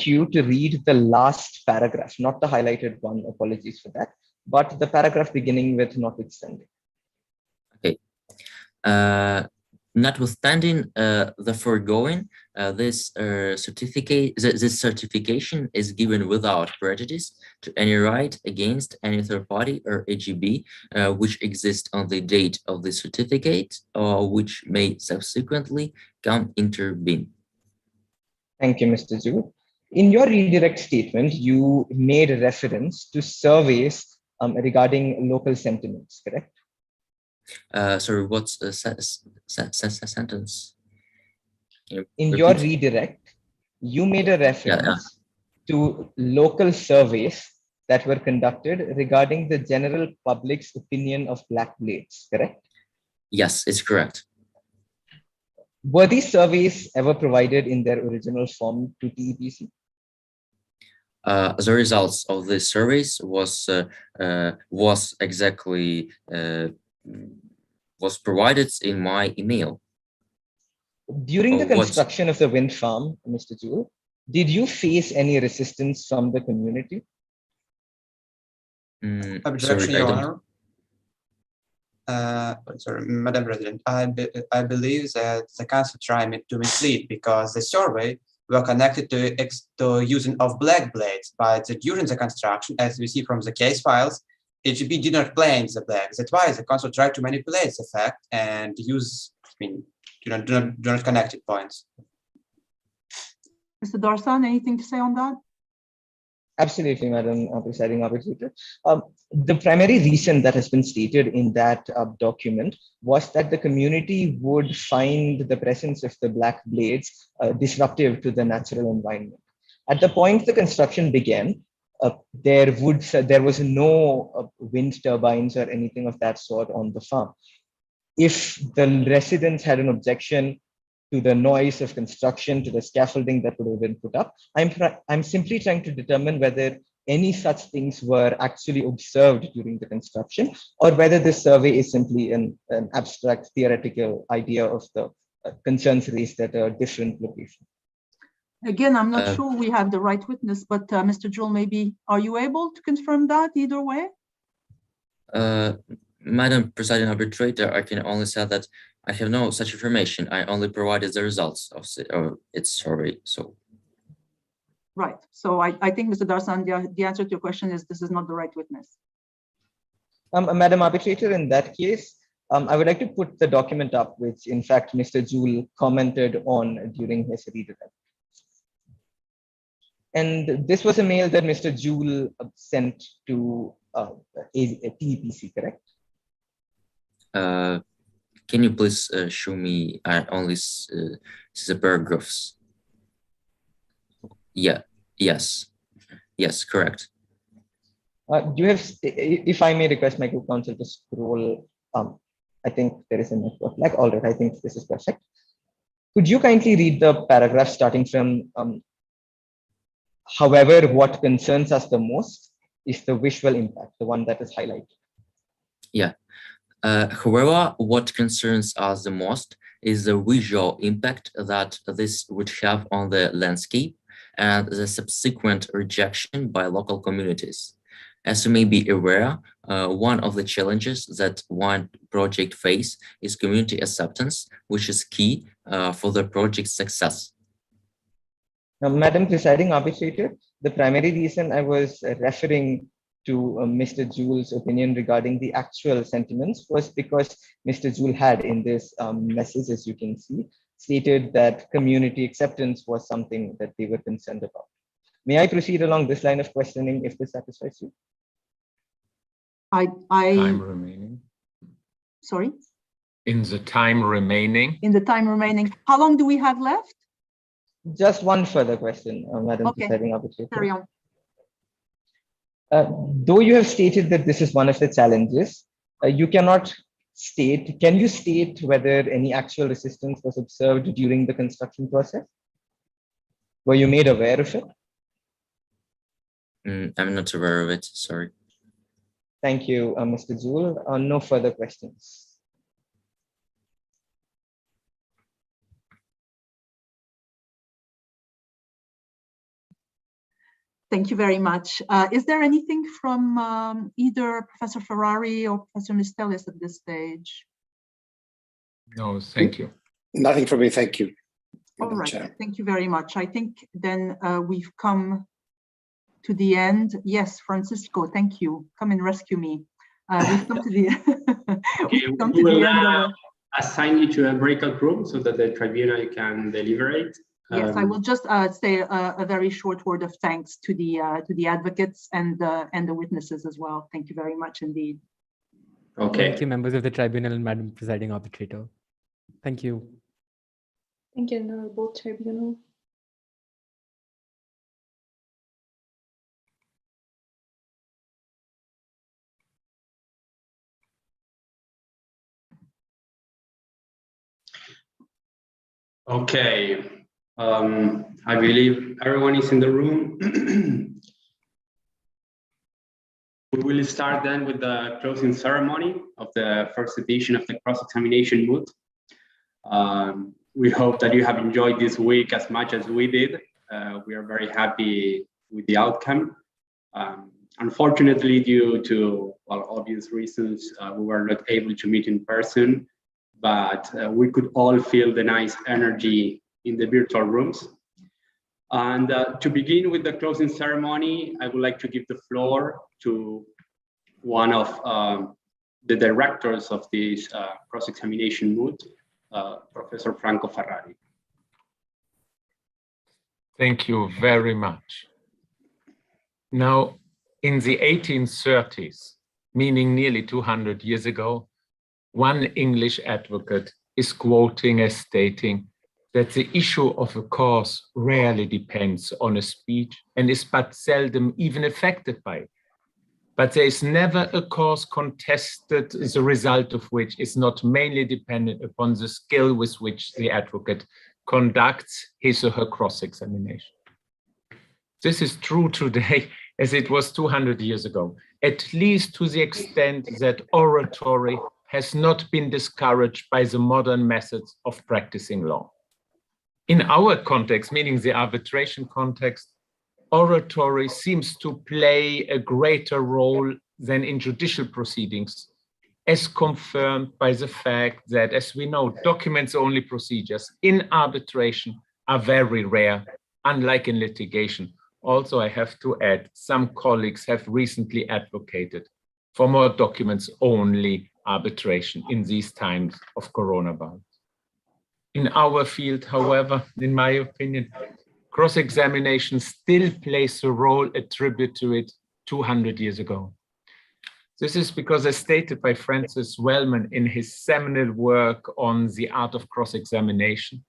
you to read the last paragraph, not the highlighted one, apologies for that, but the paragraph beginning with notwithstanding. Okay. Notwithstanding the foregoing, this certification is given without prejudice to any right against any third party or AGB which exists on the date of the certificate or which may subsequently come intervene. Thank you, Mr. Zhu. In your redirect statement, you made a reference to surveys regarding local sentiments, correct? Sorry, what's the sentence? In your redirect, you made a reference to local surveys that were conducted regarding the general public's opinion of black blades, correct? Yes, it's correct. Were these surveys ever provided in their original form to TEPC? The results of the surveys was provided in my email. During the construction of the wind farm, Mr. Jewell, did you face any resistance from the community? Objection, Your Honor. Sorry, Madam President, I believe that the council tried to mislead because the survey were connected to using of black blades, but during the construction, as we see from the case files, AGB did not claim the black. That's why the council tried to manipulate the fact and use, do not connected points. Mr. Darsan, anything to say on that? Absolutely, Madam Presiding Arbitrator. The primary reason that has been stated in that document was that the community would find the presence of the black blades disruptive to the natural environment. At the point the construction began, there was no wind turbines or anything of that sort on the farm. If the residents had an objection to the noise of construction, to the scaffolding that would have been put up, I'm simply trying to determine whether any such things were actually observed during the construction, or whether this survey is simply an abstract theoretical idea of the concerns raised at a different location. Again, I'm not sure we have the right witness, but Mr. Jewell, maybe, are you able to confirm that either way? Madam Presiding Arbitrator, I can only say that I have no such information. I only provided the results of its survey. So, right. So I think, Mr. Darsan, the answer to your question is this is not the right witness. Madam Arbitrator, in that case, I would like to put the document up, which in fact Mr. Jewell commented on during his redirect. And this was a mail that Mr. Jewell sent to a TEPC, correct? Can you please show me only the paragraphs? Yeah. Yes. Yes. Correct. Do you have? If I may request my co-counsel to scroll. I think there is a network lag. All right. I think this is perfect. Could you kindly read the paragraph starting from? However, what concerns us the most is the visual impact, the one that is highlighted. Yeah. However, what concerns us the most is the visual impact that this would have on the landscape and the subsequent rejection by local communities. As you may be aware, one of the challenges that one project faces is community acceptance, which is key for the project's success. Now, Madam Presiding Arbitrator, the primary reason I was referring to Mr. Jewell's opinion regarding the actual sentiments was because Mr. Jewell had in this message, as you can see, stated that community acceptance was something that they were concerned about. May I proceed along this line of questioning if this satisfies you? Time remaining. Sorry? In the time remaining. In the time remaining. How long do we have left? Just one further question, Madam Presiding Arbitrator. Carry on. Though you have stated that this is one of the challenges, you cannot state, can you state whether any actual resistance was observed during the construction process? Were you made aware of it? I'm not aware of it, sorry. Thank you, Mr. Jewell. No further questions. Thank you very much. Is there anything from either Professor Ferrari or Professor Mistelis at this stage? No, thank you. Nothing from me, thank you. All Madam right, Chair. thank you very much. I think then we've come to the end. Yes, Francisco, thank you. Come and rescue me. We've come to the, we've come to the end of assign you to a breakout room so that the tribunal can deliberate. Yes, I will just say a very short word of thanks to the advocates and the witnesses as well. Thank you very much indeed. Okay. Thank you, members of the tribunal and Madam Presiding Arbitrator. Thank you. Thank you, Honorable Tribunal. Okay. I believe everyone is in the room. We will start then with the closing ceremony of the first edition of the cross-examination Moot. We hope that you have enjoyed this week as much as we did. We are very happy with the outcome. Unfortunately, due to obvious reasons, we were not able to meet in person, but we could all feel the nice energy in the virtual rooms. And to begin with the closing ceremony, I would like to give the floor to one of the directors of this cross-examination Moot, Professor Franco Ferrari. Thank you very much. Now, in the 1830s, meaning nearly 200 years ago, one English advocate is quoting as stating that the issue of a cause rarely depends on a speech and is but seldom even affected by it. But there is never a cause contested, the result of which is not mainly dependent upon the skill with which the advocate conducts his or her cross-examination. This is true today as it was 200 years ago, at least to the extent that oratory has not been discouraged by the modern methods of practicing law. In our context, meaning the arbitration context, oratory seems to play a greater role than in judicial proceedings, as confirmed by the fact that, as we know, documents-only procedures in arbitration are very rare, unlike in litigation. Also, I have to add, some colleagues have recently advocated for more documents-only arbitration in these times of coronavirus. In our field, however, in my opinion, cross-examination still plays a role attributed to it 200 years ago. This is because, as stated by Francis Wellman in his seminal work on the art of cross-examination,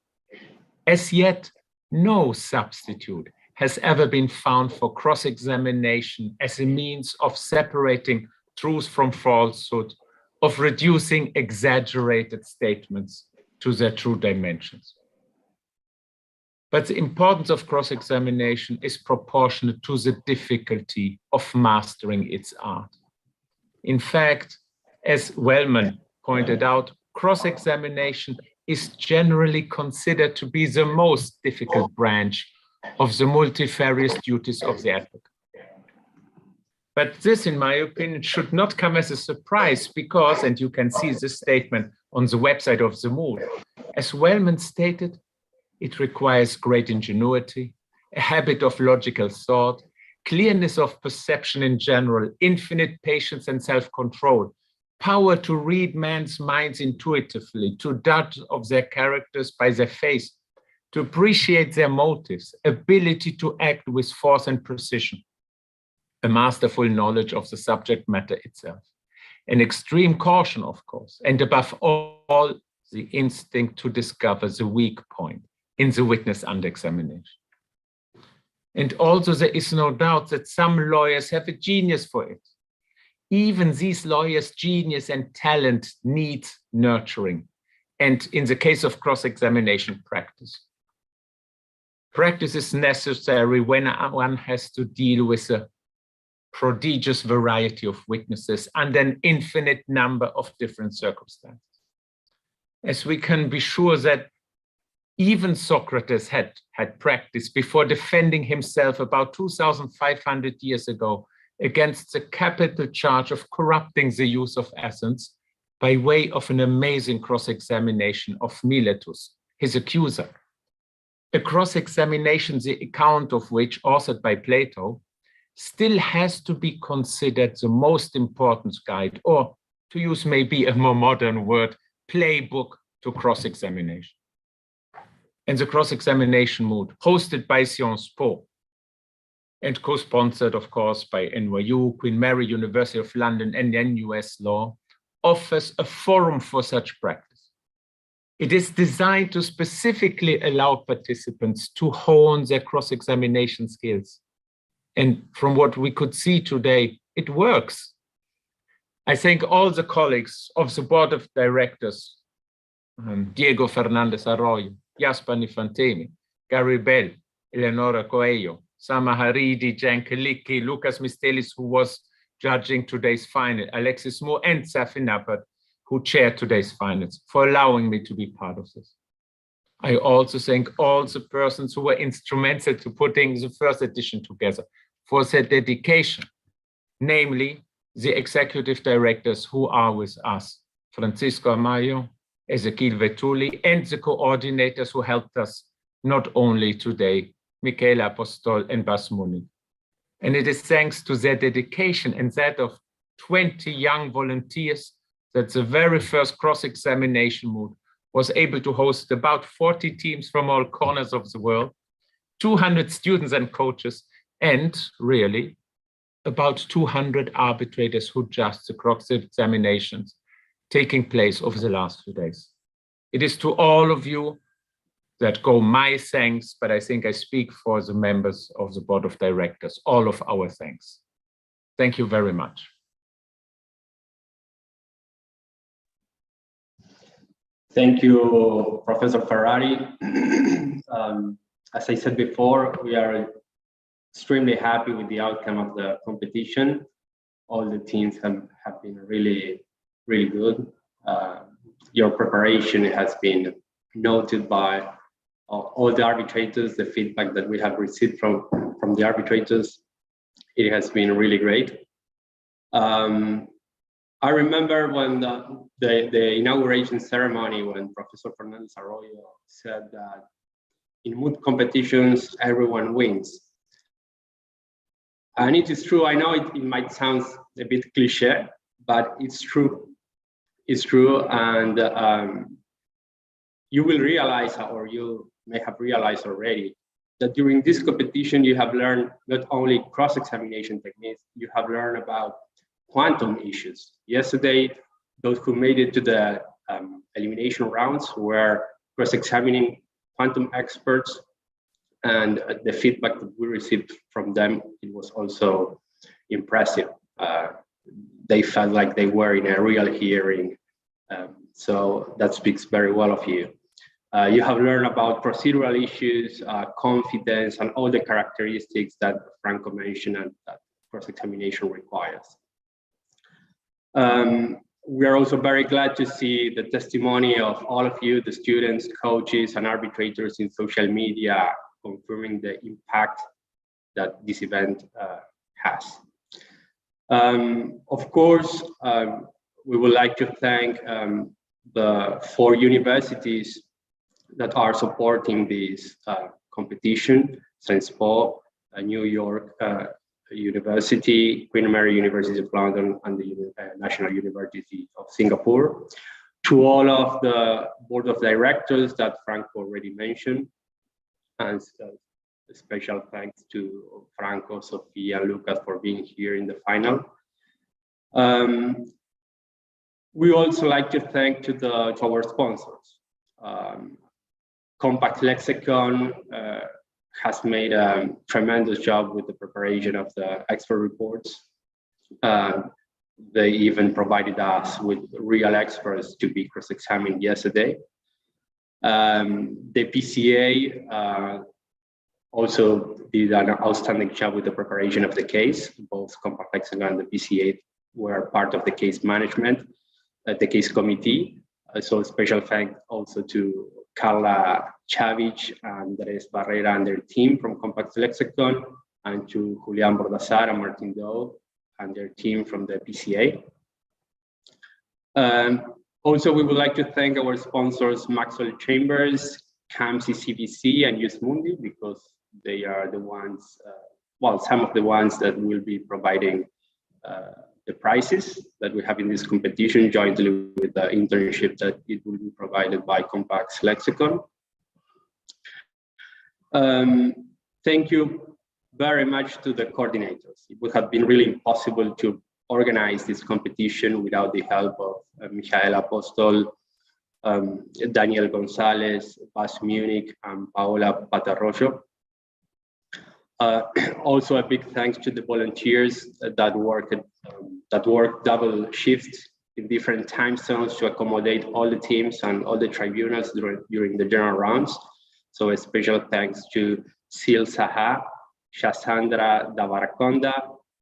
as yet no substitute has ever been found for cross-examination as a means of separating truth from falsehood, of reducing exaggerated statements to their true dimensions. But the importance of cross-examination is proportionate to the difficulty of mastering its art. In fact, as Wellman pointed out, cross-examination is generally considered to be the most difficult branch of the multifarious duties of the advocate. But this, in my opinion, should not come as a surprise because, and you can see this statement on the website of the Moot, as Wellman stated, it requires great ingenuity, a habit of logical thought, clearness of perception in general, infinite patience and self-control, power to read men's minds intuitively, to judge of their characters by their face, to appreciate their motives, ability to act with force and precision, a masterful knowledge of the subject matter itself, an extreme caution, of course, and above all, the instinct to discover the weak point in the witness under examination. And also there is no doubt that some lawyers have a genius for it. Even these lawyers' genius and talent need nurturing. And in the case of cross-examination, practice. Practice is necessary when one has to deal with a prodigious variety of witnesses and an infinite number of different circumstances. As we can be sure that even Socrates had practiced before defending himself about 2,500 years ago against the capital charge of corrupting the youth of Athens by way of an amazing cross-examination of Miletus, his accuser. A cross-examination, the account of which, authored by Plato, still has to be considered the most important guide, or to use maybe a more modern word, playbook to cross-examination. And the cross-examination mood, hosted by Sciences Po, and co-sponsored, of course, by NYU, Queen Mary University of London, and NUS Law, offers a forum for such practice. It is designed to specifically allow participants to hone their cross-examination skills. And from what we could see today, it works. I thank all the colleagues of the board of directors, Diego Fernandez Arroyo, Jasper Nifantemi, Gary Bell, Eleonora Coelho, Sama Haridi, Jan Kalicki, Loukas Mistelis, who was judging today's final, Alexis Moore, and Sophie Nappert, who chaired today's finals, for allowing me to be part of this. I also thank all the persons who were instrumental to putting the first edition together for their dedication, namely the executive directors who are with us, Franciso Amallo, Ezequiel Vetuli, and the coordinators who helped us not only today, Michaela Apostol and Bas Munich. And it is thanks to their dedication and that of 20 young volunteers that the very first cross-examination mood was able to host about 40 teams from all corners of the world, 200 students and coaches, and really about 200 arbitrators who judged the cross-examinations taking place over the last few days. It is to all of you that go my thanks, but I think I speak for the members of the board of directors, all of our thanks. Thank you very much. Thank you, Professor Ferrari. As I said before, we are extremely happy with the outcome of the competition. All the teams have been really, really good. Your preparation has been noted by all the arbitrators. The feedback that we have received from the arbitrators, it has been really great. I remember when the inauguration ceremony, when Professor Fernandez Arroyo said that in Moot competitions, everyone wins. And it is true. I know it might sound a bit cliche, but it's true. It's true. And you will realize, or you may have realized already, that during this competition, you have learned not only cross-examination techniques, you have learned about quantum issues. Yesterday, those who made it to the elimination rounds were cross-examining quantum experts, and the feedback that we received from them, it was also impressive. They felt like they were in a real hearing. So that speaks very well of you. You have learned about procedural issues, confidence, and all the characteristics that Franco mentioned and that cross-examination requires. We are also very glad to see the testimony of all of you, the students, coaches, and arbitrators in social media, confirming the impact that this event has. Of course, we would like to thank the 4 universities that are supporting this competition: Sciences Po, New York University, Queen Mary University of London, and the National University of Singapore. To all of the board of directors that Franco already mentioned, and a special thanks to Franco, Sophie, and Loukas for being here in the final. We also like to thank to our sponsors. Compact Lexicon has made a tremendous job with the preparation of the expert reports. They even provided us with real experts to be cross-examined yesterday. The PCA also did an outstanding job with the preparation of the case. Both Compact Lexicon and the PCA were part of the case management, the case committee. So a special thanks also to Carla Chavich and Andres Barrera and their team from Compact Lexicon, and to Julian Bordazar and Martin Doe and their team from the PCA. Also, we would like to thank our sponsors, Maxwell Chambers, CAMSI CVC, and Youth Mundi, because they are the ones, well, some of the ones that will be providing the prizes that we have in this competition jointly with the internship that it will be provided by Compact Lexicon. Thank you very much to the coordinators. It would have been really impossible to organize this competition without the help of Michael Apostol, Daniel Gonzalez, Bas Munich, and Paola Patarroyo. Also, a big thanks to the volunteers that worked double shifts in different time zones to accommodate all the teams and all the tribunals during the general rounds. So a special thanks to Sil Saha, Shasandra Davarakonda,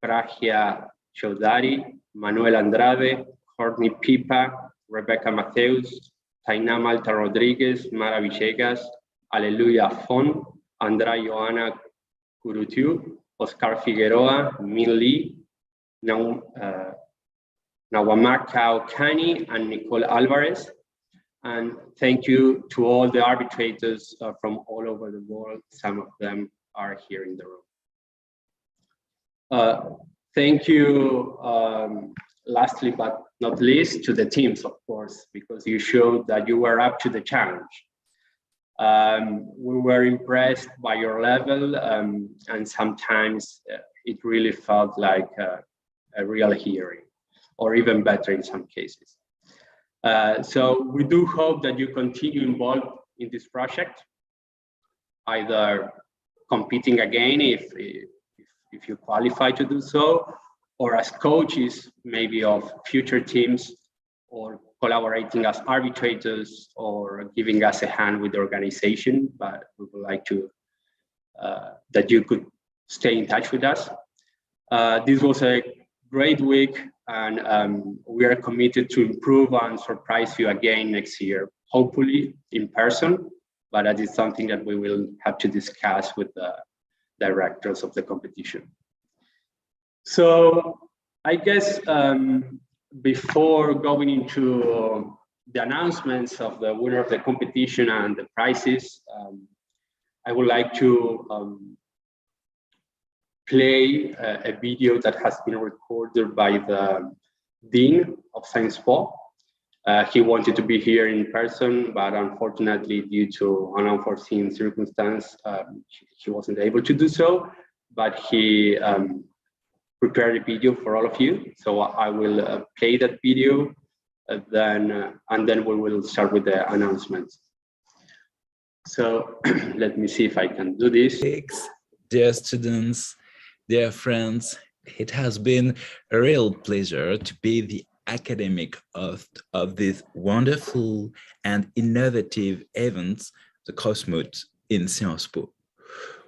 Pragya Chaudhary, Manuel Andrade, Courtney Pipa, Rebecca Mateus, Taina Malta Rodriguez, Mara Villegas, Aleluya Fon, Andra Joana Kurutiu, Oscar Figueroa, Min Lee, Nawamaka Okani, and Nicole Alvarez. And thank you to all the arbitrators from all over the world. Some of them are here in the room. Thank you, lastly but not least, to the teams, of course, because you showed that you were up to the challenge. We were impressed by your level, and sometimes it really felt like a real hearing, or even better in some cases. So we do hope that you continue involved in this project, either competing again if you qualify to do so, or as coaches maybe of future teams, or collaborating as arbitrators, or giving us a hand with the organization. But we would like to that you could stay in touch with us. This was a great week, and we are committed to improve and surprise you again next year, hopefully in person, but that is something that we will have to discuss with the directors of the competition. So I guess before going into the announcements of the winner of the competition and the prizes, I would like to play a video that has been recorded by the Dean of Sciences Po. He wanted to be here in person, but unfortunately, due to an unforeseen circumstance, he wasn't able to do so. But he prepared a video for all of you. So I will play that video, and then we will start with the announcements. So let me see if I can do this. Dear students, dear friends, it has been a real pleasure to be the academic of this wonderful and innovative event, the Moot in Sciences Po.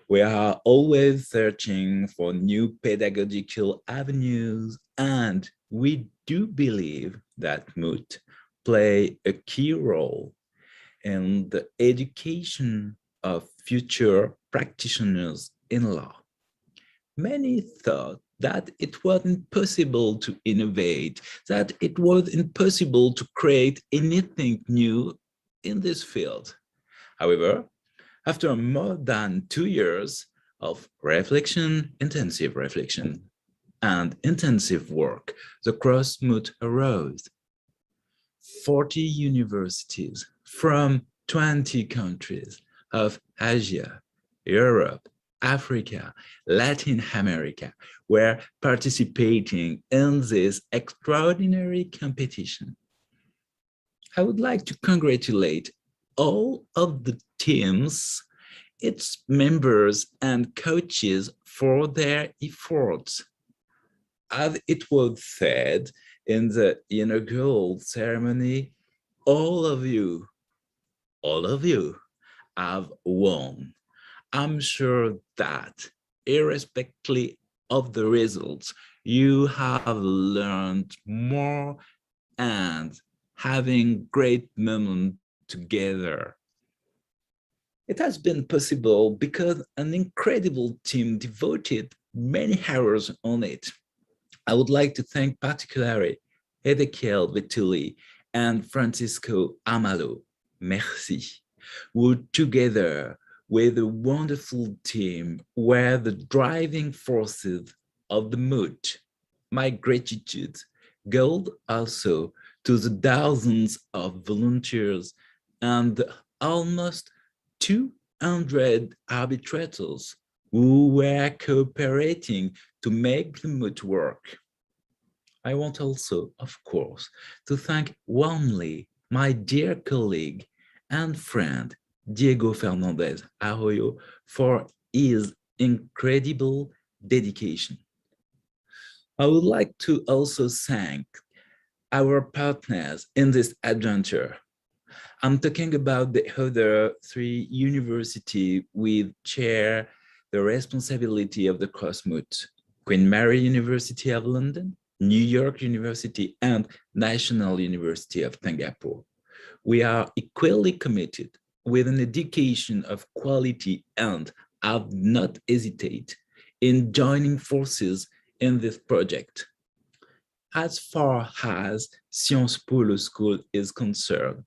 We are always searching for new pedagogical avenues, and we do believe that Moot play a key role in the education of future practitioners in law. Many thought that it was impossible to innovate, that it was impossible to create anything new in this field. However, after more than 2 years of reflection, intensive reflection, and intensive work, the Moot arose. 40 universities from 20 countries of Asia, Europe, Africa, Latin America were participating in this extraordinary competition. I would like to congratulate all of the teams, its members and coaches for their efforts. As it was said in the inaugural ceremony, all of you have won. I'm sure that irrespectively of the results, you have learned more and having great moments together. It has been possible because an incredible team devoted many hours on it. I would like to thank particularly Ezequiel Vetuli and Franciso Amallo, merci, who together with a wonderful team were the driving forces of the Moot. My gratitude goes also to the thousands of volunteers and the almost 200 arbitrators who were cooperating to make the Moot work. I want also, of course, to thank warmly my dear colleague and friend, Diego Fernandez Arroyo, for his incredible dedication. I would like to also thank our partners in this adventure. I'm talking about the other 3 universities which share the responsibility of the Cross-Moot: Queen Mary University of London, New York University, and National University of Singapore. We are equally committed with an education of quality and have not hesitate in joining forces in this project. As far as Sciences Po Law School is concerned,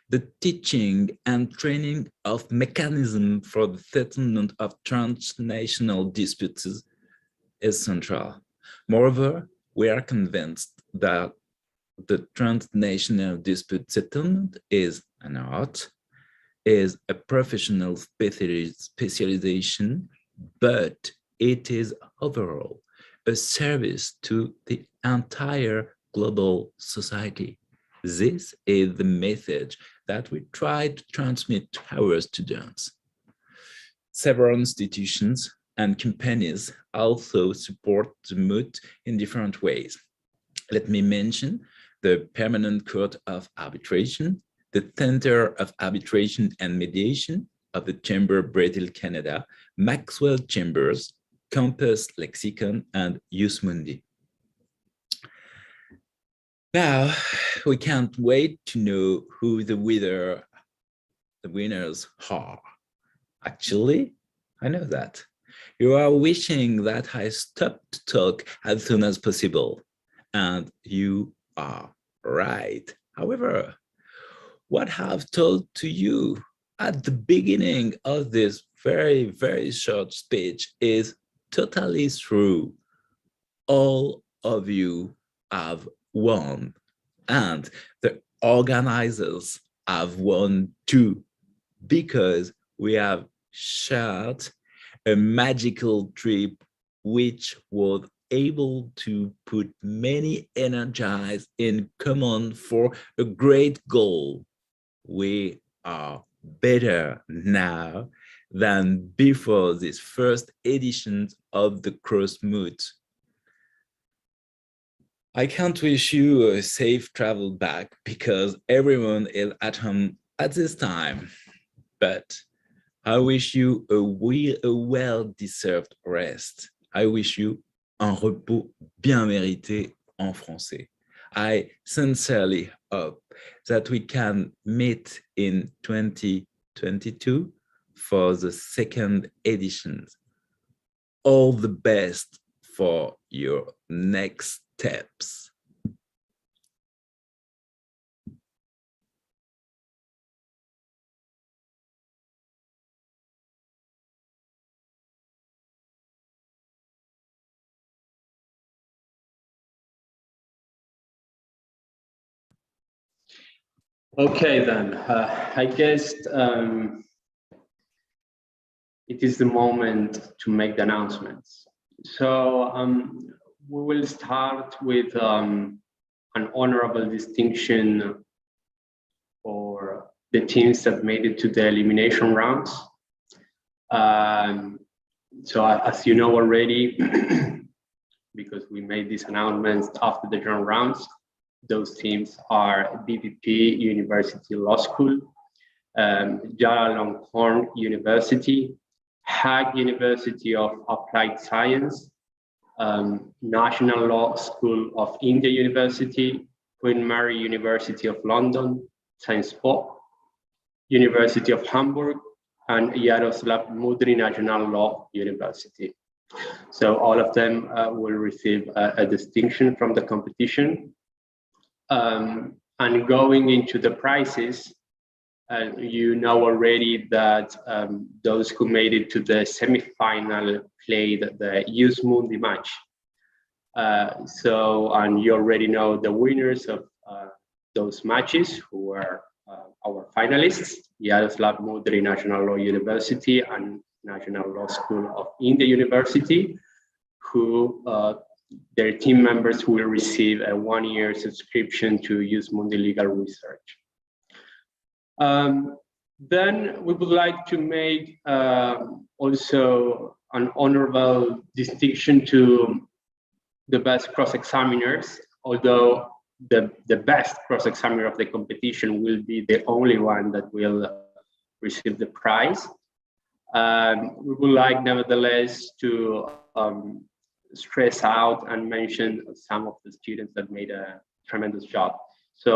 the teaching and training of mechanism for the settlement of transnational disputes is central. Moreover, we are convinced that the transnational dispute settlement is an art, is a professional specialization, but it is overall a service to the entire global society. This is the message that we try to transmit to our students. Several institutions and companies also support the Moot in different ways. Let me mention the Permanent Court of Arbitration, the Center of Arbitration and Mediation of the Chamber Brazil Canada, Maxwell Chambers, Campus Lexicon, and Jus Mundi. Now, we can't wait to know who the winners are. Actually, I know that. You are wishing that I stop to talk as soon as possible, and you are right. However, what I've told to you at the beginning of this very, very short speech is totally true. All of you have won, and the organizers have won too, because we have shared a magical trip which was able to put many energies in common for a great goal. We are better now than before this first edition of the Cross-Moot. I can't wish you a safe travel back because everyone is at home at this time, but I wish you a well-deserved rest. I wish you un repos bien mérité en français. I sincerely hope that we can meet in 2022 for the second edition. All the best for your next steps. Okay, then, I guess it is the moment to make the announcements. So we will start with an honorable distinction for the teams that made it to the elimination rounds. So as you know already, because we made these announcements after the general rounds, those teams are BVP University Law School, Chulalongkorn University, Hague University of Applied Science, National Law School of India University, Queen Mary University of London, Sciences Po, University of Hamburg, and Yaroslav Mudryi National Law University. So all of them will receive a distinction from the competition. And going into the prizes, you know already that those who made it to the semifinal played the Jus Mundi match. And you already know the winners of those matches, who were our finalists, Yaroslav Mudryi National Law University and National Law School of India University, who their team members will receive a one-year subscription to Jus Mundi Legal Research. Then we would like to make also an honorable distinction to the best cross-examiners, although the best cross-examiner of the competition will be the only one that will receive the prize. We would like, nevertheless, to stress out and mention some of the students that made a tremendous job. So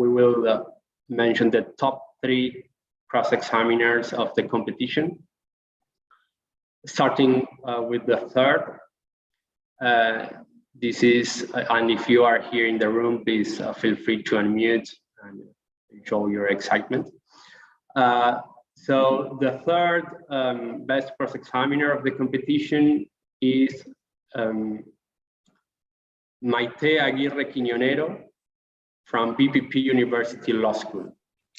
we will mention the top 3 cross-examiners of the competition, starting with the third. This is, and if you are here in the room, please feel free to unmute and show your excitement. So the third best cross-examiner of the competition is Maite Aguirre Quiñonero from BPP University Law School.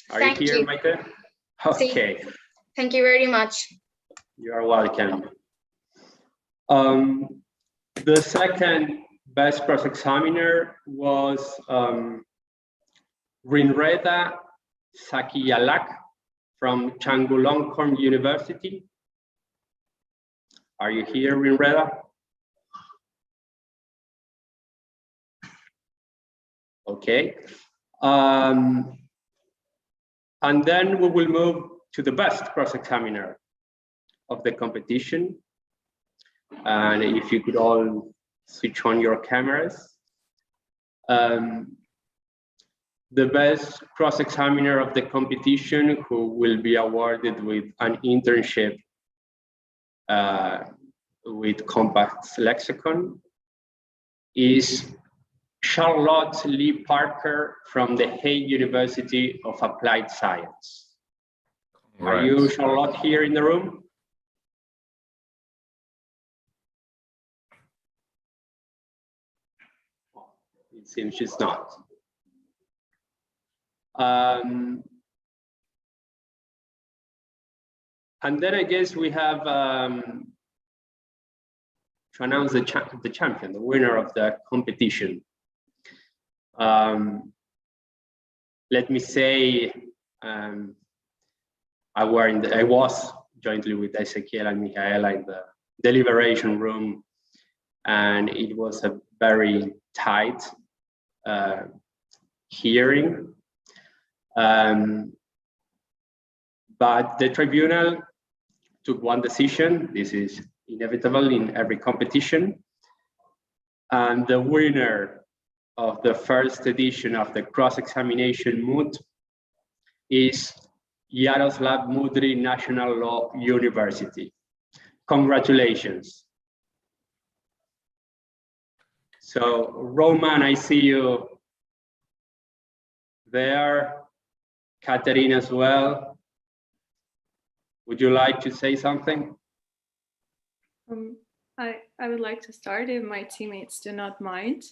Are you here, Maite? Okay. Thank you very much. You are welcome. The second best cross-examiner was Rinreda Sakiyalak from Chulalongkorn University. Are you here, Rinreda? Okay. And then we will move to the best cross-examiner of the competition. And if you could all switch on your cameras. The best cross-examiner of the competition, who will be awarded with an internship with Compact Lexicon, is Charlotte Lee Parker from the Hague University of Applied Science. Right. Are you, Charlotte, here in the room? It seems she's not. And then I guess we have to announce the champion, the winner of the competition. Let me say, I was jointly with Ezequiel and Michaela in the deliberation room, and it was a very tight hearing. But the tribunal took one decision. This is inevitable in every competition. And the winner of the first edition of the cross-examination Moot is Yaroslav Mudryi National Law University. Congratulations. So Roman, I see you there. Kateryna as well. Would you like to say something? I would like to start if my teammates do not mind.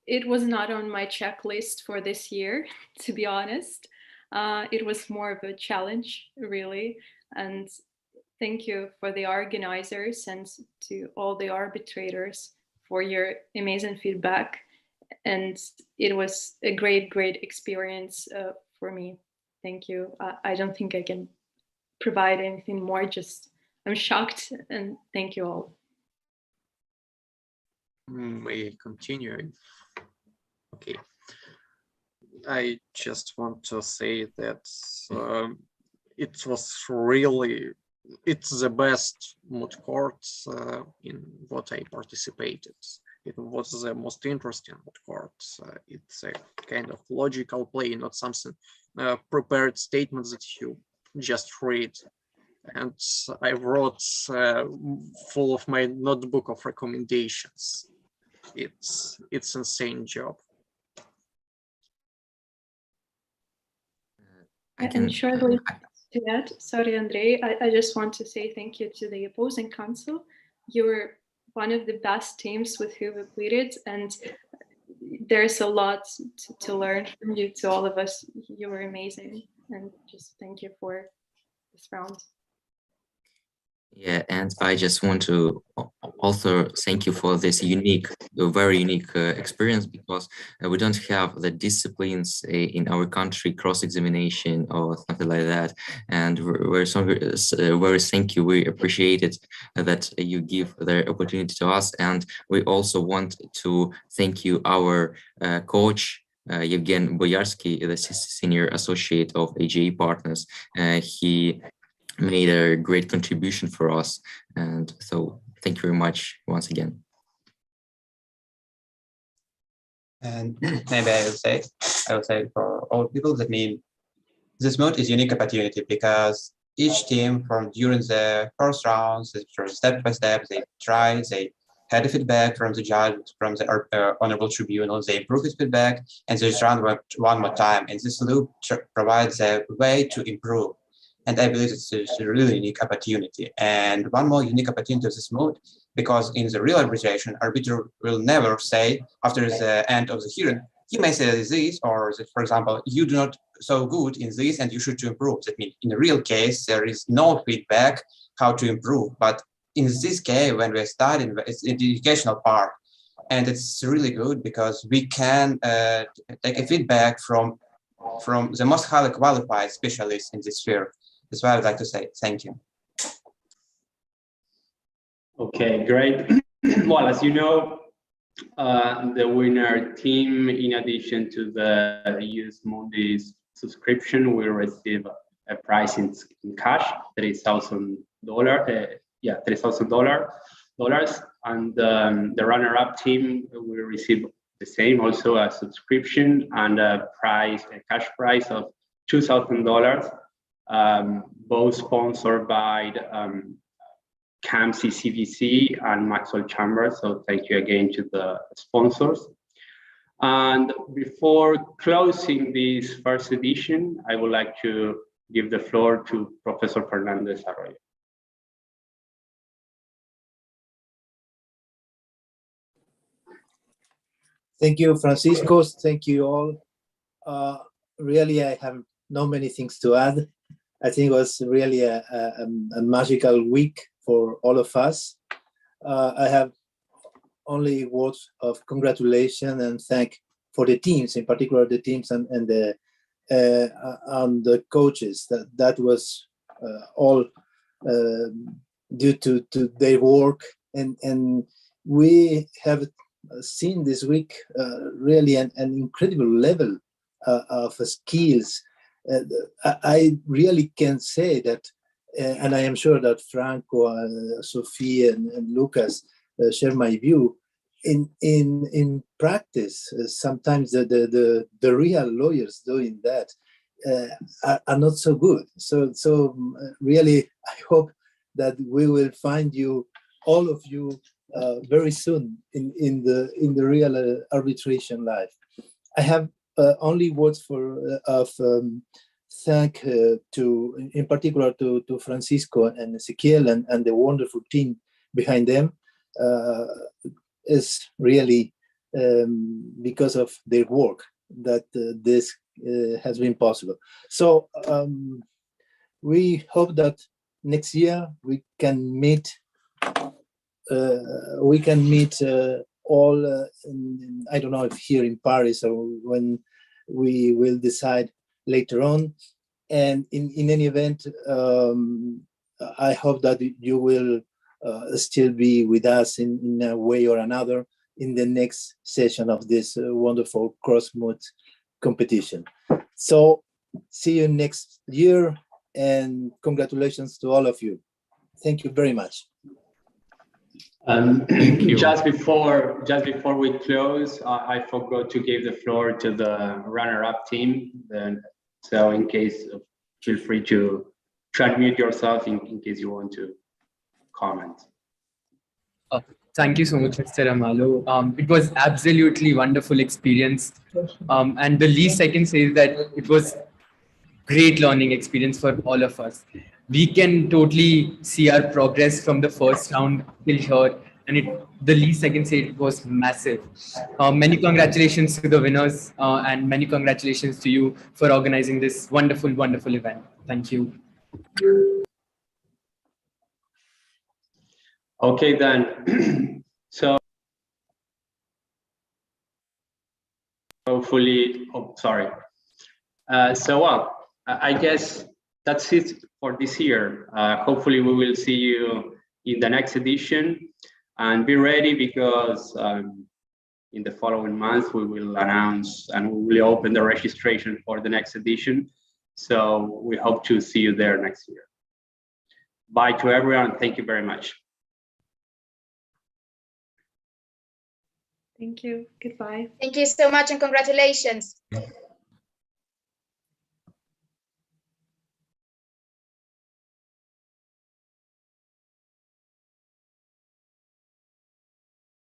It was not on my checklist for this year, to be honest. It was more of a challenge, really. And thank you for the organizers and to all the arbitrators for your amazing feedback. And it was a great, great experience for me. Thank you. I don't think I can provide anything more, just I'm shocked, and thank you all. May I continue? Okay. I just want to say that it was really, it's the best moot court in what I participated. It was the most interesting moot court. It's a kind of logical play, not something prepared statements that you just read. And I wrote full of my notebook of recommendations. It's insane job. And shortly to that, sorry, Andrei, I just want to say thank you to the opposing counsel. You were one of the best teams with whom we pleaded, and there's a lot to learn from you, to all of us. You were amazing, and just thank you for this round. Yeah, and I just want to also thank you for this very unique experience, because we don't have the disciplines in our country, cross-examination or something like that. And we're so very thank you. We appreciate it that you give the opportunity to us. And we also want to thank you, our coach, Yevgen Boyarsky, the senior associate of AGA Partners. He made a great contribution for us, and so thank you very much once again. And maybe I will say for all people that mean this mode is unique opportunity, because each team from during the first rounds, step by step, they had a feedback from the judge, from the honorable tribunal, they improve his feedback, and they just run one more time, and this loop provides a way to improve. And I believe it's a really unique opportunity. And one more unique opportunity of this mode, because in the real arbitration, arbiter will never say after the end of the hearing, he may say this, or that, for example, you do not so good in this and you should to improve. That means in the real case, there is no feedback how to improve. But in this case, when we're studying, it's the educational part. And it's really good because we can take a feedback from the most highly qualified specialists in this sphere. That's why I would like to say thank you. Okay, great. Well, as you know, the winner team, in addition to the US Mondays subscription, will receive a prize in cash, $30,000. Yeah, $30,000. And the runner-up team will receive the same, also a subscription and a cash prize of $2,000. Both sponsored by CAMC CVC and Maxwell Chambers. So thank you again to the sponsors. And before closing this first edition, I would like to give the floor to Professor Fernandez Arroyo. Thank you, Francisco. Thank you all. Really, I have not many things to add. I think it was really a magical week for all of us. I have only words of congratulation and thank for the teams, in particular the teams and the coaches. That was all due to their work, and we have seen this week really an incredible level of skills. I really can say that, and I am sure that Franco, Sophie, and Loukas share my view. In practice, sometimes the real lawyers doing that are not so good. So really, I hope that we will find you, all of you, very soon in the real arbitration life. I have only words of thank to, in particular, to Francisco and Ezequiel and the wonderful team behind them. Is really because of their work that this has been possible. So we hope that next year we can meet. All. I don't know if here in Paris or when we will decide later on. And in any event, I hope that you will still be with us in a way or another in the next session of this wonderful cross-Moot competition. So see you next year, and congratulations to all of you. Thank you very much. Just before we close, I forgot to give the floor to the runner-up team. So in case, feel free to to unmute yourself in case you want to comment. Thank you so much, Mr. Amallo. It was absolutely wonderful experience. And the least I can say is that it was great learning experience for all of us. We can totally see our progress from the first round till here. And the least I can say, it was massive. Many congratulations to the winners and many congratulations to you for organizing this wonderful, wonderful event. Thank you. Okay, then. So hopefully, I guess that's it for this year. Hopefully we will see you in the next edition, and be ready because in the following month we will announce and we will open the registration for the next edition. So we hope to see you there next year. Bye to everyone. Thank you very much. Thank you. Goodbye. Thank you so much and congratulations.